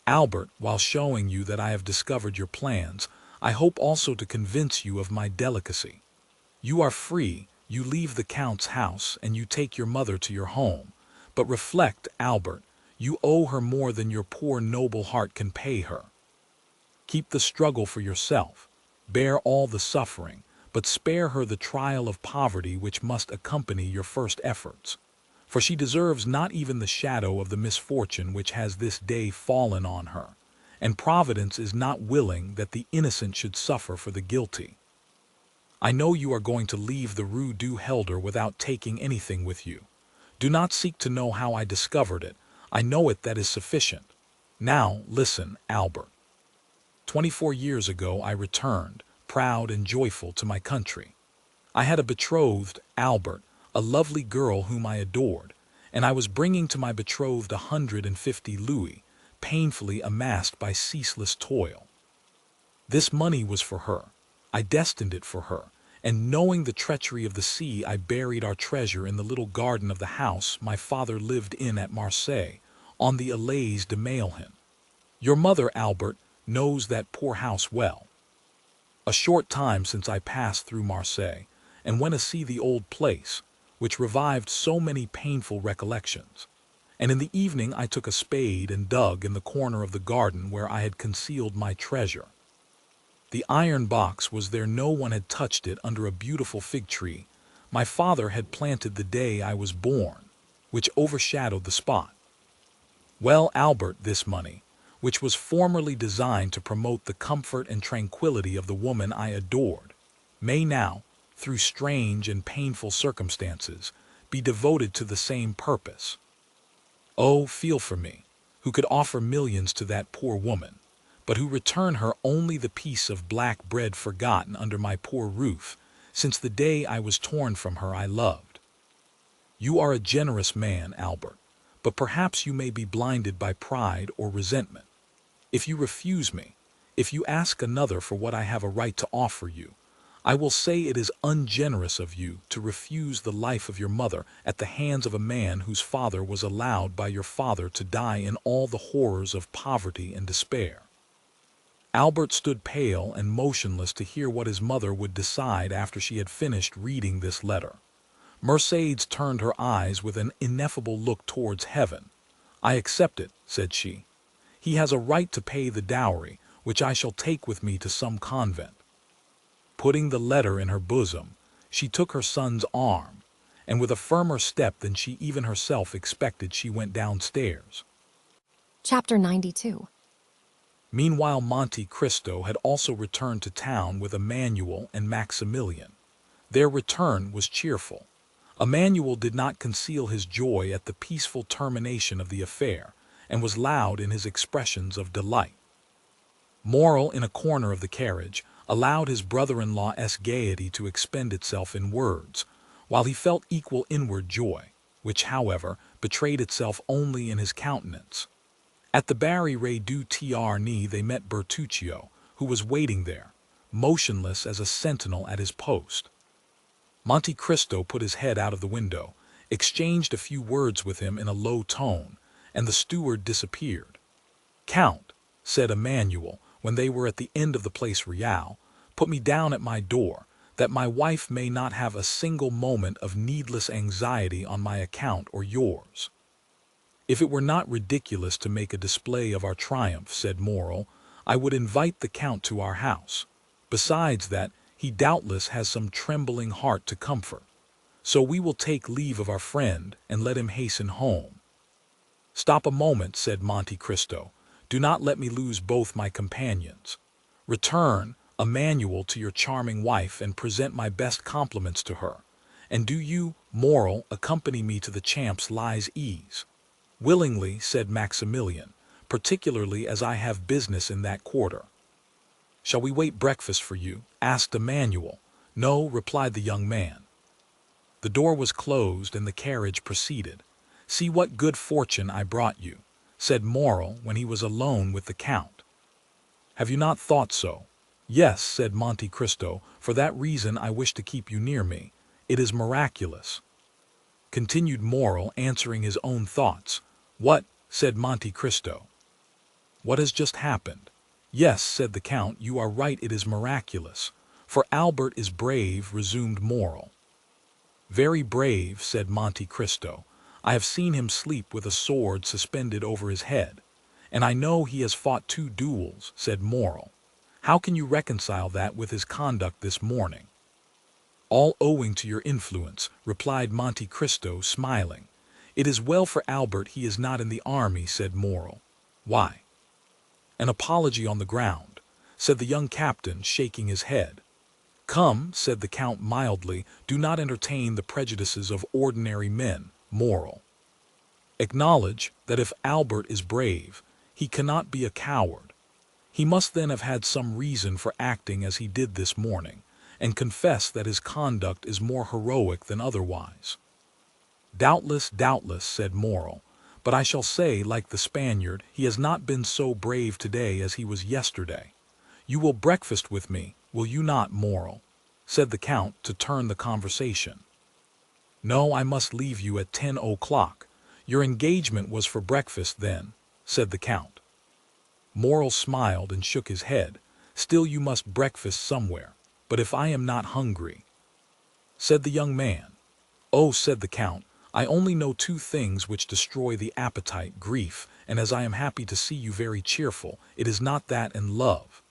Albert, while showing you that I have discovered your plans, I hope also to convince you of my delicacy. You are free, you leave the Count's house, and you take your mother to your home. But reflect, Albert, you owe her more than your poor noble heart can pay her. Keep the struggle for yourself, bear all the suffering, but spare her the trial of poverty which must accompany your first efforts. For she deserves not even the shadow of the misfortune which has this day fallen on her, and Providence is not willing that the innocent should suffer for the guilty. I know you are going to leave the Rue du Helder without taking anything with you. Do not seek to know how I discovered it. I know it, that is sufficient. Now, listen, Albert. 24 years ago I returned, proud and joyful, to my country. I had a betrothed, Albert, a lovely girl whom I adored, and I was bringing to my betrothed 150 louis, painfully amassed by ceaseless toil. This money was for her. I destined it for her, and knowing the treachery of the sea, I buried our treasure in the little garden of the house my father lived in at Marseille, on the Allées de Mailhan. Your mother, Albert, knows that poor house well. A short time since I passed through Marseille, and went to see the old place, which revived so many painful recollections. And in the evening I took a spade and dug in the corner of the garden where I had concealed my treasure. The iron box was there, no one had touched it, under a beautiful fig tree my father had planted the day I was born. which overshadowed the spot. Well, Albert, this money, which was formerly designed to promote the comfort and tranquility of the woman I adored, may now, through strange and painful circumstances, be devoted to the same purpose. Oh, feel for me, who could offer millions to that poor woman, but who return her only the piece of black bread forgotten under my poor roof, since the day I was torn from her I loved. You are a generous man, Albert, but perhaps you may be blinded by pride or resentment. If you refuse me, if you ask another for what I have a right to offer you, I will say it is ungenerous of you to refuse the life of your mother at the hands of a man whose father was allowed by your father to die in all the horrors of poverty and despair. Albert stood pale and motionless to hear what his mother would decide after she had finished reading this letter. Mercedes turned her eyes with an ineffable look towards heaven. "I accept it," said she. "He has a right to pay the dowry, which I shall take with me to some convent." Putting the letter in her bosom, she took her son's arm, and with a firmer step than she even herself expected, she went downstairs. Chapter 92. Meanwhile, Monte Cristo had also returned to town with Emmanuel and Maximilian. Their return was cheerful. Emmanuel did not conceal his joy at the peaceful termination of the affair, and was loud in his expressions of delight. Morel, in a corner of the carriage, allowed his brother-in-law's gaiety to expend itself in words, while he felt equal inward joy, which, however, betrayed itself only in his countenance. At the Barriere du Tiarni they met Bertuccio, who was waiting there, motionless as a sentinel at his post. Monte Cristo put his head out of the window, exchanged a few words with him in a low tone, and the steward disappeared. "Count," said Emmanuel, when they were at the end of the Place Royale, "put me down at my door, that my wife may not have a single moment of needless anxiety on my account or yours." "If it were not ridiculous to make a display of our triumph," said Morel, "I would invite the Count to our house. Besides that, he doubtless has some trembling heart to comfort. So we will take leave of our friend and let him hasten home." "Stop a moment," said Monte Cristo. "Do not let me lose both my companions. Return, Emmanuel, to your charming wife and present my best compliments to her. And do you, Morel, accompany me to the Champs-Élysées." "Willingly," said Maximilian, "particularly as I have business in that quarter." "Shall we wait breakfast for you?" asked Emmanuel. "No," replied the young man. The door was closed and the carriage proceeded. "See what good fortune I brought you," said Morel when he was alone with the Count. "Have you not thought so?" "Yes," said Monte Cristo. "For that reason I wish to keep you near me. It is miraculous," continued Morel, answering his own thoughts. "What?" said Monte Cristo. "What has just happened?" "Yes," said the Count, "you are right, it is miraculous. For Albert is brave," resumed Morel. "Very brave," said Monte Cristo. "I have seen him sleep with a sword suspended over his head. And I know he has fought 2 duels," said Morel. "How can you reconcile that with his conduct this morning?" "All owing to your influence," replied Monte Cristo, smiling. "It is well for Albert he is not in the army," said Morel. "Why?" "An apology on the ground," said the young captain, shaking his head. "Come," said the Count mildly, "do not entertain the prejudices of ordinary men, Morel. Acknowledge that if Albert is brave, he cannot be a coward. He must then have had some reason for acting as he did this morning, and confess that his conduct is more heroic than otherwise." "Doubtless, doubtless," said Morel, "but I shall say, like the Spaniard, he has not been so brave today as he was yesterday. You will breakfast with me, will you not, Morel?" said the Count to turn the conversation. "No, I must leave you at 10 o'clock. Your engagement was for breakfast then," said the Count. Morel smiled and shook his head. "Still you must breakfast somewhere. But if I am not hungry?" said the young man. "Oh," said the Count, "I only know 2 things which destroy the appetite, grief, and as I am happy to see you very cheerful, it is not that and love.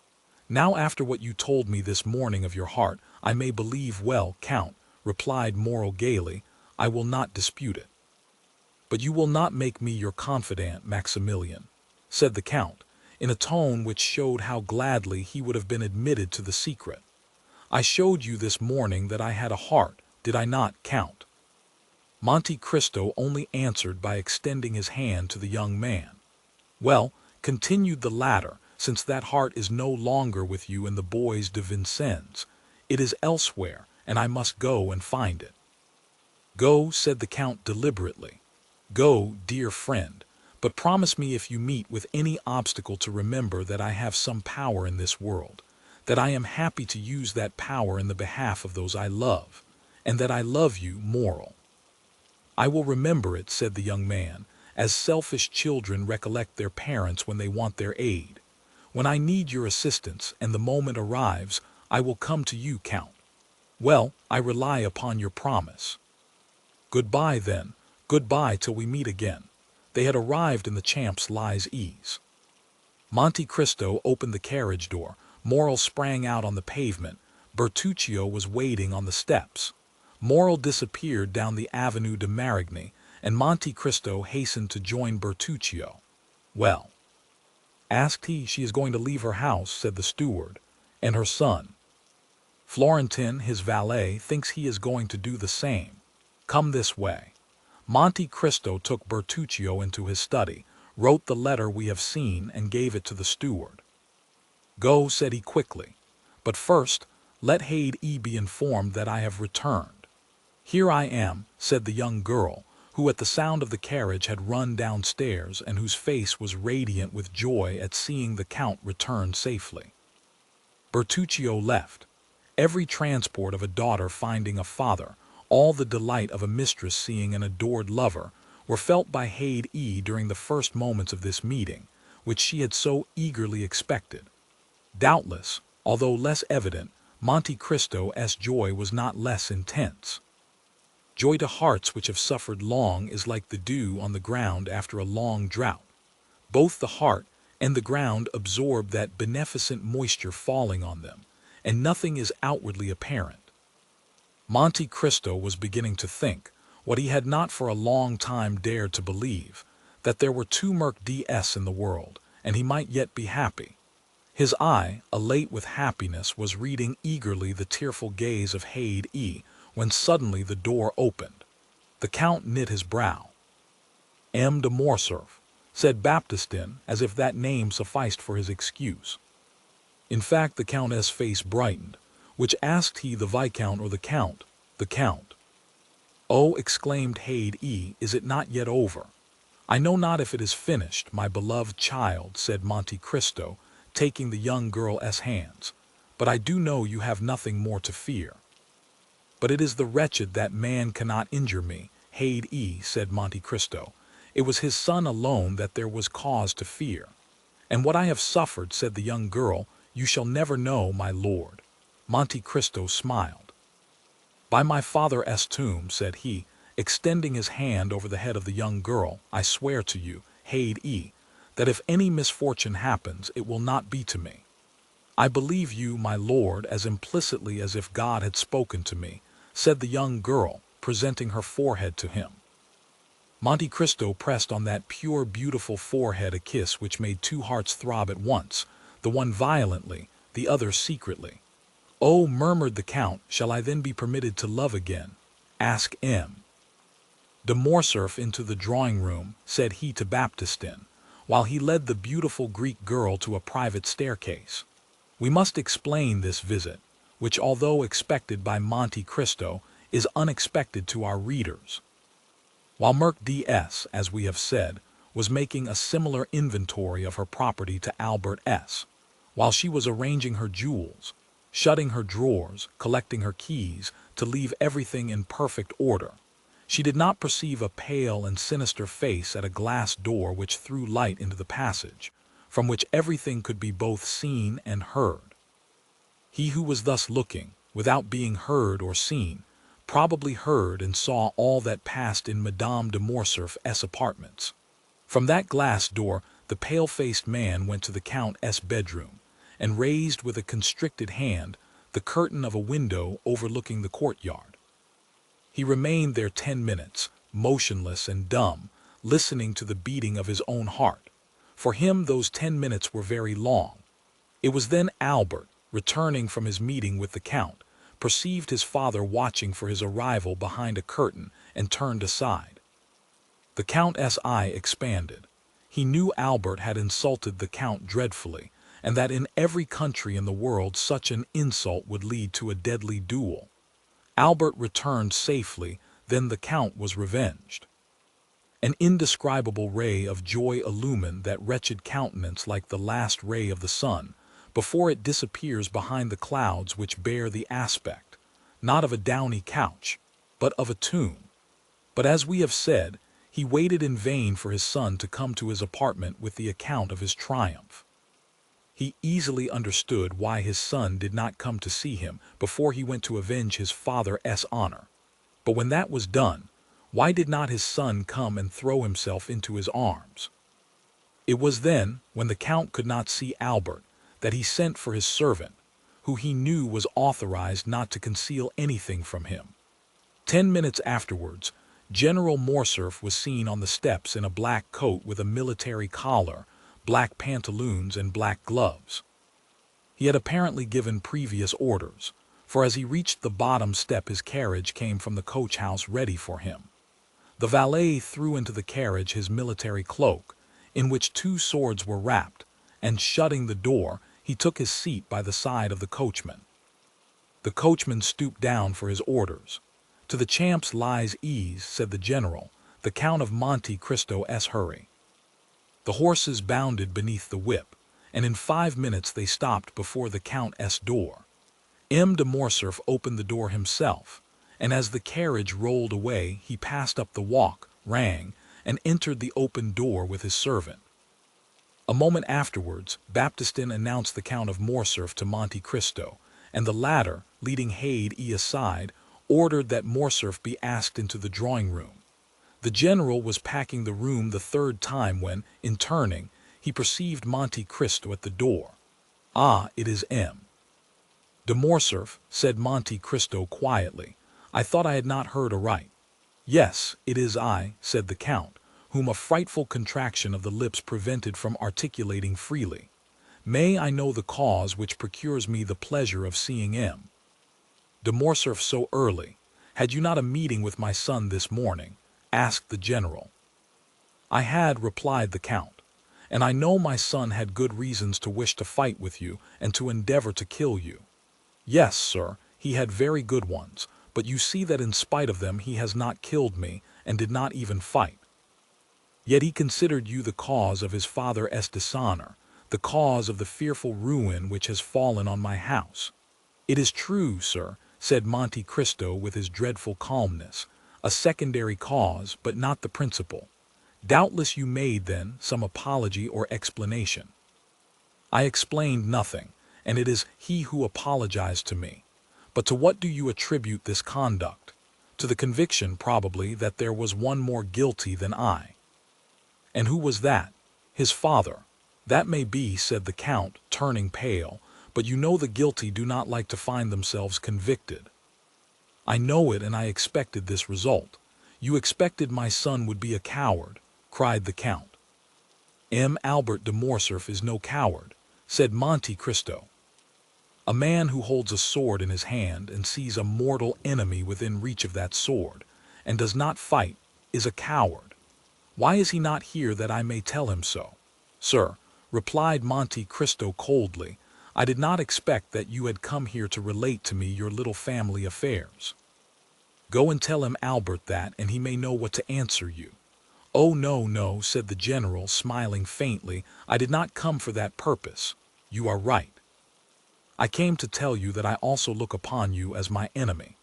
Now after what you told me this morning of your heart, I may believe." "Well, Count," replied Morel gaily, "I will not dispute it." "But you will not make me your confidant, Maximilian," said the Count, in a tone which showed how gladly he would have been admitted to the secret. "I showed you this morning that I had a heart, did I not, Count?" Monte Cristo only answered by extending his hand to the young man. "Well," continued the latter, "since that heart is no longer with you in the Bois de Vincennes, it is elsewhere, and I must go and find it." "Go," said the Count deliberately. "Go, dear friend, but promise me if you meet with any obstacle to remember that I have some power in this world, that I am happy to use that power in the behalf of those I love, and that I love you, Morrel." "I will remember it," said the young man, "as selfish children recollect their parents when they want their aid. When I need your assistance and the moment arrives, I will come to you, Count. Well, I rely upon your promise." "Goodbye, then. Goodbye till we meet again." They had arrived in the Champs-Élysées. Monte Cristo opened the carriage door. Morrel sprang out on the pavement. Bertuccio was waiting on the steps. Morrel disappeared down the Avenue de Marigny, and Monte Cristo hastened to join Bertuccio. "Well?" asked he. "She is going to leave her house," said the steward. "And her son?" "Florentin, his valet, thinks he is going to do the same. Come this way." Monte Cristo took Bertuccio into his study, wrote the letter we have seen, and gave it to the steward. "Go," said he quickly. "But first, let Haydée be informed that I have returned." "Here I am," said the young girl, who at the sound of the carriage had run downstairs and whose face was radiant with joy at seeing the Count return safely. Bertuccio left. Every transport of a daughter finding a father, all the delight of a mistress seeing an adored lover, were felt by Haydée during the first moments of this meeting, which she had so eagerly expected. Doubtless, although less evident, Monte Cristo's joy was not less intense. Joy to hearts which have suffered long is like the dew on the ground after a long drought. Both the heart and the ground absorb that beneficent moisture falling on them, and nothing is outwardly apparent. Monte Cristo was beginning to think, what he had not for a long time dared to believe, that there were two Merc-DS in the world, and he might yet be happy. His eye, elate with happiness, was reading eagerly the tearful gaze of Haydée, when suddenly the door opened. The Count knit his brow. "M. de Morcerf," said Baptistin, as if that name sufficed for his excuse. In fact, the Countess' face brightened. "Which asked he, the Viscount or the Count?" "The Count." "Oh," exclaimed Haydée, "is it not yet over?" "I know not if it is finished, my beloved child," said Monte Cristo, taking the young girl's hands, "but I do know you have nothing more to fear." "But it is the wretched that man cannot injure me, Haydée," said Monte Cristo. "It was his son alone that there was cause to fear. And what I have suffered," said the young girl, "you shall never know, my lord." Monte Cristo smiled. "By my father's tomb," said he, extending his hand over the head of the young girl, "I swear to you, Haydée, that if any misfortune happens, it will not be to me." "I believe you, my lord, as implicitly as if God had spoken to me," said the young girl, presenting her forehead to him. Monte Cristo pressed on that pure, beautiful forehead a kiss which made two hearts throb at once, the one violently, the other secretly. "Oh," murmured the Count, "shall I then be permitted to love again? Ask M. de Morcerf into the drawing-room," said he to Baptistin, while he led the beautiful Greek girl to a private staircase. We must explain this visit, which, although expected by Monte Cristo, is unexpected to our readers. While Merc-DS, as we have said, was making a similar inventory of her property to Albert S., while she was arranging her jewels, shutting her drawers, collecting her keys, to leave everything in perfect order, she did not perceive a pale and sinister face at a glass door which threw light into the passage, from which everything could be both seen and heard. He who was thus looking, without being heard or seen, probably heard and saw all that passed in Madame de Morcerf's apartments. From that glass door the pale-faced man went to the Count's bedroom, and raised with a constricted hand the curtain of a window overlooking the courtyard. He remained there 10 minutes, motionless and dumb, listening to the beating of his own heart. For him, those 10 minutes were very long. It was then Albert, returning from his meeting with the Count, perceived his father watching for his arrival behind a curtain and turned aside. The Count's eye expanded. He knew Albert had insulted the Count dreadfully, and that in every country in the world such an insult would lead to a deadly duel. Albert returned safely, then the Count was revenged. An indescribable ray of joy illumined that wretched countenance like the last ray of the sun, before it disappears behind the clouds which bear the aspect, not of a downy couch, but of a tomb. But as we have said, he waited in vain for his son to come to his apartment with the account of his triumph. He easily understood why his son did not come to see him before he went to avenge his father's honor. But when that was done, why did not his son come and throw himself into his arms? It was then, when the Count could not see Albert, that he sent for his servant, who he knew was authorized not to conceal anything from him. 10 minutes afterwards, General Morcerf was seen on the steps in a black coat with a military collar, black pantaloons, and black gloves. He had apparently given previous orders, for as he reached the bottom step his carriage came from the coach-house ready for him. The valet threw into the carriage his military cloak, in which 2 swords were wrapped, and shutting the door, he took his seat by the side of the coachman. The coachman stooped down for his orders. "To the champ's lies ease," said the general, "the Count of Monte Cristo's hurry." The horses bounded beneath the whip, and in 5 minutes they stopped before the Count's door. M. de Morcerf opened the door himself, and as the carriage rolled away he passed up the walk, rang, and entered the open door with his servant. A moment afterwards, Baptistin announced the Count of Morcerf to Monte Cristo, and the latter, leading Haydée aside, ordered that Morcerf be asked into the drawing-room. The general was packing the room the 3rd time when, in turning, he perceived Monte Cristo at the door. "Ah, it is M. de Morcerf," said Monte Cristo quietly. "I thought I had not heard aright." "Yes, it is I," said the Count, whom a frightful contraction of the lips prevented from articulating freely. "May I know the cause which procures me the pleasure of seeing M. de Morcerf so early? Had you not a meeting with my son this morning?" asked the general. "I had," replied the Count, "and I know my son had good reasons to wish to fight with you and to endeavor to kill you." "Yes, sir, he had very good ones, but you see that in spite of them he has not killed me and did not even fight. Yet he considered you the cause of his father's dishonor, the cause of the fearful ruin which has fallen on my house." "It is true, sir," said Monte Cristo with his dreadful calmness, "a secondary cause, but not the principal. Doubtless you made, then, some apology or explanation." "I explained nothing, and it is he who apologized to me. But to what do you attribute this conduct? To the conviction, probably, that there was one more guilty than I." "And who was that?" "His father." "That may be," said the Count, turning pale, "but you know the guilty do not like to find themselves convicted." "I know it, and I expected this result." "You expected my son would be a coward," cried the Count. "M. Albert de Morcerf is no coward," said Monte Cristo. "A man who holds a sword in his hand and sees a mortal enemy within reach of that sword, and does not fight, is a coward. Why is he not here that I may tell him so?" "Sir," replied Monte Cristo coldly, "I did not expect that you had come here to relate to me your little family affairs." "Go and tell him Albert that, and he may know what to answer you." "Oh, no, no," said the general, smiling faintly, "I did not come for that purpose. You are right. I came to tell you that I also look upon you as my enemy.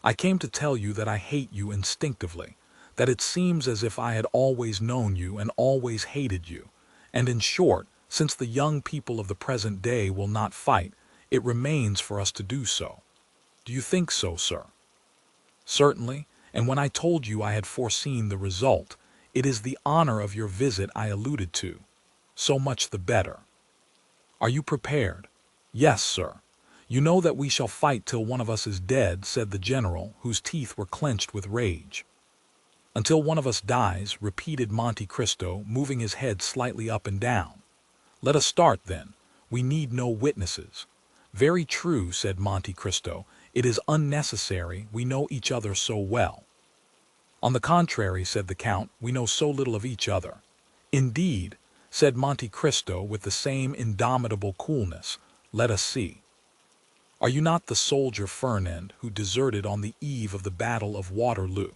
I came to tell you that I hate you instinctively, that it seems as if I had always known you and always hated you, and in short, since the young people of the present day will not fight, it remains for us to do so. Do you think so, sir?" "Certainly, and when I told you I had foreseen the result, it is the honor of your visit I alluded to. So much the better." "Are you prepared?" "Yes, sir." "You know that we shall fight till one of us is dead," said the general, whose teeth were clenched with rage. Until one of us dies, repeated Monte Cristo, moving his head slightly up and down. Let us start, then. We need no witnesses. Very true, said Monte Cristo. It is unnecessary, we know each other so well. On the contrary, said the Count, we know so little of each other. Indeed, said Monte Cristo with the same indomitable coolness. Let us see. Are you not the soldier Fernand who deserted on the eve of the Battle of Waterloo?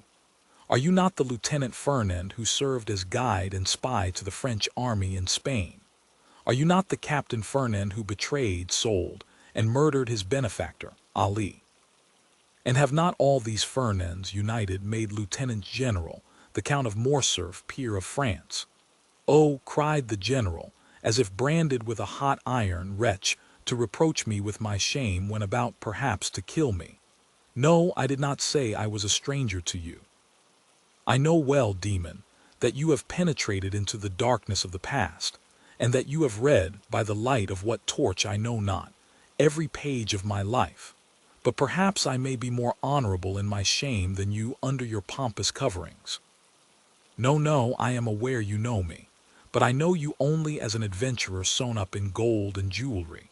Are you not the Lieutenant Fernand who served as guide and spy to the French army in Spain? Are you not the Captain Fernand who betrayed, sold, and murdered his benefactor, Ali? And have not all these Fernands united made Lieutenant General, the Count of Morcerf, peer of France? Oh, cried the general, as if branded with a hot iron, wretch, to reproach me with my shame when about perhaps to kill me. No, I did not say I was a stranger to you. I know well, demon, that you have penetrated into the darkness of the past, and that you have read, by the light of what torch I know not, every page of my life. But perhaps I may be more honorable in my shame than you under your pompous coverings. No, no, I am aware you know me, but I know you only as an adventurer sewn up in gold and jewelry.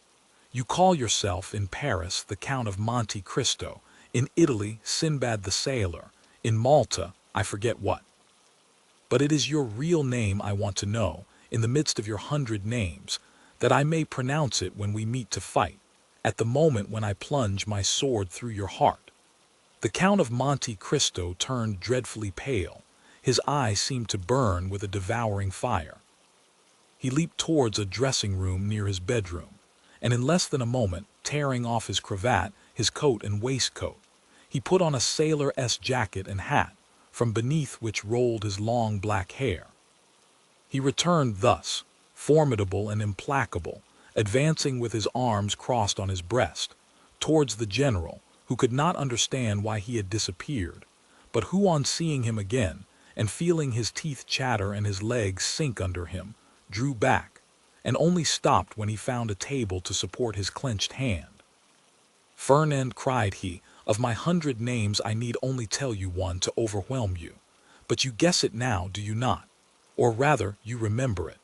You call yourself, in Paris, the Count of Monte Cristo, in Italy, Sinbad the Sailor, in Malta, I forget what. But it is your real name I want to know, in the midst of your 100 names, that I may pronounce it when we meet to fight, at the moment when I plunge my sword through your heart. The Count of Monte Cristo turned dreadfully pale. His eyes seemed to burn with a devouring fire. He leaped towards a dressing-room near his bedroom, and in less than a moment, tearing off his cravat, his coat and waistcoat, he put on a sailor-esque jacket and hat, from beneath which rolled his long black hair. He returned thus, formidable and implacable, advancing with his arms crossed on his breast, towards the general, who could not understand why he had disappeared, but who on seeing him again, and feeling his teeth chatter and his legs sink under him, drew back, and only stopped when he found a table to support his clenched hand. Fernand, cried he, of my 100 names I need only tell you one to overwhelm you. But you guess it now, do you not? Or rather, you remember it.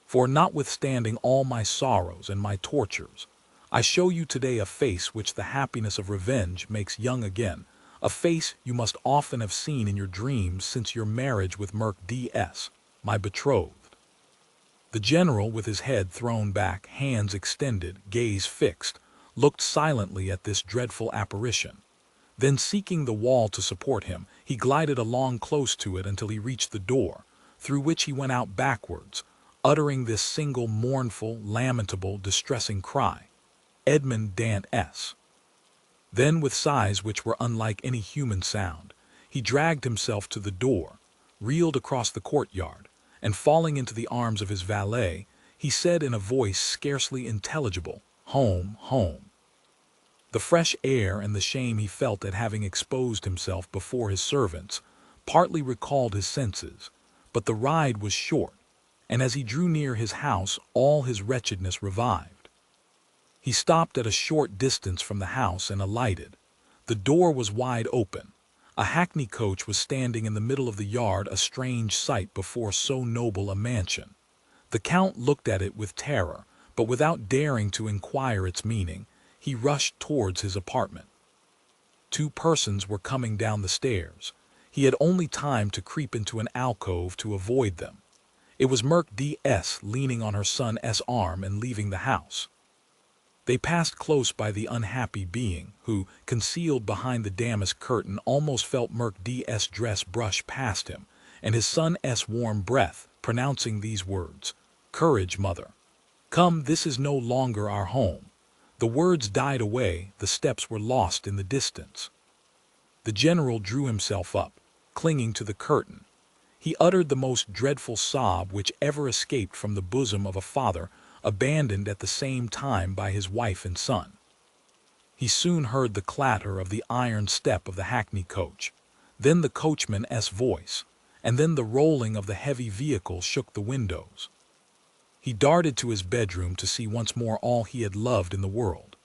For notwithstanding all my sorrows and my tortures, I show you today a face which the happiness of revenge makes young again, a face you must often have seen in your dreams since your marriage with Merc D.S., my betrothed. The general, with his head thrown back, hands extended, gaze fixed, looked silently at this dreadful apparition. Then, seeking the wall to support him, he glided along close to it until he reached the door, through which he went out backwards, uttering this single mournful, lamentable, distressing cry, Edmond Dantès. Then, with sighs which were unlike any human sound, he dragged himself to the door, reeled across the courtyard, and falling into the arms of his valet, he said in a voice scarcely intelligible, "Home, home." The fresh air and the shame he felt at having exposed himself before his servants partly recalled his senses, but the ride was short, and as he drew near his house all his wretchedness revived. He stopped at a short distance from the house and alighted. The door was wide open. A hackney coach was standing in the middle of the yard, a strange sight before so noble a mansion. The Count looked at it with terror, but without daring to inquire its meaning, he rushed towards his apartment. 2 persons were coming down the stairs. He had only time to creep into an alcove to avoid them. It was Merc D.S. leaning on her son's arm and leaving the house. They passed close by the unhappy being, who, concealed behind the damask curtain, almost felt Merc D.S. dress brush past him, and his son's warm breath, pronouncing these words, "Courage, mother. Come, this is no longer our home." The words died away, the steps were lost in the distance. The general drew himself up, clinging to the curtain. He uttered the most dreadful sob which ever escaped from the bosom of a father abandoned at the same time by his wife and son. He soon heard the clatter of the iron step of the hackney coach, then the coachman's voice, and then the rolling of the heavy vehicle shook the windows. He darted to his bedroom to see once more all he had loved in the world.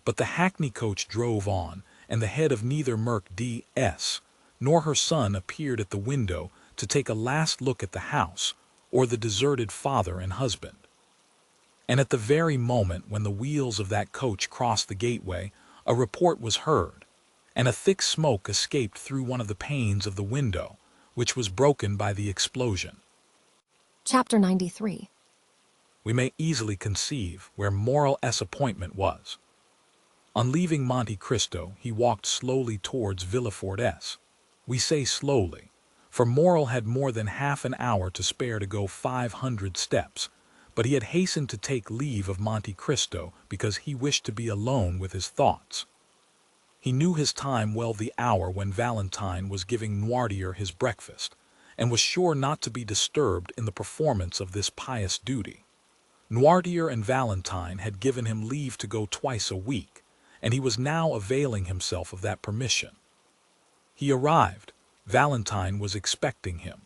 But the hackney coach drove on, and the head of neither Merc D.S. nor her son appeared at the window to take a last look at the house or the deserted father and husband. And at the very moment when the wheels of that coach crossed the gateway, a report was heard, and a thick smoke escaped through one of the panes of the window, which was broken by the explosion. Chapter 93. We may easily conceive where Morrel's appointment was. On leaving Monte Cristo, he walked slowly towards Villefort. We say slowly, for Morrel had more than half an hour to spare to go 500 steps, but he had hastened to take leave of Monte Cristo because he wished to be alone with his thoughts. He knew his time well, the hour when Valentine was giving Noirtier his breakfast, and was sure not to be disturbed in the performance of this pious duty. Noirtier and Valentine had given him leave to go twice a week, and he was now availing himself of that permission. He arrived. Valentine was expecting him.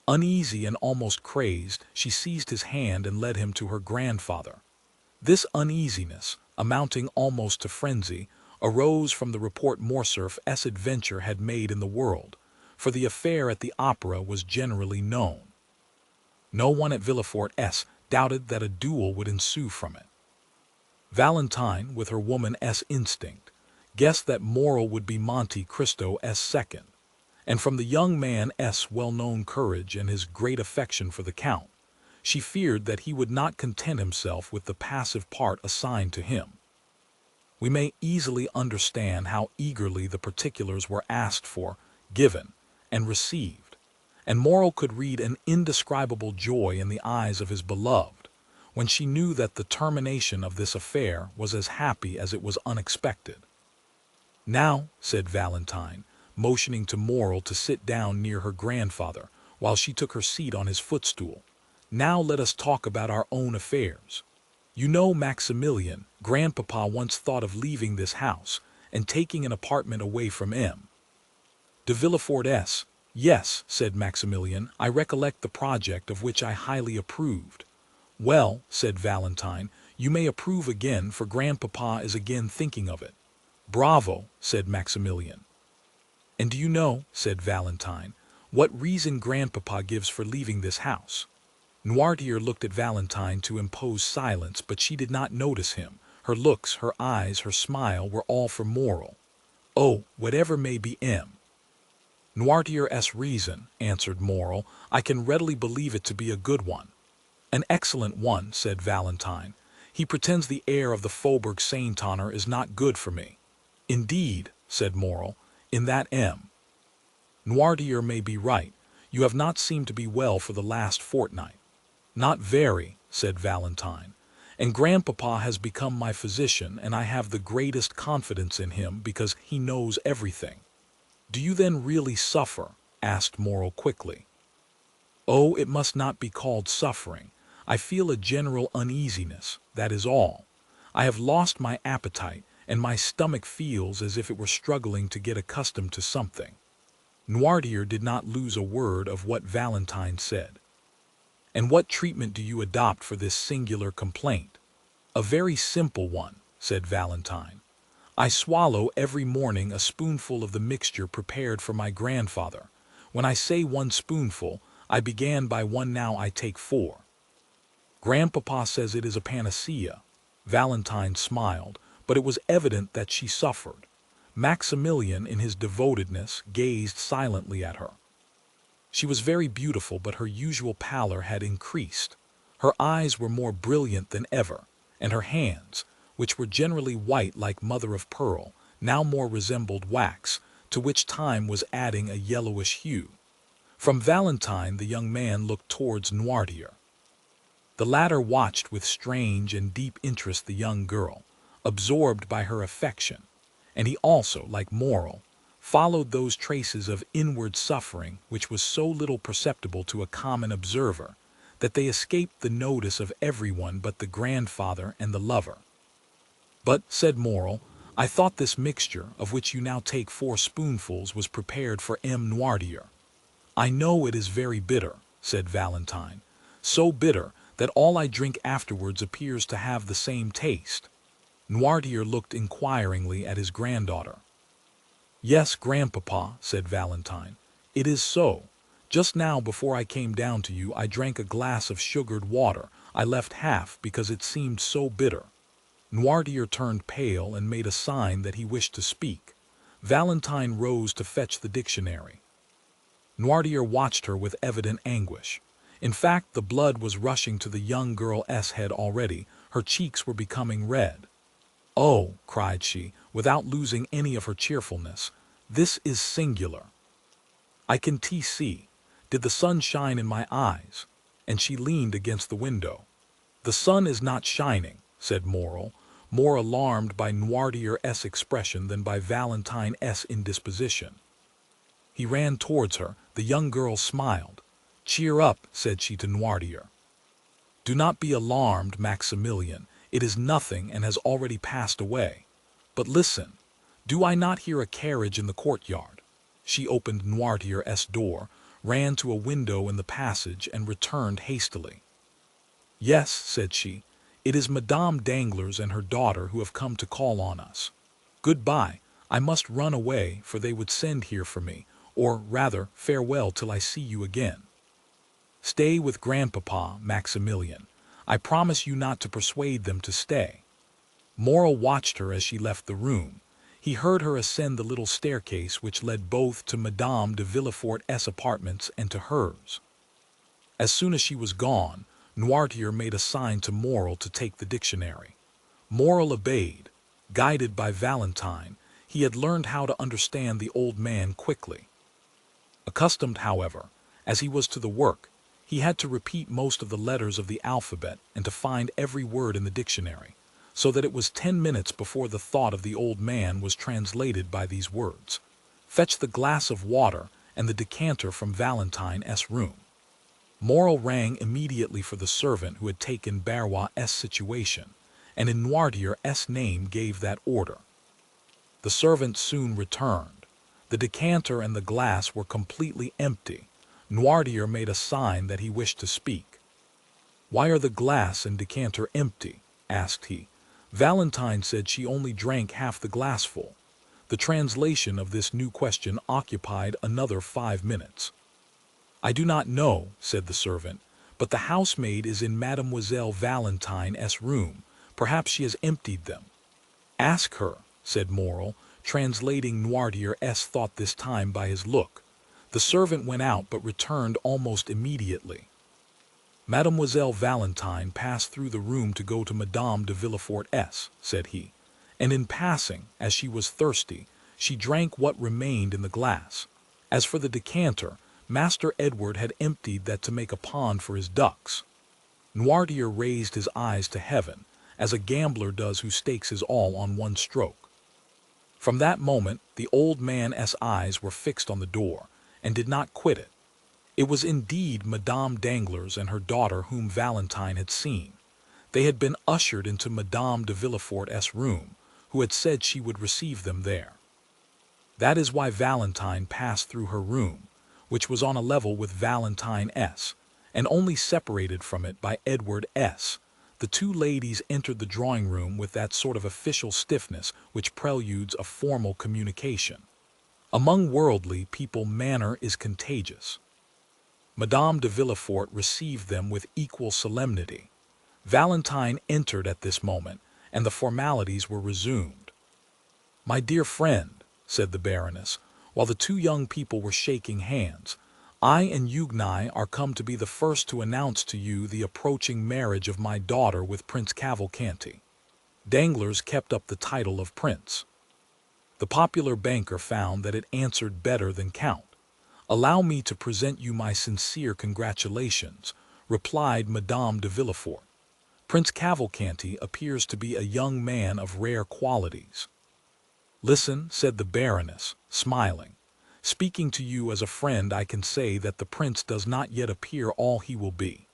Uneasy and almost crazed, she seized his hand and led him to her grandfather. This uneasiness, amounting almost to frenzy, arose from the report Morcerf's adventure had made in the world, for the affair at the opera was generally known. No one at Villefort's doubted that a duel would ensue from it. Valentine, with her woman's instinct, guessed that Morrel would be Monte Cristo's second, and from the young man's well-known courage and his great affection for the Count, she feared that he would not content himself with the passive part assigned to him. We may easily understand how eagerly the particulars were asked for, given, and received, and Morrel could read an indescribable joy in the eyes of his beloved when she knew that the termination of this affair was as happy as it was unexpected. "Now," said Valentine, motioning to Morrel to sit down near her grandfather while she took her seat on his footstool, "now let us talk about our own affairs. You know, Maximilian, Grandpapa once thought of leaving this house and taking an apartment away from M. de Villefort's." "Yes," said Maximilian, "I recollect the project, of which I highly approved." "Well," said Valentine, "you may approve again, for Grandpapa is again thinking of it." "Bravo," said Maximilian. "And do you know," said Valentine, "what reason Grandpapa gives for leaving this house?" Noirtier looked at Valentine to impose silence, but she did not notice him. Her looks, her eyes, her smile were all for Morrel. "Oh, whatever may be M. Noirtier's reason," answered Morrel, "I can readily believe it to be a good one." "An excellent one," said Valentine. "He pretends the air of the Faubourg Saint-Honore is not good for me." "Indeed," said Morrel, "in that M. Noirtier may be right. You have not seemed to be well for the last fortnight." "Not very," said Valentine, "and Grandpapa has become my physician, and I have the greatest confidence in him because he knows everything." "Do you then really suffer?" asked Morrel quickly. "Oh, it must not be called suffering. I feel a general uneasiness, that is all. I have lost my appetite, and my stomach feels as if it were struggling to get accustomed to something." Noirtier did not lose a word of what Valentine said. "And what treatment do you adopt for this singular complaint?" "A very simple one," said Valentine. "I swallow every morning a spoonful of the mixture prepared for my grandfather. When I say 1 spoonful, I began by 1, now I take 4. Grandpapa says it is a panacea." Valentine smiled, but it was evident that she suffered. Maximilian, in his devotedness, gazed silently at her. She was very beautiful, but her usual pallor had increased. Her eyes were more brilliant than ever, and her hands, which were generally white like mother of pearl, now more resembled wax, to which time was adding a yellowish hue. From Valentine the young man looked towards Noirtier. The latter watched with strange and deep interest the young girl, absorbed by her affection, and he also, like Morrel, followed those traces of inward suffering which was so little perceptible to a common observer that they escaped the notice of everyone but the grandfather and the lover. "But," said Morrel, "I thought this mixture, of which you now take 4 spoonfuls, was prepared for M. Noirtier." "I know it is very bitter," said Valentine, "so bitter that all I drink afterwards appears to have the same taste." Noirtier looked inquiringly at his granddaughter. Yes, Grandpapa, said Valentine. It is so. Just now before I came down to you I drank a glass of sugared water. I left half because it seemed so bitter. Noirtier turned pale and made a sign that he wished to speak. Valentine rose to fetch the dictionary. Noirtier watched her with evident anguish. In fact, the blood was rushing to the young girl's head already. Her cheeks were becoming red. "Oh," cried she, without losing any of her cheerfulness, "this is singular. I can see. Did the sun shine in my eyes?" And she leaned against the window. "The sun is not shining," said Morel, more alarmed by Noirtier's expression than by Valentine's indisposition. He ran towards her. The young girl smiled. "Cheer up," said she to Noirtier. "Do not be alarmed, Maximilian. It is nothing and has already passed away. But listen, do I not hear a carriage in the courtyard?" She opened Noirtier's door, ran to a window in the passage, and returned hastily. "Yes," said she, "it is Madame Danglars and her daughter who have come to call on us. Goodbye, I must run away, for they would send here for me, or rather, farewell till I see you again. Stay with Grandpapa, Maximilian. I promise you not to persuade them to stay." Morel watched her as she left the room. He heard her ascend the little staircase which led both to Madame de Villefort's apartments and to hers. As soon as she was gone, Noirtier made a sign to Morel to take the dictionary. Morel obeyed. Guided by Valentine, he had learned how to understand the old man quickly. Accustomed, however, as he was to the work, he had to repeat most of the letters of the alphabet and to find every word in the dictionary, so that it was 10 minutes before the thought of the old man was translated by these words: "Fetch the glass of water and the decanter from Valentine's room." Morel rang immediately for the servant who had taken Barrois' situation, and in Noirtier's name gave that order. The servant soon returned. The decanter and the glass were completely empty. Noirtier made a sign that he wished to speak. "Why are the glass and decanter empty?" asked he. Valentine said she only drank half the glassful. The translation of this new question occupied another 5 minutes. "I do not know," said the servant, "but the housemaid is in Mademoiselle Valentine's room. Perhaps she has emptied them." "Ask her," said Morel, translating Noirtier's thought this time by his look. The servant went out but returned almost immediately. "Mademoiselle Valentine passed through the room to go to Madame de Villefort's," said he, "and in passing, as she was thirsty, she drank what remained in the glass. As for the decanter, Master Edward had emptied that to make a pond for his ducks." Noirtier raised his eyes to heaven, as a gambler does who stakes his all on one stroke. From that moment, the old man's eyes were fixed on the door, and did not quit it. It was indeed Madame Danglars and her daughter whom Valentine had seen. They had been ushered into Madame de Villefort's room, who had said she would receive them there. That is why Valentine passed through her room, which was on a level with Valentine's, and only separated from it by Edward's. The two ladies entered the drawing-room with that sort of official stiffness which preludes a formal communication. Among worldly people manner is contagious. Madame de Villefort received them with equal solemnity. Valentine entered at this moment, and the formalities were resumed. "My dear friend," said the Baroness, while the two young people were shaking hands, "I and Huguenot are come to be the first to announce to you the approaching marriage of my daughter with Prince Cavalcanti." Danglars kept up the title of Prince. The popular banker found that it answered better than Count. "Allow me to present you my sincere congratulations," replied Madame de Villefort. "Prince Cavalcanti appears to be a young man of rare qualities." "Listen," said the Baroness, smiling. "Speaking to you as a friend, I can say that the prince does not yet appear all he will be.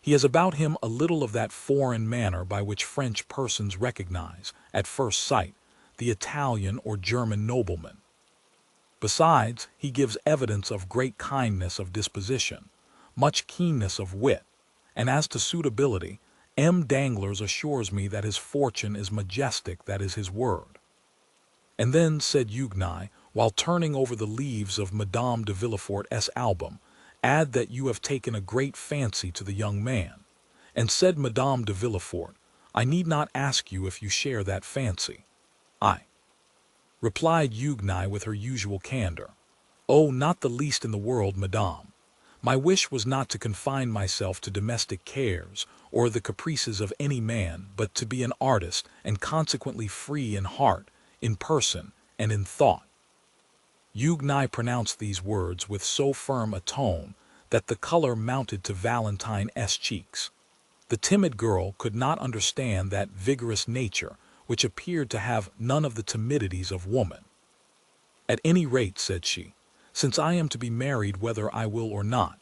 He has about him a little of that foreign manner by which French persons recognize, at first sight, the Italian or German nobleman. Besides, he gives evidence of great kindness of disposition, much keenness of wit, and as to suitability, M. Danglars assures me that his fortune is majestic, that is his word." "And then," said Huguenot, While turning over the leaves of Madame de Villefort's album, add that you have taken a great fancy to the young man. And said Madame de Villefort, I need not ask you if you share that fancy. I, replied Huguenot with her usual candor. Oh, not the least in the world, madame. My wish was not to confine myself to domestic cares or the caprices of any man, but to be an artist and consequently free in heart, in person, and in thought. Huguenot pronounced these words with so firm a tone that the color mounted to Valentine's cheeks. The timid girl could not understand that vigorous nature which appeared to have none of the timidities of woman. At any rate, said she, since I am to be married whether I will or not,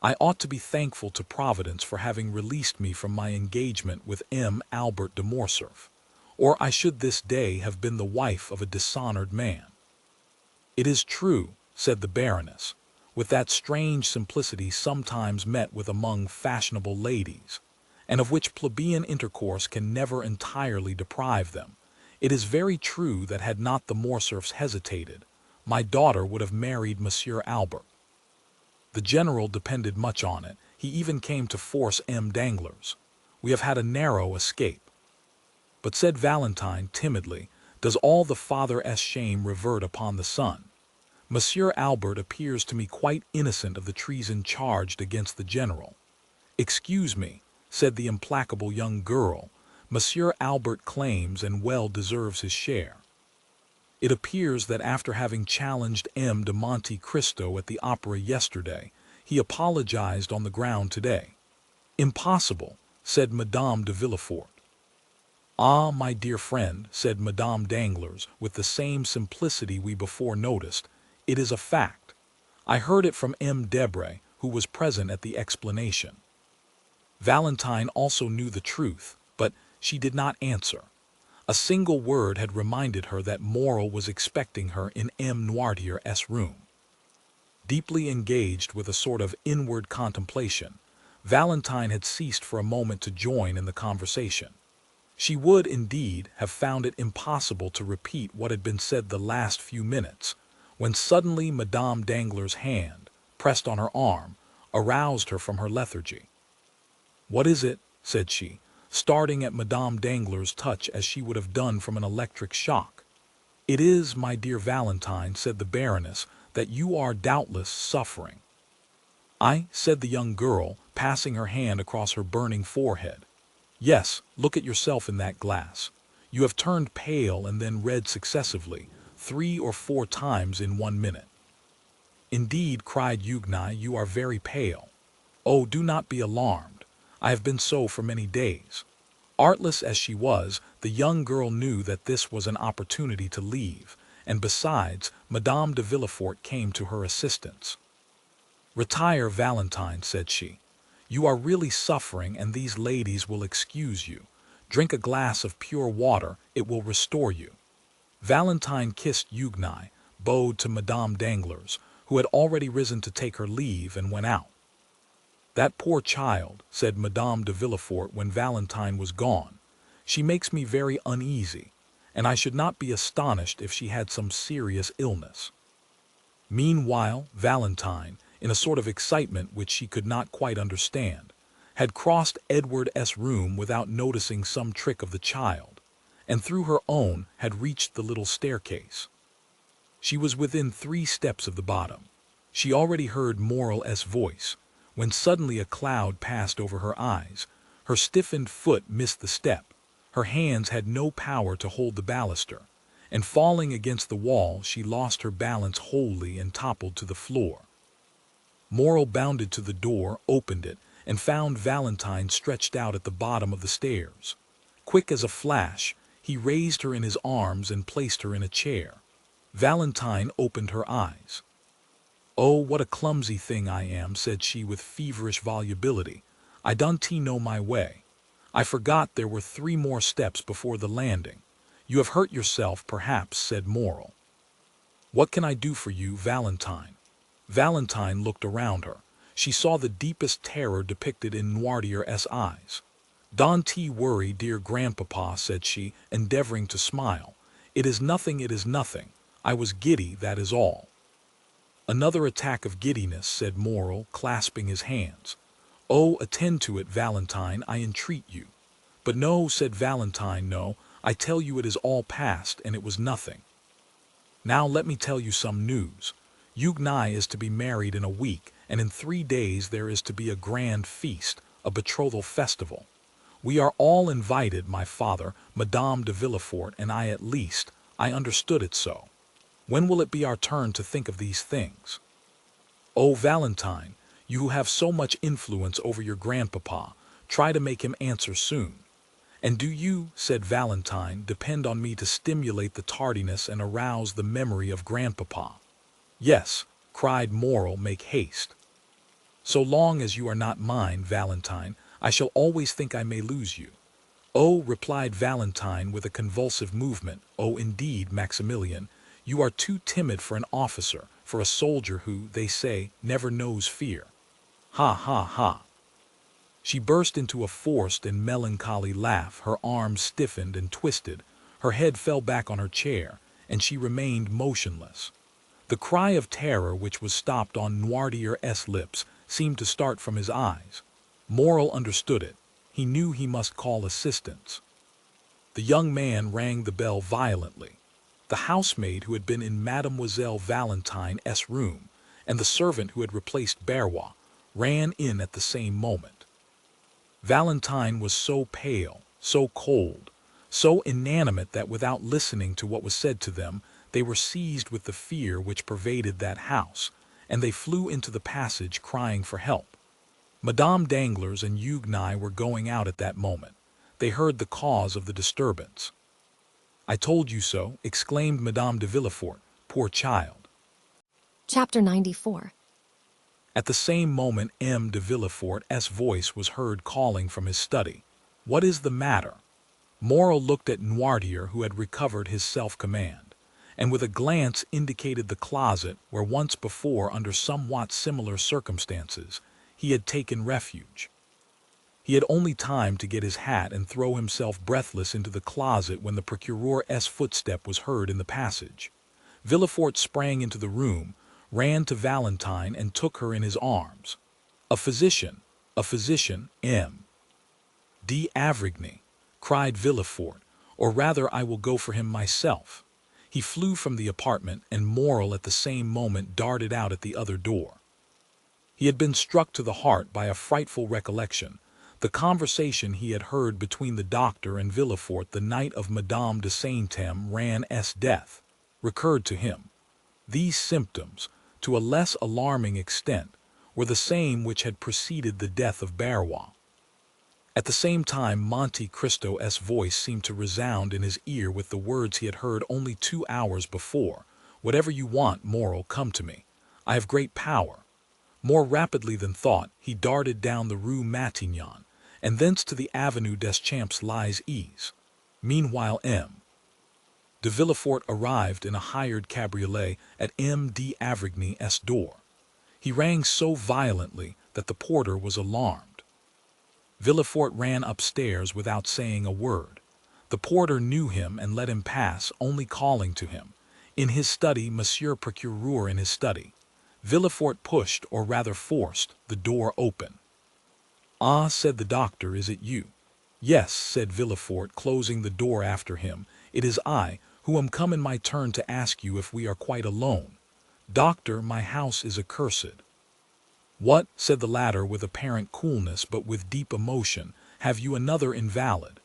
I ought to be thankful to Providence for having released me from my engagement with M. Albert de Morcerf, or I should this day have been the wife of a dishonored man. It is true, said the Baroness, with that strange simplicity sometimes met with among fashionable ladies, and of which plebeian intercourse can never entirely deprive them. It is very true that had not the Morcerfs hesitated, my daughter would have married Monsieur Albert. The general depended much on it. He even came to force M. Danglars. We have had a narrow escape. But said Valentine timidly, does all the father's shame revert upon the son? Monsieur Albert appears to me quite innocent of the treason charged against the general. Excuse me, said the implacable young girl, Monsieur Albert claims and well deserves his share. It appears that after having challenged M. de Monte Cristo at the opera yesterday, he apologized on the ground today. Impossible, said Madame de Villefort. Ah, my dear friend, said Madame Danglars, with the same simplicity we before noticed, it is a fact. I heard it from M. Debray, who was present at the explanation. Valentine also knew the truth, but she did not answer. A single word had reminded her that Morel was expecting her in M. Noirtier's room. Deeply engaged with a sort of inward contemplation, Valentine had ceased for a moment to join in the conversation. She would, indeed, have found it impossible to repeat what had been said the last few minutes, when suddenly Madame Danglars' hand, pressed on her arm, aroused her from her lethargy. What is it? Said she, starting at Madame Danglars' touch as she would have done from an electric shock. It is, my dear Valentine, said the Baroness, that you are doubtless suffering. I, said the young girl, passing her hand across her burning forehead. Yes, look at yourself in that glass. You have turned pale and then red successively, 3 or 4 times in 1 minute. Indeed, cried Huguenot, you are very pale. Oh, do not be alarmed. I have been so for many days. Artless as she was, the young girl knew that this was an opportunity to leave, and besides, Madame de Villefort came to her assistance. Retire, Valentine, said she. You are really suffering, and these ladies will excuse you. Drink a glass of pure water, it will restore you. Valentine kissed Huguenot, bowed to Madame Danglars, who had already risen to take her leave, and went out. That poor child, said Madame de Villefort when Valentine was gone, she makes me very uneasy, and I should not be astonished if she had some serious illness. Meanwhile, Valentine, in a sort of excitement which she could not quite understand, had crossed Edward's room without noticing some trick of the child, and through her own had reached the little staircase. She was within 3 steps of the bottom. She already heard Morel's voice, when suddenly a cloud passed over her eyes. Her stiffened foot missed the step, her hands had no power to hold the baluster, and falling against the wall she lost her balance wholly and toppled to the floor. Morel bounded to the door, opened it, and found Valentine stretched out at the bottom of the stairs. Quick as a flash, he raised her in his arms and placed her in a chair. Valentine opened her eyes. Oh, what a clumsy thing I am, said she with feverish volubility. I don't know my way. I forgot there were 3 more steps before the landing. You have hurt yourself, perhaps, said Morel. What can I do for you, Valentine? Valentine looked around her. She saw the deepest terror depicted in Noirtier's eyes. Don't worry, dear grandpapa, said she, endeavoring to smile. It is nothing, it is nothing. I was giddy, that is all." "Another attack of giddiness," said Morel, clasping his hands. "Oh, attend to it, Valentine, I entreat you." "But no," said Valentine, "no, I tell you it is all past, and it was nothing. Now let me tell you some news. Eugnai is to be married in a week, and in 3 days there is to be a grand feast, a betrothal festival. We are all invited, my father, Madame de Villefort, and I at least. I understood it so. When will it be our turn to think of these things?" "Oh, Valentine, you who have so much influence over your grandpapa, try to make him answer soon." "And do you," said Valentine, "depend on me to stimulate the tardiness and arouse the memory of grandpapa?" "Yes," cried Morel, "make haste." "So long as you are not mine, Valentine, I shall always think I may lose you." "Oh," replied Valentine with a convulsive movement, "oh, indeed, Maximilian, you are too timid for an officer, for a soldier who, they say, never knows fear. Ha, ha, ha." She burst into a forced and melancholy laugh, her arms stiffened and twisted, her head fell back on her chair, and she remained motionless. The cry of terror which was stopped on Noirtier's lips seemed to start from his eyes. Morel understood it. He knew he must call assistance. The young man rang the bell violently. The housemaid who had been in Mademoiselle Valentine's room, and the servant who had replaced Barrois, ran in at the same moment. Valentine was so pale, so cold, so inanimate that without listening to what was said to them, they were seized with the fear which pervaded that house, and they flew into the passage crying for help. Madame Danglars and Eugnai were going out at that moment. They heard the cause of the disturbance. "I told you so," exclaimed Madame de Villefort. "Poor child." Chapter 94. At the same moment M. de Villefort's voice was heard calling from his study. "What is the matter?" Morel looked at Noirtier, who had recovered his self-command, and with a glance indicated the closet where once before, under somewhat similar circumstances, he had taken refuge. He had only time to get his hat and throw himself breathless into the closet when the procuror's footstep was heard in the passage. Villefort sprang into the room, ran to Valentine, and took her in his arms. A physician, M. d'Avrigny," cried Villefort, "or rather I will go for him myself." He flew from the apartment, and Morel at the same moment darted out at the other door. He had been struck to the heart by a frightful recollection. The conversation he had heard between the doctor and Villefort the night of Madame de Saint-Méran's death recurred to him. These symptoms, to a less alarming extent, were the same which had preceded the death of Barrois. At the same time Monte Cristo's voice seemed to resound in his ear with the words he had heard only 2 hours before. "Whatever you want, Morel, come to me. I have great power." More rapidly than thought, he darted down the Rue Matignon, and thence to the Avenue des Champs-Élysées. Meanwhile M. de Villefort arrived in a hired cabriolet at M. d'Avrigny's door. He rang so violently that the porter was alarmed. Villefort ran upstairs without saying a word. The porter knew him and let him pass, only calling to him, "In his study, Monsieur Procureur, in his study." Villefort pushed, or rather forced, the door open. "Ah," said the doctor, "is it you?" "Yes," said Villefort, closing the door after him, "it is I, who am come in my turn to ask you if we are quite alone. Doctor, my house is accursed." "What," said the latter with apparent coolness but with deep emotion, "have you another invalid?"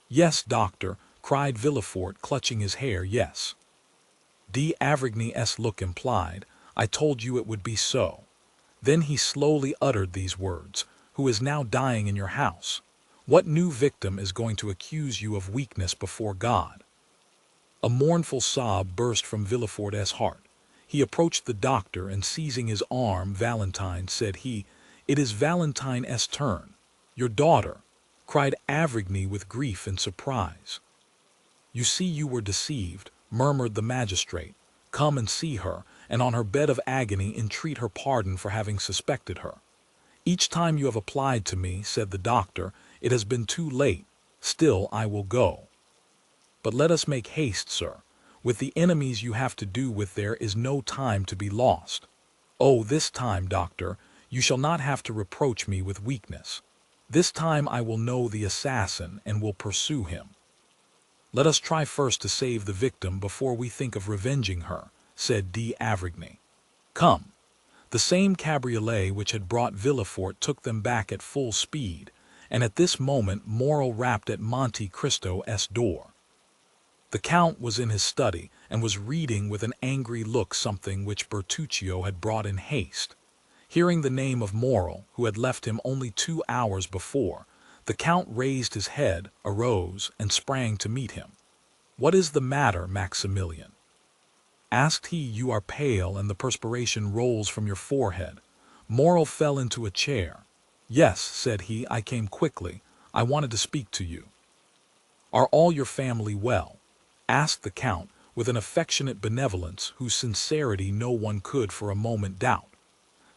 "Yes, doctor," cried Villefort, clutching his hair, "yes." D'Avrigny's look implied, "I told you it would be so." Then he slowly uttered these words, "Who is now dying in your house? What new victim is going to accuse you of weakness before God?" A mournful sob burst from Villefort's heart. He approached the doctor, and seizing his arm, "Valentine," said he, "it is Valentine's turn." "Your daughter!" cried Avrigny with grief and surprise. "You see you were deceived," murmured the magistrate. "Come and see her, and on her bed of agony entreat her pardon for having suspected her." "Each time you have applied to me," said the doctor, "it has been too late. Still I will go." "But let us make haste, sir. With the enemies you have to do with there is no time to be lost. Oh, this time, doctor, you shall not have to reproach me with weakness. This time I will know the assassin and will pursue him. Let us try first to save the victim before we think of revenging her, said d'Avrigny. Come. The same cabriolet which had brought Villefort took them back at full speed, and at this moment Morrel rapped at Monte Cristo's door. The Count was in his study and was reading with an angry look something which Bertuccio had brought in haste. Hearing the name of Morrel, who had left him only 2 hours before, the Count raised his head, arose, and sprang to meet him. "What is the matter, Maximilian?" asked he. "You are pale, and the perspiration rolls from your forehead." Morrel fell into a chair. "Yes," said he, "I came quickly. I wanted to speak to you." "Are all your family well?" asked the Count, with an affectionate benevolence whose sincerity no one could for a moment doubt.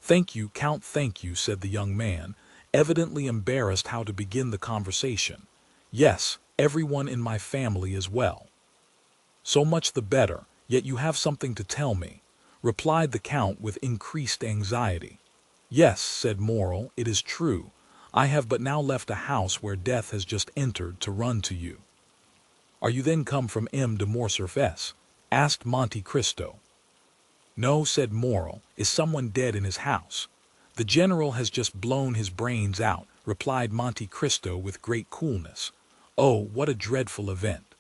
"Thank you, Count, thank you," said the young man, evidently embarrassed how to begin the conversation. "Yes, everyone in my family is well." "So much the better, yet you have something to tell me," replied the Count with increased anxiety. "Yes," said Morrel, "it is true. I have but now left a house where death has just entered to run to you." "Are you then come from M. de Morcerf's?" asked Monte Cristo. "No," said Morrel. "Is someone dead in his house?" "The general has just blown his brains out," replied Monte Cristo with great coolness. "Oh, what a dreadful event!"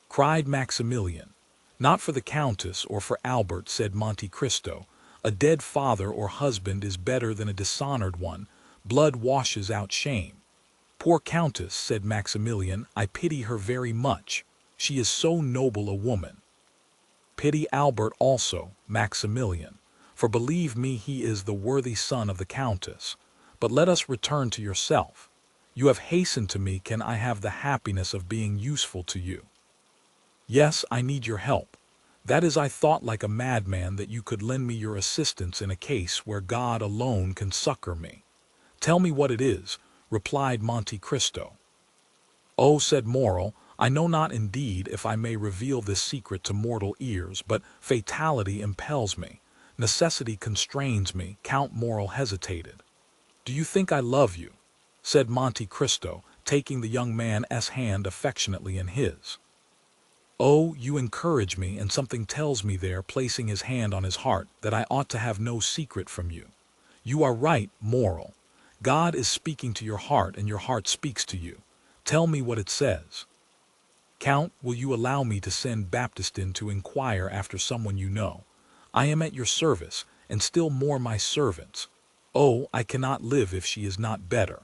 cried Maximilian. "Not for the Countess or for Albert," said Monte Cristo. "A dead father or husband is better than a dishonored one. Blood washes out shame." "Poor Countess," said Maximilian, "I pity her very much. She is so noble a woman." "Pity Albert also, Maximilian, for believe me he is the worthy son of the Countess. But let us return to yourself. You have hastened to me. Can I have the happiness of being useful to you?" "Yes, I need your help. That is, I thought like a madman that you could lend me your assistance in a case where God alone can succor me." "Tell me what it is," replied Monte Cristo. "Oh," said Morrel, "I know not indeed if I may reveal this secret to mortal ears, but fatality impels me, necessity constrains me." Count Morrel hesitated. "Do you think I love you?" said Monte Cristo, taking the young man's hand affectionately in his. "Oh, you encourage me, and something tells me there," placing his hand on his heart, "that I ought to have no secret from you. You are right, Morrel. God is speaking to your heart, and your heart speaks to you. Tell me what it says." "Count, will you allow me to send Baptistin to inquire after someone you know? I am at your service, and still more my servants. Oh, I cannot live if she is not better."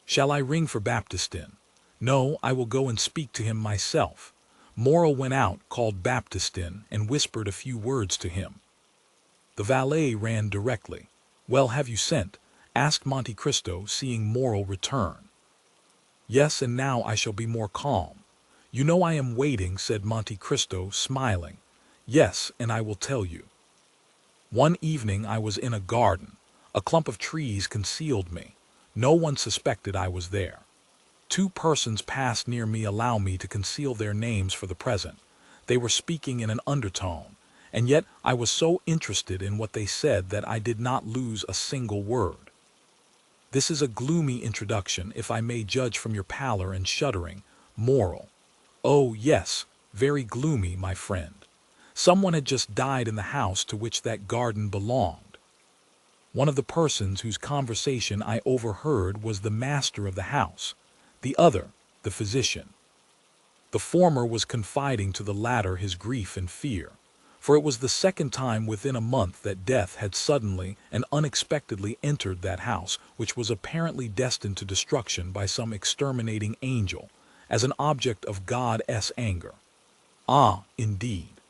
"Shall I ring for Baptistin?" "No, I will go and speak to him myself." Morrel went out, called Baptistin, and whispered a few words to him. The valet ran directly. "Well, have you sent?" asked Monte Cristo, seeing Morrel return. "Yes, and now I shall be more calm. You know I am waiting," said Monte Cristo, smiling. "Yes, and I will tell you. One evening I was in a garden. A clump of trees concealed me. No one suspected I was there. 2 persons passed near me. Allow me to conceal their names for the present. They were speaking in an undertone, and yet I was so interested in what they said that I did not lose a single word. This is a gloomy introduction, if I may judge from your pallor and shuddering. Morrel. Oh, yes, very gloomy, my friend. Someone had just died in the house to which that garden belonged. One of the persons whose conversation I overheard was the master of the house, the other, the physician. The former was confiding to the latter his grief and fear, for it was the second time within a month that death had suddenly and unexpectedly entered that house, which was apparently destined to destruction by some exterminating angel, as an object of God's anger. "Ah, indeed,"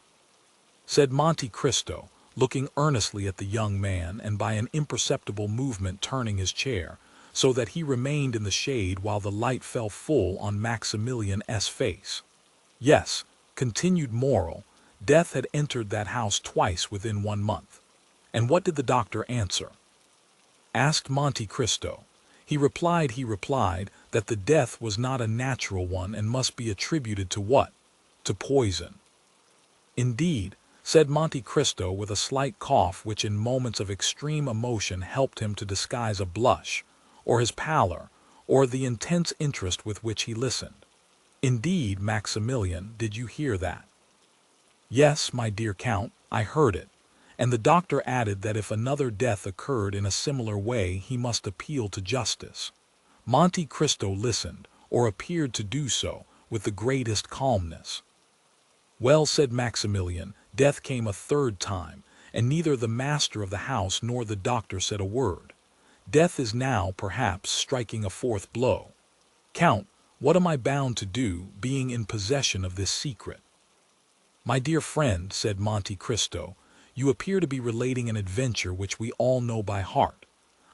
said Monte Cristo, looking earnestly at the young man, and by an imperceptible movement turning his chair, so that he remained in the shade while the light fell full on Maximilian's face. "Yes," continued Morrel, "death had entered that house twice within 1 month." "And what did the doctor answer?" asked Monte Cristo. He replied that the death was not a natural one and must be attributed to what? To poison." Indeed, said Monte Cristo with a slight cough which in moments of extreme emotion helped him to disguise a blush, or his pallor, or the intense interest with which he listened. Indeed, Maximilian, did you hear that? Yes, my dear Count, I heard it, and the doctor added that if another death occurred in a similar way he must appeal to justice. Monte Cristo listened, or appeared to do so, with the greatest calmness. Well, said Maximilian, death came a third time, and neither the master of the house nor the doctor said a word. Death is now, perhaps, striking a fourth blow. Count, what am I bound to do, being in possession of this secret? My dear friend, said Monte Cristo, you appear to be relating an adventure which we all know by heart.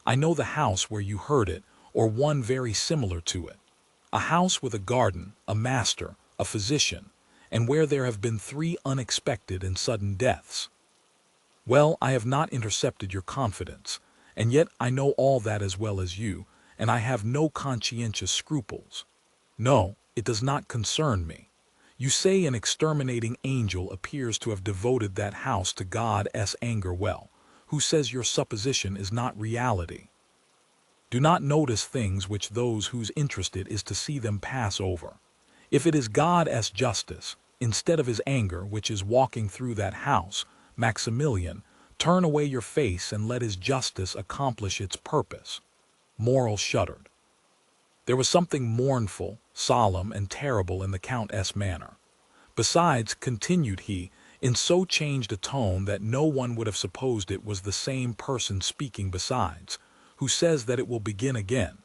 I know the house where you heard it, or one very similar to it. A house with a garden, a master, a physician, and where there have been 3 unexpected and sudden deaths. Well, I have not intercepted your confidence, and yet I know all that as well as you, and I have no conscientious scruples. No, it does not concern me. You say an exterminating angel appears to have devoted that house to God's anger. Well, who says your supposition is not reality? Do not notice things which those whose interest it is to see them pass over. If it is God's justice, instead of his anger, which is walking through that house, Maximilian, turn away your face and let his justice accomplish its purpose. Morrel shuddered. There was something mournful, solemn, and terrible in the Countess' manner. Besides, continued he, in so changed a tone that no one would have supposed it was the same person speaking besides, who says that it will begin again.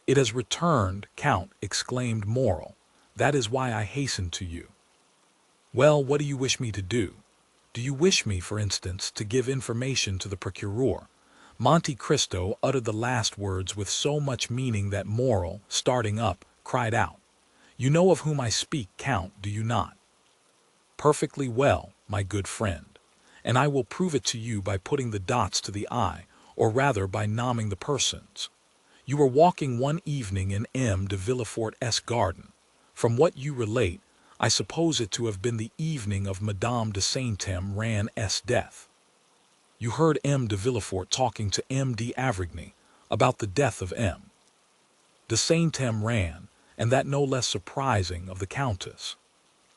It has returned, Count, exclaimed Morrel. That is why I hastened to you. Well, what do you wish me to do? Do you wish me, for instance, to give information to the procureur? Monte Cristo uttered the last words with so much meaning that Morrel, starting up, cried out, You know of whom I speak, Count, do you not? Perfectly well, my good friend, and I will prove it to you by putting the dots to the I, or rather by nomming the persons. You were walking one evening in M. de Villefort's garden. From what you relate, I suppose it to have been the evening of Madame de Saint-Méran's death. You heard M. de Villefort talking to M. d'Avrigny about the death of M. de Saint-Méran, and that no less surprising of the Countess.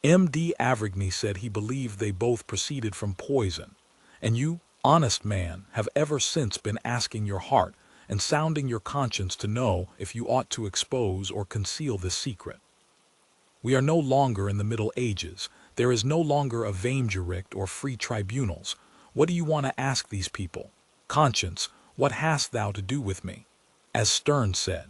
M. d'Avrigny said he believed they both proceeded from poison, and you, honest man, have ever since been asking your heart and sounding your conscience to know if you ought to expose or conceal this secret. We are no longer in the Middle Ages. There is no longer a Weimgericht or free tribunals. What do you want to ask these people? Conscience, what hast thou to do with me? As Sterne said.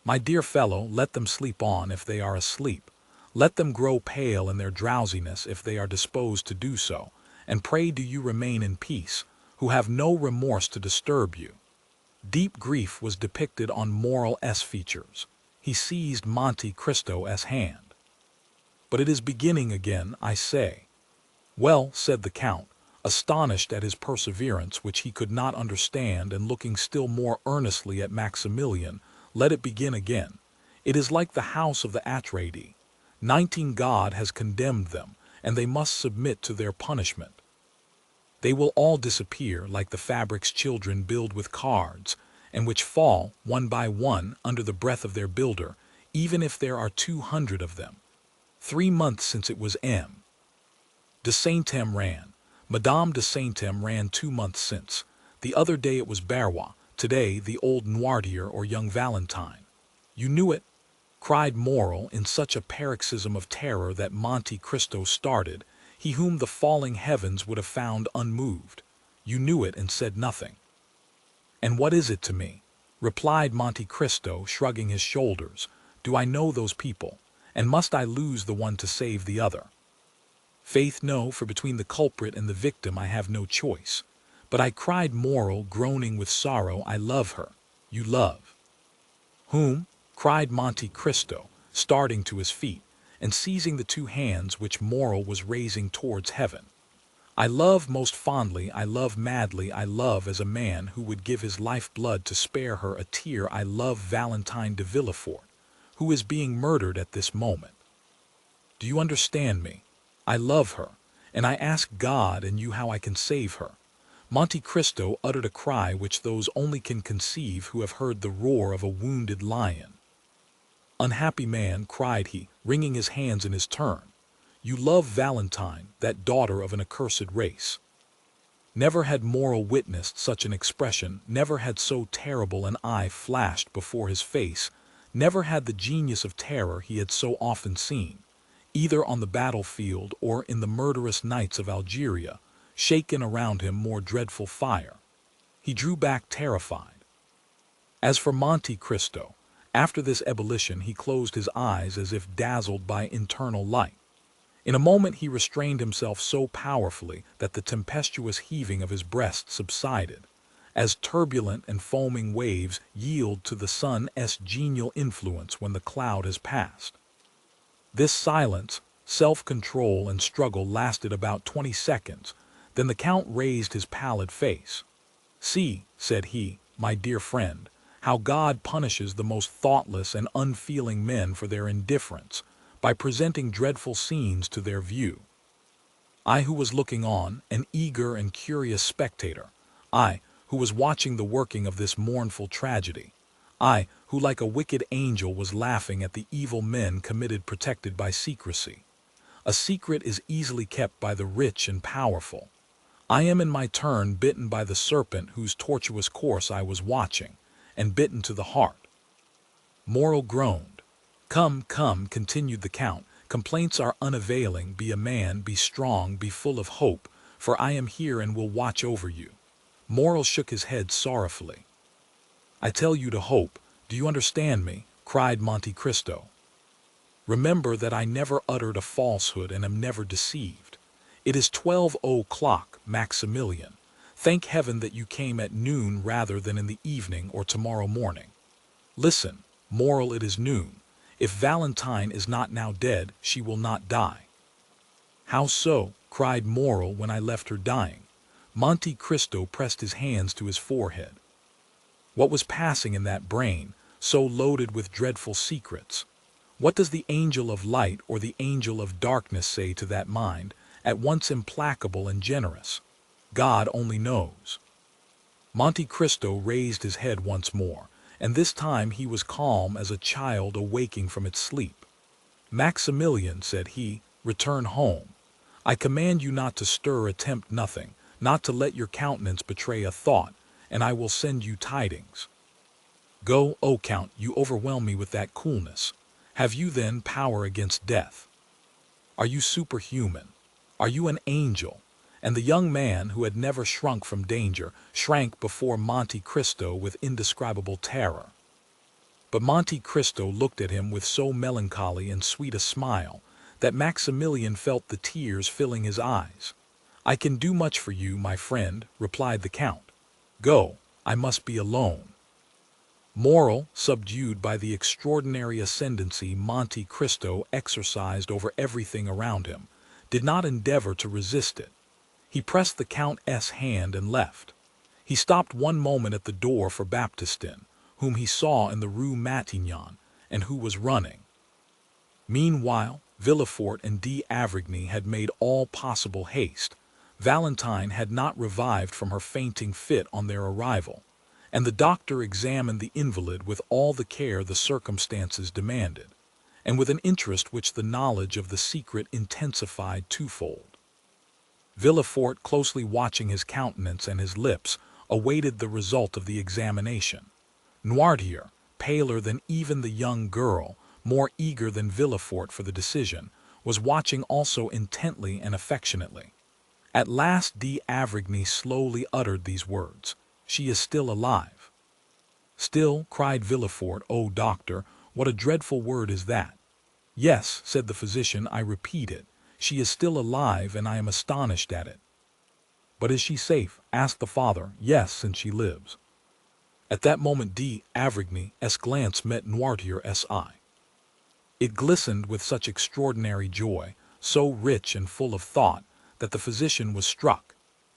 My dear fellow, let them sleep on if they are asleep. Let them grow pale in their drowsiness if they are disposed to do so, and pray do you remain in peace, who have no remorse to disturb you. Deep grief was depicted on Morrel's features. He seized Monte Cristo's hand. But it is beginning again, I say. Well, said the Count, astonished at his perseverance which he could not understand and looking still more earnestly at Maximilian, let it begin again. It is like the house of the Atreides. 19 God has condemned them, and they must submit to their punishment. They will all disappear like the fabrics children build with cards, and which fall, one by one, under the breath of their builder, even if there are 200 of them. 3 months since it was M. de Saint-Méran. Madame de Saint-Méran 2 months since. The other day it was Barrois, today the old Noirtier or young Valentine. You knew it? Cried Morrel in such a paroxysm of terror that Monte Cristo started, he whom the falling heavens would have found unmoved. You knew it and said nothing. And what is it to me? Replied Monte Cristo, shrugging his shoulders. Do I know those people? And must I lose the one to save the other? Faith, no, for between the culprit and the victim I have no choice. But I cried Morrel, groaning with sorrow, I love her. You love. Whom? Cried Monte Cristo, starting to his feet, and seizing the 2 hands which Morrel was raising towards heaven. I love most fondly, I love madly, I love as a man who would give his life-blood to spare her a tear. I love Valentine de Villefort, who is being murdered at this moment. Do you understand me? I love her, and I ask God and you how I can save her." Monte Cristo uttered a cry which those only can conceive who have heard the roar of a wounded lion. "Unhappy man," cried he, wringing his hands in his turn, "you love Valentine, that daughter of an accursed race." Never had Morrel witnessed such an expression, never had so terrible an eye flashed before his face, never had the genius of terror he had so often seen, either on the battlefield or in the murderous nights of Algeria, shaken around him more dreadful fire. He drew back terrified. As for Monte Cristo, after this ebullition he closed his eyes as if dazzled by internal light. In a moment he restrained himself so powerfully that the tempestuous heaving of his breast subsided, as turbulent and foaming waves yield to the sun's genial influence when the cloud has passed. This silence, self-control, and struggle lasted about 20 seconds, then the Count raised his pallid face. "See," said he, "my dear friend, how God punishes the most thoughtless and unfeeling men for their indifference, by presenting dreadful scenes to their view. I who was looking on, an eager and curious spectator, I who was watching the working of this mournful tragedy, I who like a wicked angel was laughing at the evil men committed protected by secrecy. A secret is easily kept by the rich and powerful. I am in my turn bitten by the serpent whose tortuous course I was watching, and bitten to the heart." Morrel groaned. "Come, come," continued the Count, "complaints are unavailing. Be a man, be strong, be full of hope, for I am here and will watch over you." Morrel shook his head sorrowfully. "I tell you to hope. Do you understand me?" cried Monte Cristo. "Remember that I never uttered a falsehood and am never deceived. It is 12 o'clock, Maximilian. Thank heaven that you came at noon rather than in the evening or tomorrow morning. Listen, Morrel, it is noon. If Valentine is not now dead, she will not die." "How so?" cried Morrel. "When I left her dying." Monte Cristo pressed his hands to his forehead. What was passing in that brain, so loaded with dreadful secrets? What does the angel of light or the angel of darkness say to that mind, at once implacable and generous? God only knows. Monte Cristo raised his head once more, and this time he was calm as a child awaking from its sleep. "Maximilian," said he, "return home. I command you not to stir, attempt nothing, not to let your countenance betray a thought, and I will send you tidings. Go, O Count, you overwhelm me with that coolness. Have you then power against death? Are you superhuman? Are you an angel?" And the young man, who had never shrunk from danger, shrank before Monte Cristo with indescribable terror. But Monte Cristo looked at him with so melancholy and sweet a smile that Maximilian felt the tears filling his eyes. "I can do much for you, my friend," replied the Count. "Go, I must be alone." Morrel, subdued by the extraordinary ascendancy Monte Cristo exercised over everything around him, did not endeavor to resist it. He pressed the Count's hand and left. He stopped one moment at the door for Baptistin, whom he saw in the Rue Matignon, and who was running. Meanwhile, Villefort and d'Avrigny had made all possible haste. Valentine had not revived from her fainting fit on their arrival, and the doctor examined the invalid with all the care the circumstances demanded, and with an interest which the knowledge of the secret intensified twofold. Villefort, closely watching his countenance and his lips, awaited the result of the examination. Noirtier, paler than even the young girl, more eager than Villefort for the decision, was watching also intently and affectionately. At last d'Avrigny slowly uttered these words, "She is still alive." "Still?" cried Villefort. "Oh, doctor, what a dreadful word is that!" "Yes," said the physician, "I repeat it. She is still alive, and I am astonished at it." "But is she safe?" asked the father. "Yes, since she lives." At that moment d'Avrigny's glance met Noirtier's eye. It glistened with such extraordinary joy, so rich and full of thought, that the physician was struck.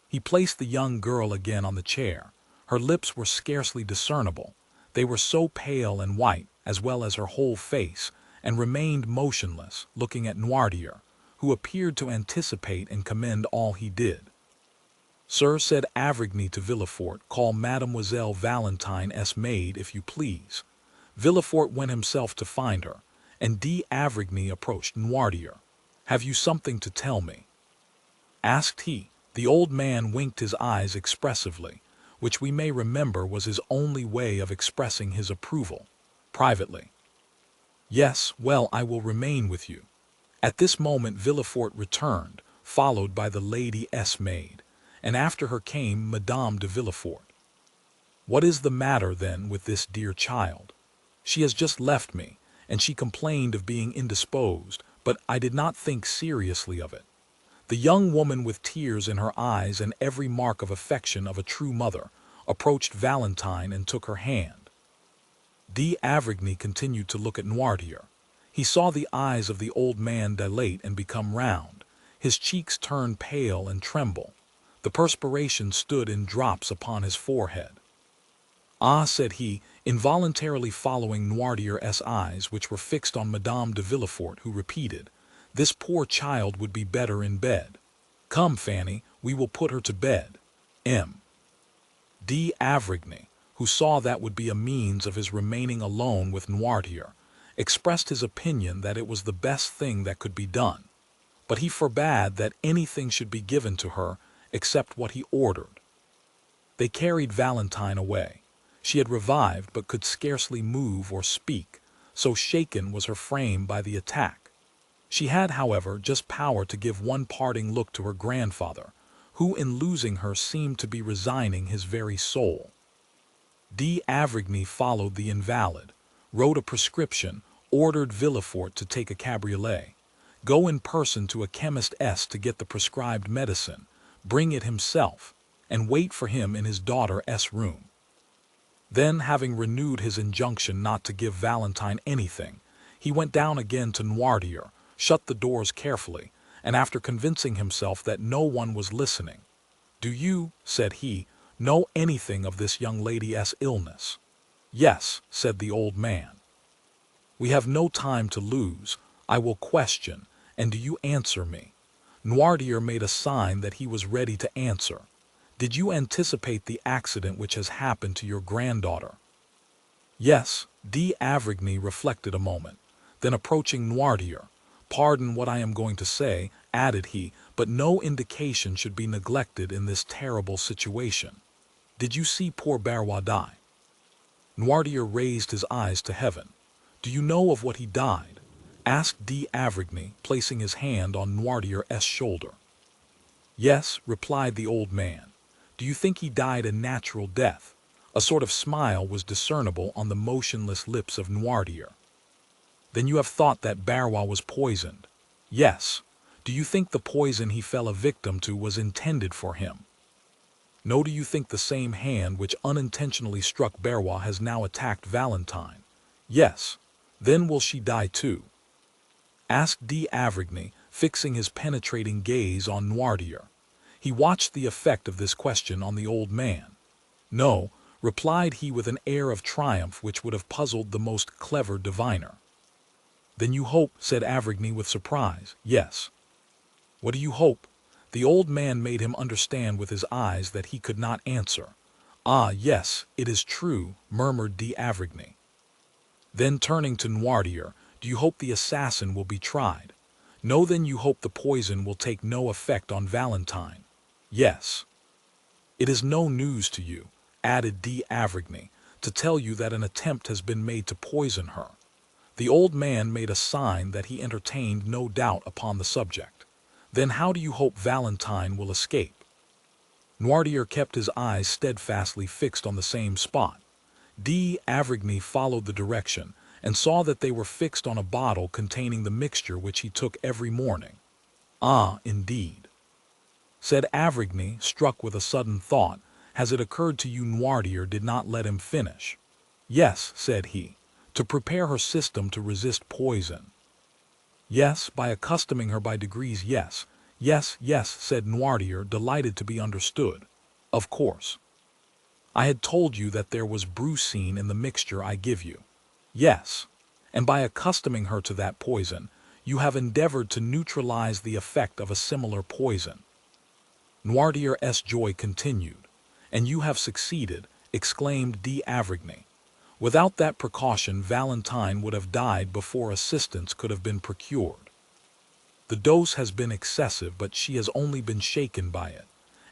He placed the young girl again on the chair. Her lips were scarcely discernible. They were so pale and white, as well as her whole face, and remained motionless, looking at Noirtier, who appeared to anticipate and commend all he did. "Sir," said Avrigny to Villefort, "call Mademoiselle Valentine's maid, if you please." Villefort went himself to find her, and d'Avrigny approached Noirtier. "Have you something to tell me?" asked he. The old man winked his eyes expressively, which we may remember was his only way of expressing his approval, privately. "Yes, well, I will remain with you." At this moment Villefort returned, followed by the lady's maid, and after her came Madame de Villefort. "What is the matter, then, with this dear child? She has just left me, and she complained of being indisposed, but I did not think seriously of it." The young woman, with tears in her eyes and every mark of affection of a true mother, approached Valentine and took her hand. D'Avrigny continued to look at Noirtier. He saw the eyes of the old man dilate and become round, his cheeks turn pale and tremble. The perspiration stood in drops upon his forehead. "Ah," said he, involuntarily following Noirtier's eyes, which were fixed on Madame de Villefort, who repeated, "This poor child would be better in bed. Come, Fanny, we will put her to bed." D'Avrigny, who saw that would be a means of his remaining alone with Noirtier, expressed his opinion that it was the best thing that could be done, but he forbade that anything should be given to her except what he ordered. They carried Valentine away. She had revived, but could scarcely move or speak, so shaken was her frame by the attack. She had, however, just power to give one parting look to her grandfather, who in losing her seemed to be resigning his very soul. D'Avrigny followed the invalid, wrote a prescription, ordered Villefort to take a cabriolet, go in person to a chemist's to get the prescribed medicine, bring it himself, and wait for him in his daughter's room. Then, having renewed his injunction not to give Valentine anything, he went down again to Noirtier, shut the doors carefully, and after convincing himself that no one was listening, "Do you," said he, "know anything of this young lady's illness?" "Yes," said the old man. "We have no time to lose. I will question, and do you answer me." Noirtier made a sign that he was ready to answer. "Did you anticipate the accident which has happened to your granddaughter?" "Yes." D'Avrigny reflected a moment. Then approaching Noirtier, "Pardon what I am going to say," added he, "but no indication should be neglected in this terrible situation. Did you see poor Barrois die?" Noirtier raised his eyes to heaven. "Do you know of what he died?" asked D'Avrigny, placing his hand on Noirtier's shoulder. "Yes," replied the old man. "Do you think he died a natural death?" A sort of smile was discernible on the motionless lips of Noirtier. "Then you have thought that Barrois was poisoned?" "Yes." "Do you think the poison he fell a victim to was intended for him?" "No." "Do you think the same hand which unintentionally struck Barrois has now attacked Valentine?" "Yes." "Then will she die too?" asked D'Avrigny, fixing his penetrating gaze on Noirtier. He watched the effect of this question on the old man. "No," replied he with an air of triumph which would have puzzled the most clever diviner. "Then you hope," said Avrigny with surprise. "Yes." "What do you hope?" The old man made him understand with his eyes that he could not answer. "Ah, yes, it is true," murmured D'Avrigny. Then turning to Noirtier, "Do you hope the assassin will be tried?" "No." "Then you hope the poison will take no effect on Valentine?" "Yes." "It is no news to you," added D'Avrigny, "to tell you that an attempt has been made to poison her." The old man made a sign that he entertained no doubt upon the subject. "Then how do you hope Valentine will escape?" Noirtier kept his eyes steadfastly fixed on the same spot. D'Avrigny followed the direction, and saw that they were fixed on a bottle containing the mixture which he took every morning. "Ah, indeed," said Avrigny, struck with a sudden thought. "Has it occurred to you?" Noirtier did not let him finish. "Yes," said he, "to prepare her system to resist poison." "Yes, by accustoming her by degrees, yes." "Yes, yes," said Noirtier, delighted to be understood. "Of course. I had told you that there was brucine in the mixture I give you." "Yes." "And by accustoming her to that poison, You have endeavored to neutralize the effect of a similar poison. Noirtier's joy continued. And you have succeeded, exclaimed d'Avrigny. Without that precaution, Valentine would have died before assistance could have been procured. The dose has been excessive, but she has only been shaken by it.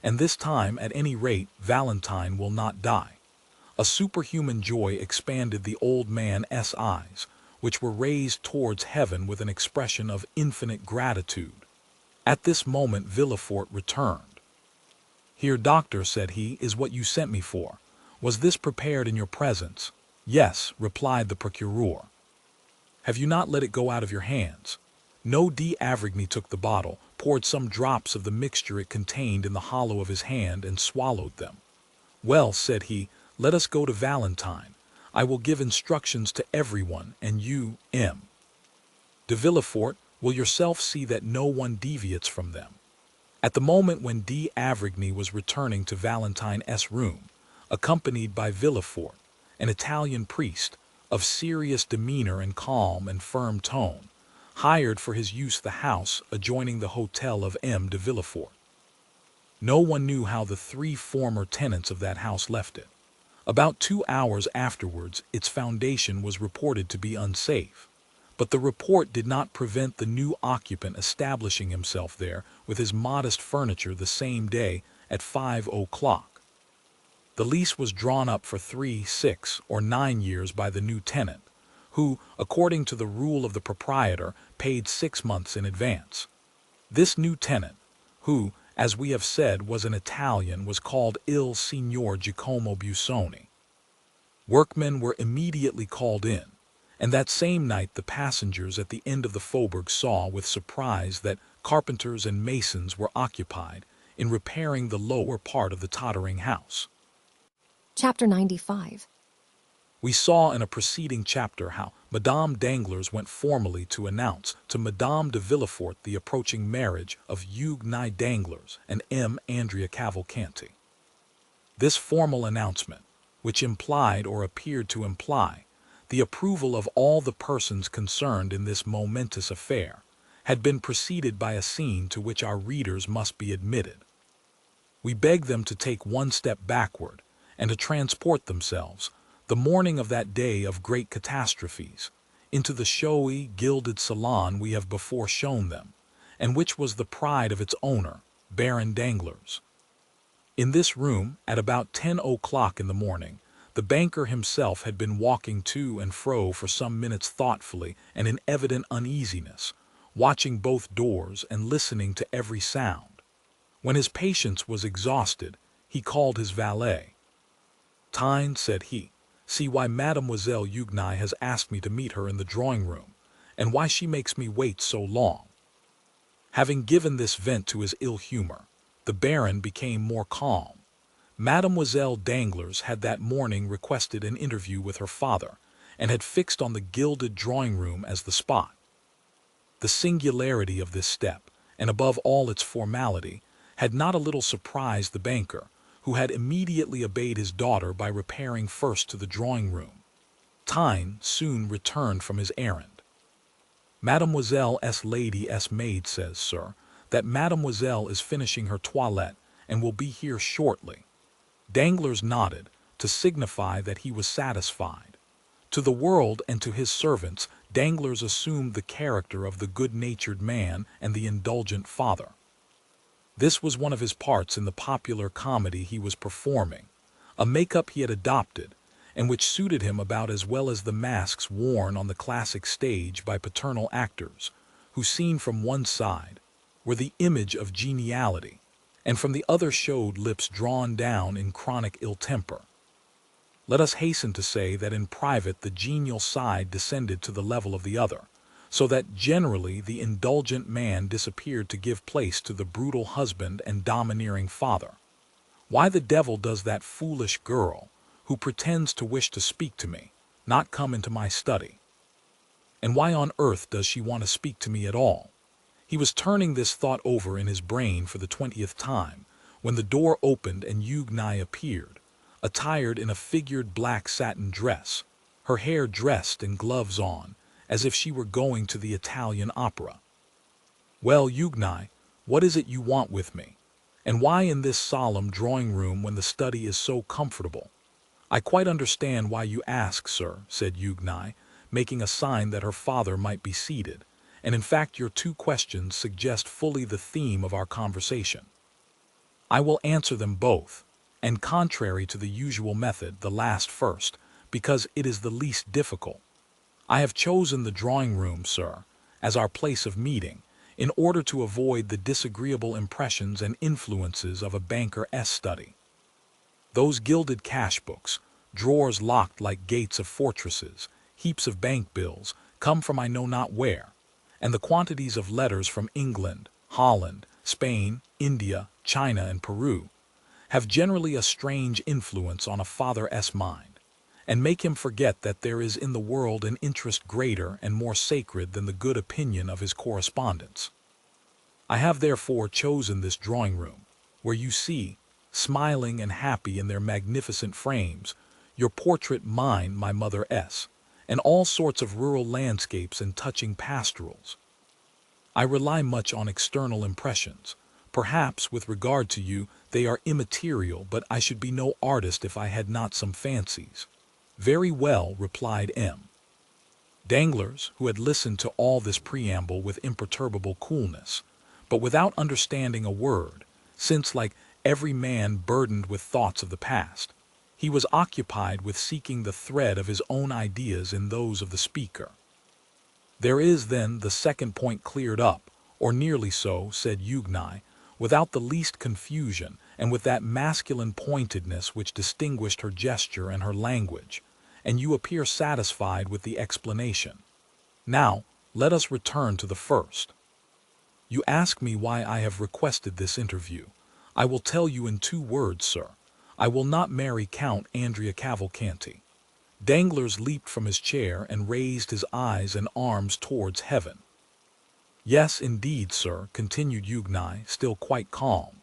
And this time, at any rate, Valentine will not die. A superhuman joy expanded the old man's eyes, which were raised towards heaven with an expression of infinite gratitude. At this moment Villefort returned. "Here, doctor," said he, "is what you sent me for. Was this prepared in your presence?" "Yes," replied the procureur. "Have you not let it go out of your hands?" "No." D'Avrigny took the bottle, poured some drops of the mixture it contained in the hollow of his hand, and swallowed them. "Well," said he, "let us go to Valentine. I will give instructions to everyone, and you, M. de Villefort, will yourself see that no one deviates from them." At the moment when d'Avrigny was returning to Valentine's room, accompanied by Villefort, an Italian priest, of serious demeanor and calm and firm tone, hired for his use the house adjoining the hotel of M. de Villefort. No one knew how the 3 former tenants of that house left it. About 2 hours afterwards, its foundation was reported to be unsafe. But the report did not prevent the new occupant establishing himself there with his modest furniture the same day at 5 o'clock. The lease was drawn up for 3, 6, or 9 years by the new tenant, who, according to the rule of the proprietor, paid 6 months in advance. This new tenant, who, as we have said, was an Italian, was called Il Signor Giacomo Busoni. Workmen were immediately called in, and that same night the passengers at the end of the faubourg saw with surprise that carpenters and masons were occupied in repairing the lower part of the tottering house. Chapter 95. We saw in a preceding chapter how Madame Danglars went formally to announce to Madame de Villefort the approaching marriage of Eugénie Danglars and M. Andrea Cavalcanti. This formal announcement, which implied or appeared to imply the approval of all the persons concerned in this momentous affair, had been preceded by a scene to which our readers must be admitted. We beg them to take one step backward and to transport themselves, the morning of that day of great catastrophes, into the showy, gilded salon we have before shown them, and which was the pride of its owner, Baron Danglars. In this room, at about 10 o'clock in the morning, the banker himself had been walking to and fro for some minutes thoughtfully and in evident uneasiness, watching both doors and listening to every sound. When his patience was exhausted, he called his valet. "Tine," said he, "see why Mademoiselle Eugénie has asked me to meet her in the drawing-room, and why she makes me wait so long." Having given this vent to his ill humor, the Baron became more calm. Mademoiselle Danglars had that morning requested an interview with her father, and had fixed on the gilded drawing-room as the spot. The singularity of this step, and above all its formality, had not a little surprised the banker, who had immediately obeyed his daughter by repairing first to the drawing-room. Tine soon returned from his errand. "Mademoiselle's lady's maid says, sir, that Mademoiselle is finishing her toilette and will be here shortly." Danglars nodded, to signify that he was satisfied. To the world and to his servants, Danglars assumed the character of the good-natured man and the indulgent father. This was one of his parts in the popular comedy he was performing, a make-up he had adopted, and which suited him about as well as the masks worn on the classic stage by paternal actors, who, seen from one side, were the image of geniality, and from the other showed lips drawn down in chronic ill-temper. Let us hasten to say that in private the genial side descended to the level of the other, so that generally the indulgent man disappeared to give place to the brutal husband and domineering father. Why the devil does that foolish girl, who pretends to wish to speak to me, not come into my study? And why on earth does she want to speak to me at all? He was turning this thought over in his brain for the 20th time, when the door opened and Eugénie appeared, attired in a figured black satin dress, her hair dressed and gloves on, as if she were going to the Italian opera. "Well, Eugnai, what is it you want with me? And why in this solemn drawing-room when the study is so comfortable?" "I quite understand why you ask, sir," said Eugnai, making a sign that her father might be seated, "and in fact your two questions suggest fully the theme of our conversation. I will answer them both, and contrary to the usual method, the last first, because it is the least difficult. I have chosen the drawing-room, sir, as our place of meeting, in order to avoid the disagreeable impressions and influences of a banker's study. Those gilded cash books, drawers locked like gates of fortresses, heaps of bank bills, come from I know not where, and the quantities of letters from England, Holland, Spain, India, China, and Peru, have generally a strange influence on a father's mind, and make him forget that there is in the world an interest greater and more sacred than the good opinion of his correspondents. I have therefore chosen this drawing-room, where you see, smiling and happy in their magnificent frames, your portrait, mine, my mother's, and all sorts of rural landscapes and touching pastorals. I rely much on external impressions. Perhaps, with regard to you, they are immaterial, but I should be no artist if I had not some fancies." "Very well," replied M. Danglars, who had listened to all this preamble with imperturbable coolness, but without understanding a word, since, like every man burdened with thoughts of the past, he was occupied with seeking the thread of his own ideas in those of the speaker. "There is, then, the second point cleared up, or nearly so," said Eugnai, without the least confusion, and with that masculine pointedness which distinguished her gesture and her language, "and you appear satisfied with the explanation. Now, let us return to the first. You ask me why I have requested this interview. I will tell you in 2 words, sir. I will not marry Count Andrea Cavalcanti." Danglars leaped from his chair and raised his eyes and arms towards heaven. "Yes, indeed, sir," continued Eugnai, still quite calm.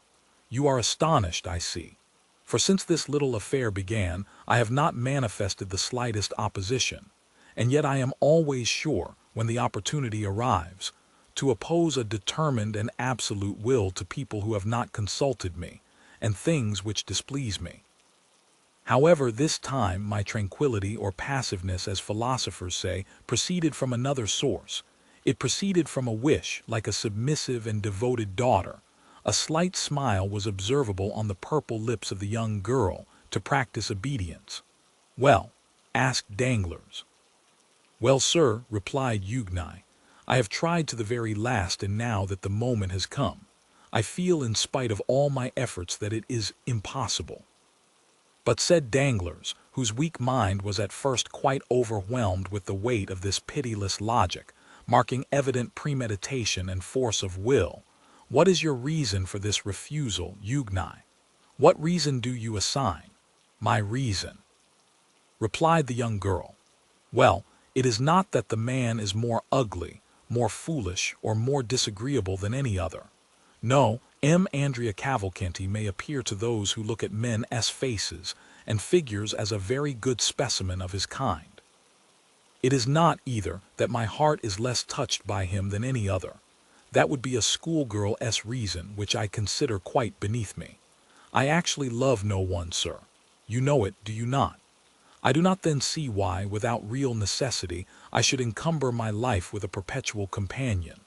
"You are astonished, I see. For since this little affair began, I have not manifested the slightest opposition, and yet I am always sure, when the opportunity arrives, to oppose a determined and absolute will to people who have not consulted me, and things which displease me. However, this time my tranquility or passiveness, as philosophers say, proceeded from another source. It proceeded from a wish, like a submissive and devoted daughter. A slight smile was observable on the purple lips of the young girl, to practice obedience. "Well?" asked Danglars. "Well, sir," replied Eugnai, "I have tried to the very last, and now that the moment has come, I feel in spite of all my efforts that it is impossible." "But," said Danglars, whose weak mind was at first quite overwhelmed with the weight of this pitiless logic, marking evident premeditation and force of will, "what is your reason for this refusal, Eugnai? What reason do you assign?" "My reason," replied the young girl. "Well, it is not that the man is more ugly, more foolish, or more disagreeable than any other. No, Andrea Cavalcanti may appear to those who look at men's faces and figures as a very good specimen of his kind. It is not, either, that my heart is less touched by him than any other. That would be a schoolgirl's reason, which I consider quite beneath me. I actually love no one, sir. You know it, do you not? I do not then see why, without real necessity, I should encumber my life with a perpetual companion.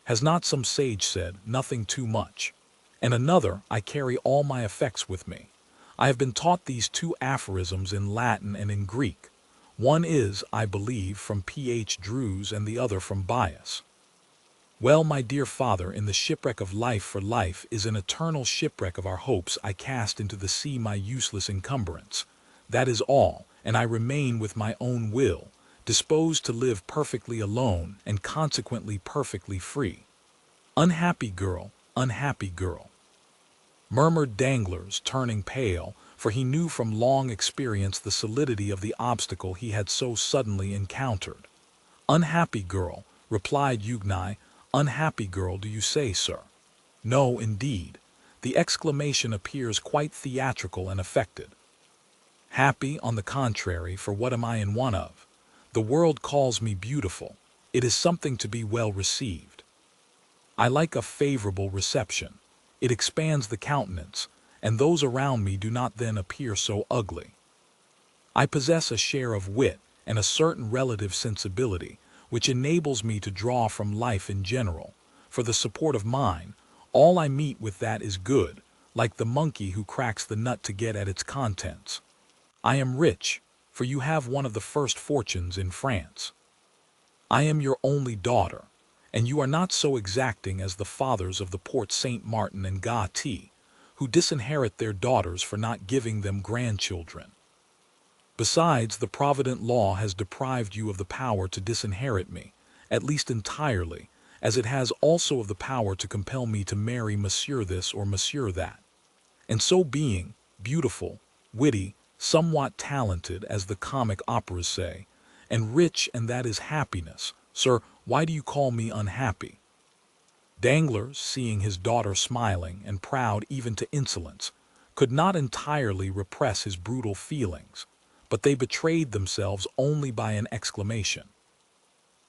Has not some sage said, 'Nothing too much'? And another, I carry all my effects with me. I have been taught these 2 aphorisms in Latin and in Greek. One is, I believe, from P.H. Drews, and the other from Bias. Well, my dear father, in the shipwreck of life, for life is an eternal shipwreck of our hopes, I cast into the sea my useless encumbrance. That is all, and I remain with my own will, disposed to live perfectly alone, and consequently perfectly free." "Unhappy girl, unhappy girl," murmured Danglars, turning pale, for he knew from long experience the solidity of the obstacle he had so suddenly encountered. "Unhappy girl," replied Eugnai. "Unhappy girl, do you say, sir?" "No, indeed." The exclamation appears quite theatrical and affected. "Happy, on the contrary, for what am I in want of? The world calls me beautiful. It is something to be well received. I like a favorable reception. It expands the countenance, and those around me do not then appear so ugly. I possess a share of wit and a certain relative sensibility, which enables me to draw from life in general. For the support of mine, all I meet with that is good, like the monkey who cracks the nut to get at its contents. I am rich, for you have one of the first fortunes in France. I am your only daughter, and you are not so exacting as the fathers of the Porte Saint Martin and Gatti, who disinherit their daughters for not giving them grandchildren. Besides, the provident law has deprived you of the power to disinherit me, at least entirely, as it has also of the power to compel me to marry monsieur this or monsieur that. And so being beautiful, witty, somewhat talented, as the comic operas say, and rich, and that is happiness, sir, why do you call me unhappy? Danglars, seeing his daughter smiling and proud even to insolence, could not entirely repress his brutal feelings, but they betrayed themselves only by an exclamation.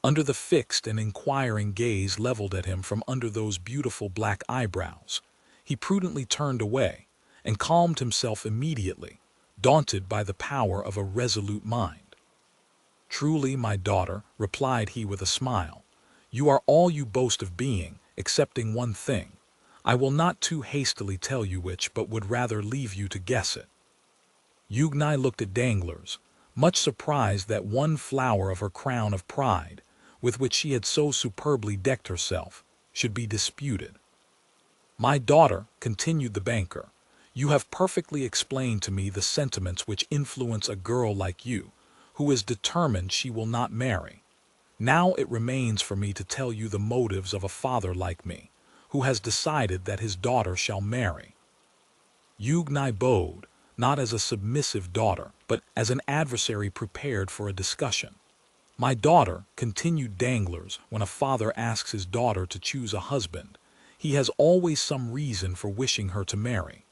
Under the fixed and inquiring gaze leveled at him from under those beautiful black eyebrows, he prudently turned away and calmed himself immediately, daunted by the power of a resolute mind. "Truly, my daughter," replied he with a smile, "you are all you boast of being, excepting one thing. I will not too hastily tell you which, but would rather leave you to guess it." Huguenot looked at Danglars, much surprised that one flower of her crown of pride, with which she had so superbly decked herself, should be disputed. "My daughter," continued the banker, "you have perfectly explained to me the sentiments which influence a girl like you, who is determined she will not marry. Now it remains for me to tell you the motives of a father like me, who has decided that his daughter shall marry." Huguenot bowed, not as a submissive daughter, but as an adversary prepared for a discussion. "My daughter," continued Danglars, "when a father asks his daughter to choose a husband, he has always some reason for wishing her to marry.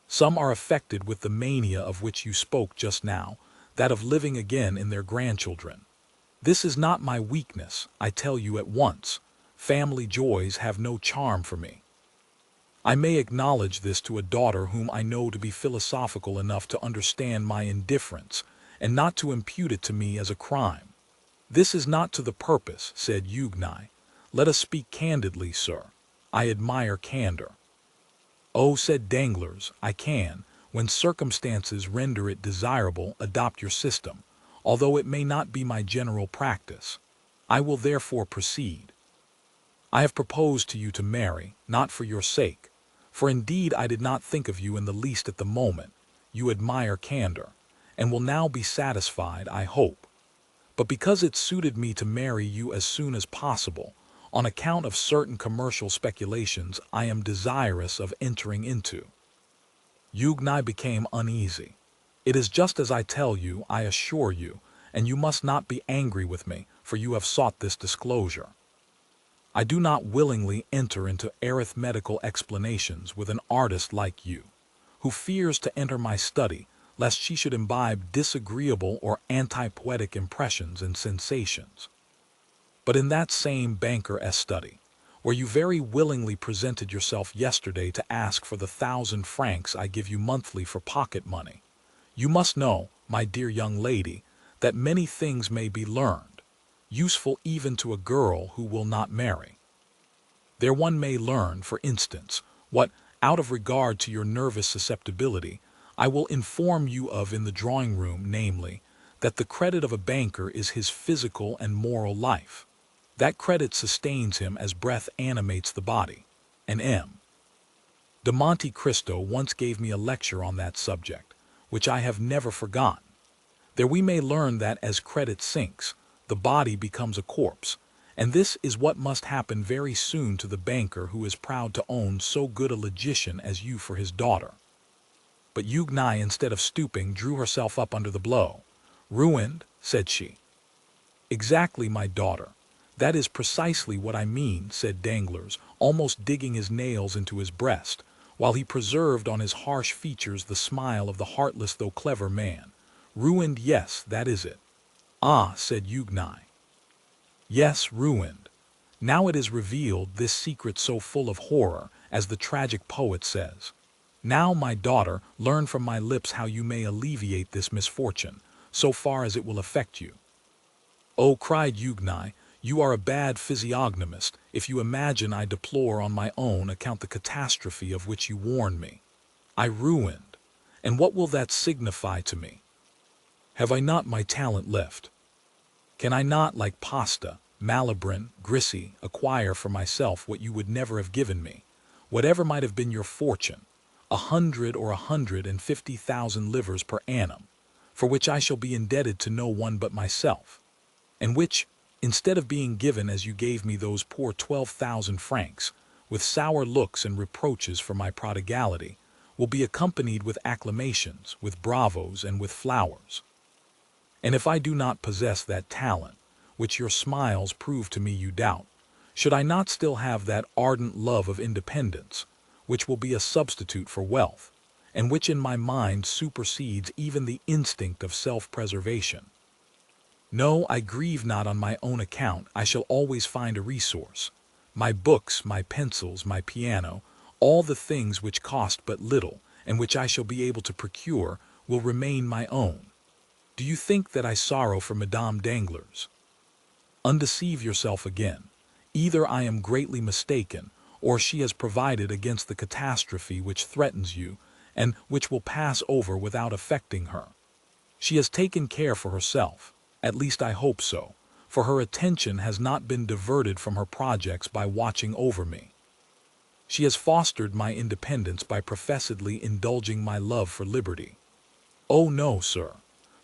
Some are affected with the mania of which you spoke just now, that of living again in their grandchildren. This is not my weakness, I tell you at once. Family joys have no charm for me. I may acknowledge this to a daughter whom I know to be philosophical enough to understand my indifference, and not to impute it to me as a crime. This is not to the purpose," said Huguenot. "Let us speak candidly, sir. I admire candor." "Oh," said Danglars, "I can, when circumstances render it desirable, adopt your system, although it may not be my general practice. I will therefore proceed. I have proposed to you to marry, not for your sake, for indeed I did not think of you in the least at the moment. You admire candor, and will now be satisfied, I hope. But because it suited me to marry you as soon as possible, on account of certain commercial speculations I am desirous of entering into." Huguenot became uneasy. "It is just as I tell you, I assure you, and you must not be angry with me, for you have sought this disclosure. I do not willingly enter into arithmetical explanations with an artist like you, who fears to enter my study lest she should imbibe disagreeable or anti-poetic impressions and sensations. But in that same banker's study, where you very willingly presented yourself yesterday to ask for the 1,000 francs I give you monthly for pocket money, you must know, my dear young lady, that many things may be learned, useful even to a girl who will not marry. There one may learn, for instance, what, out of regard to your nervous susceptibility, I will inform you of in the drawing-room, namely, that the credit of a banker is his physical and moral life. That credit sustains him as breath animates the body. And M. de Monte Cristo once gave me a lecture on that subject, which I have never forgotten. There we may learn that as credit sinks, the body becomes a corpse, and this is what must happen very soon to the banker who is proud to own so good a logician as you for his daughter." But Huguenot, instead of stooping, drew herself up under the blow. "Ruined," said she. "Exactly, my daughter. That is precisely what I mean," said Danglars, almost digging his nails into his breast, while he preserved on his harsh features the smile of the heartless though clever man. "Ruined, yes, that is it. Ah, said Yugnai. Yes, ruined. Now it is revealed, this secret so full of horror, as the tragic poet says. Now, my daughter, learn from my lips how you may alleviate this misfortune, so far as it will affect you. Oh, cried Yugnai, you are a bad physiognomist if you imagine I deplore on my own account the catastrophe of which you warn me. I ruined, and what will that signify to me? Have I not my talent left? Can I not, like Pasta, Malibran, Grisi, acquire for myself what you would never have given me, whatever might have been your fortune, 100 or 150,000 livres per annum, for which I shall be indebted to no one but myself, and which, instead of being given as you gave me those poor 12,000 francs, with sour looks and reproaches for my prodigality, will be accompanied with acclamations, with bravos, and with flowers. And if I do not possess that talent, which your smiles prove to me you doubt, should I not still have that ardent love of independence, which will be a substitute for wealth, and which in my mind supersedes even the instinct of self-preservation? No, I grieve not on my own account. I shall always find a resource. My books, my pencils, my piano, all the things which cost but little, and which I shall be able to procure, will remain my own. Do you think that I sorrow for Madame Danglars? Undeceive yourself again. Either I am greatly mistaken, or she has provided against the catastrophe which threatens you, and which will pass over without affecting her. She has taken care for herself, at least I hope so, for her attention has not been diverted from her projects by watching over me. She has fostered my independence by professedly indulging my love for liberty. Oh no, sir.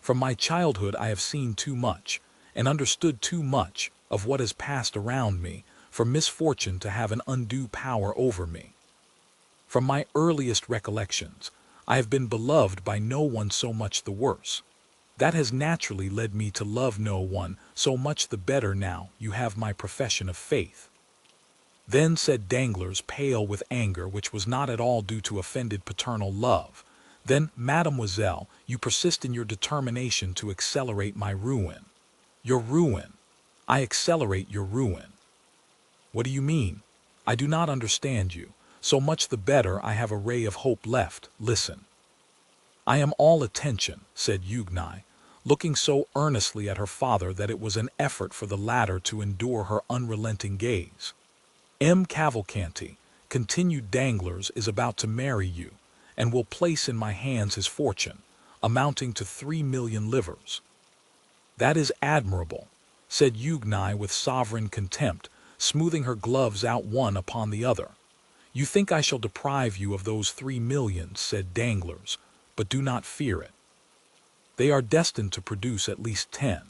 From my childhood I have seen too much, and understood too much of what has passed around me, for misfortune to have an undue power over me. From my earliest recollections, I have been beloved by no one so much the worse. That has naturally led me to love no one, so much the better now you have my profession of faith. Then said Danglars, pale with anger which was not at all due to offended paternal love, then, mademoiselle, you persist in your determination to accelerate my ruin. Your ruin. I accelerate your ruin. What do you mean? I do not understand you. So much the better, I have a ray of hope left. Listen. I am all attention, said Yugnai, looking so earnestly at her father that it was an effort for the latter to endure her unrelenting gaze. M. Cavalcanti, continued Danglars, is about to marry you, and will place in my hands his fortune, amounting to 3,000,000 livres. That is admirable, said Yugnai with sovereign contempt, smoothing her gloves out one upon the other. You think I shall deprive you of those 3,000,000, said Danglars, but do not fear it. They are destined to produce at least 10.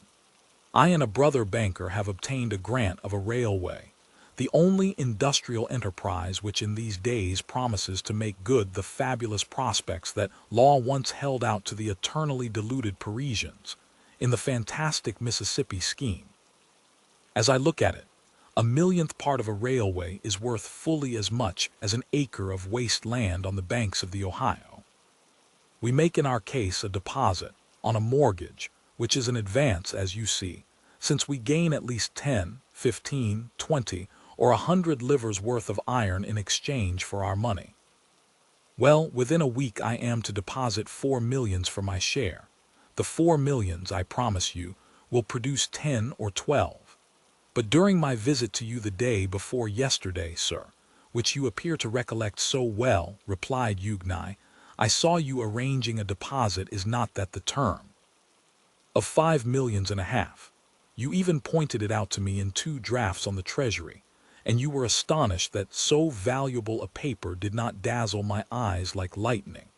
I and a brother banker have obtained a grant of a railway, the only industrial enterprise which in these days promises to make good the fabulous prospects that law once held out to the eternally deluded Parisians, in the fantastic Mississippi scheme. As I look at it, a millionth part of a railway is worth fully as much as an acre of waste land on the banks of the Ohio. We make in our case a deposit, on a mortgage, which is an advance, as you see, since we gain at least 10, 15, 20, or 100 livres worth of iron in exchange for our money. Well, within a week I am to deposit 4 millions for my share. The 4 millions, I promise you, will produce 10 or 12. But during my visit to you the day before yesterday, sir, which you appear to recollect so well, replied Yugnai, I saw you arranging a deposit. Is not that the term? Of 5,5 millions. You even pointed it out to me in 2 drafts on the Treasury, and you were astonished that so valuable a paper did not dazzle my eyes like lightning.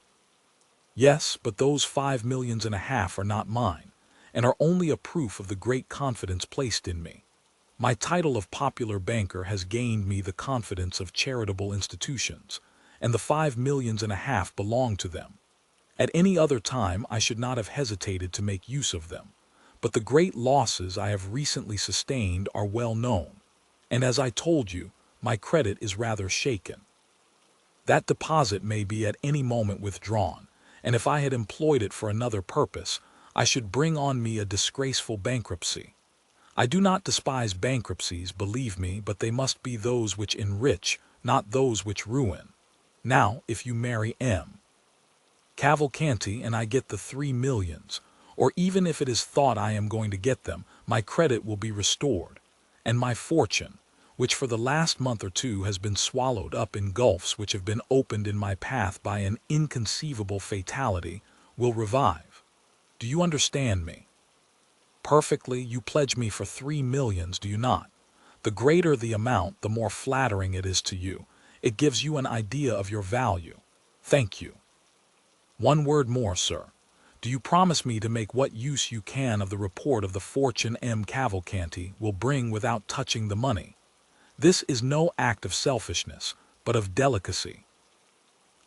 Yes, but those 5,5 millions are not mine, and are only a proof of the great confidence placed in me. My title of popular banker has gained me the confidence of charitable institutions, and the 5,5 millions belong to them. At any other time I should not have hesitated to make use of them, but the great losses I have recently sustained are well known, and as I told you, my credit is rather shaken. That deposit may be at any moment withdrawn, and if I had employed it for another purpose, I should bring on me a disgraceful bankruptcy. I do not despise bankruptcies, believe me, but they must be those which enrich, not those which ruin. Now, if you marry M. Cavalcanti and I get the 3 millions, or even if it is thought I am going to get them, my credit will be restored, and my fortune, which for the last month or two has been swallowed up in gulfs which have been opened in my path by an inconceivable fatality, will revive. Do you understand me? Perfectly. You pledge me for 3 millions, do you not? The greater the amount, the more flattering it is to you. It gives you an idea of your value. Thank you. One word more, sir. Do you promise me to make what use you can of the report of the fortune M. Cavalcanti will bring without touching the money? This is no act of selfishness, but of delicacy.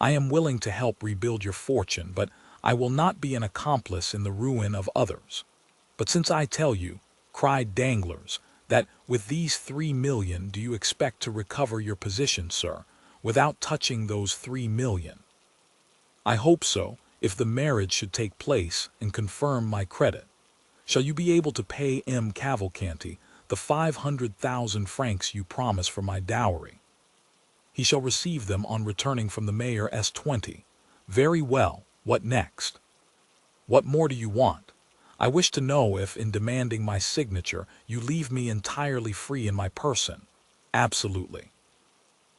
I am willing to help rebuild your fortune, but I will not be an accomplice in the ruin of others. But since I tell you, cried Danglars, that with these 3 million do you expect to recover your position, sir, without touching those 3 million? I hope so, if the marriage should take place and confirm my credit. Shall you be able to pay M. Cavalcanti the 500,000 francs you promise for my dowry? He shall receive them on returning from the mayor S20. Very well, what next? What more do you want? I wish to know if, in demanding my signature, you leave me entirely free in my person. Absolutely.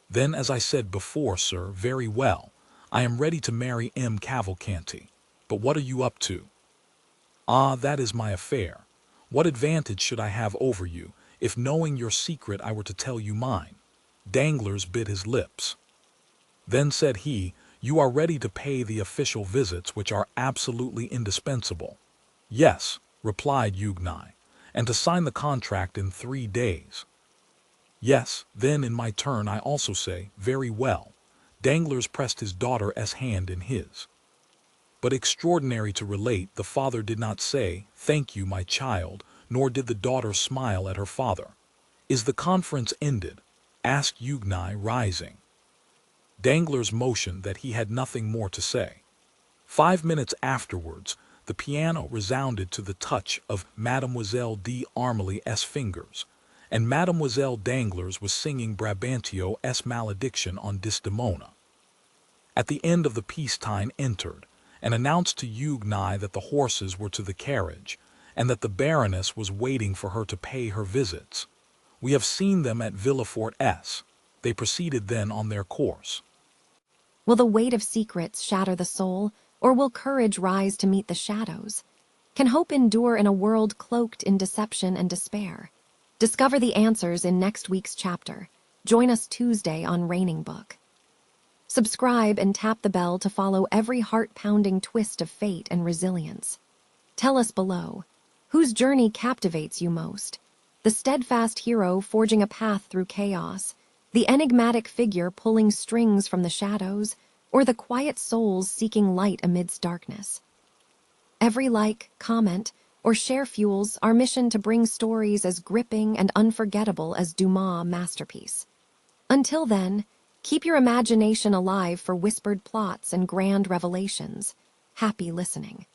Then, as I said before, sir, very well. I am ready to marry M. Cavalcanti. But what are you up to? Ah, that is my affair. What advantage should I have over you, if knowing your secret I were to tell you mine? Danglars bit his lips. Then said he, you are ready to pay the official visits which are absolutely indispensable. Yes, replied Huguenot, and to sign the contract in 3 days. Yes, then in my turn I also say, very well. Danglars pressed his daughter's hand in his. But extraordinary to relate, the father did not say, thank you, my child, nor did the daughter smile at her father. Is the conference ended? Asked Huguenot, rising. Danglars motioned that he had nothing more to say. 5 minutes afterwards, the piano resounded to the touch of Mademoiselle d'Armilly's fingers, and Mademoiselle Danglars was singing Brabantio's malediction on Desdemona. At the end of the piece Tyne entered, and announced to Huguenot that the horses were to the carriage, and that the Baroness was waiting for her to pay her visits. We have seen them at Villefort S. They proceeded then on their course. Will the weight of secrets shatter the soul, or will courage rise to meet the shadows? Can hope endure in a world cloaked in deception and despair? Discover the answers in next week's chapter. Join us Tuesday on Raining Book. Subscribe and tap the bell to follow every heart-pounding twist of fate and resilience. Tell us below, whose journey captivates you most? The steadfast hero forging a path through chaos, the enigmatic figure pulling strings from the shadows, or the quiet souls seeking light amidst darkness? Every like, comment, or share fuels our mission to bring stories as gripping and unforgettable as Dumas' masterpiece. Until then, keep your imagination alive for whispered plots and grand revelations. Happy listening.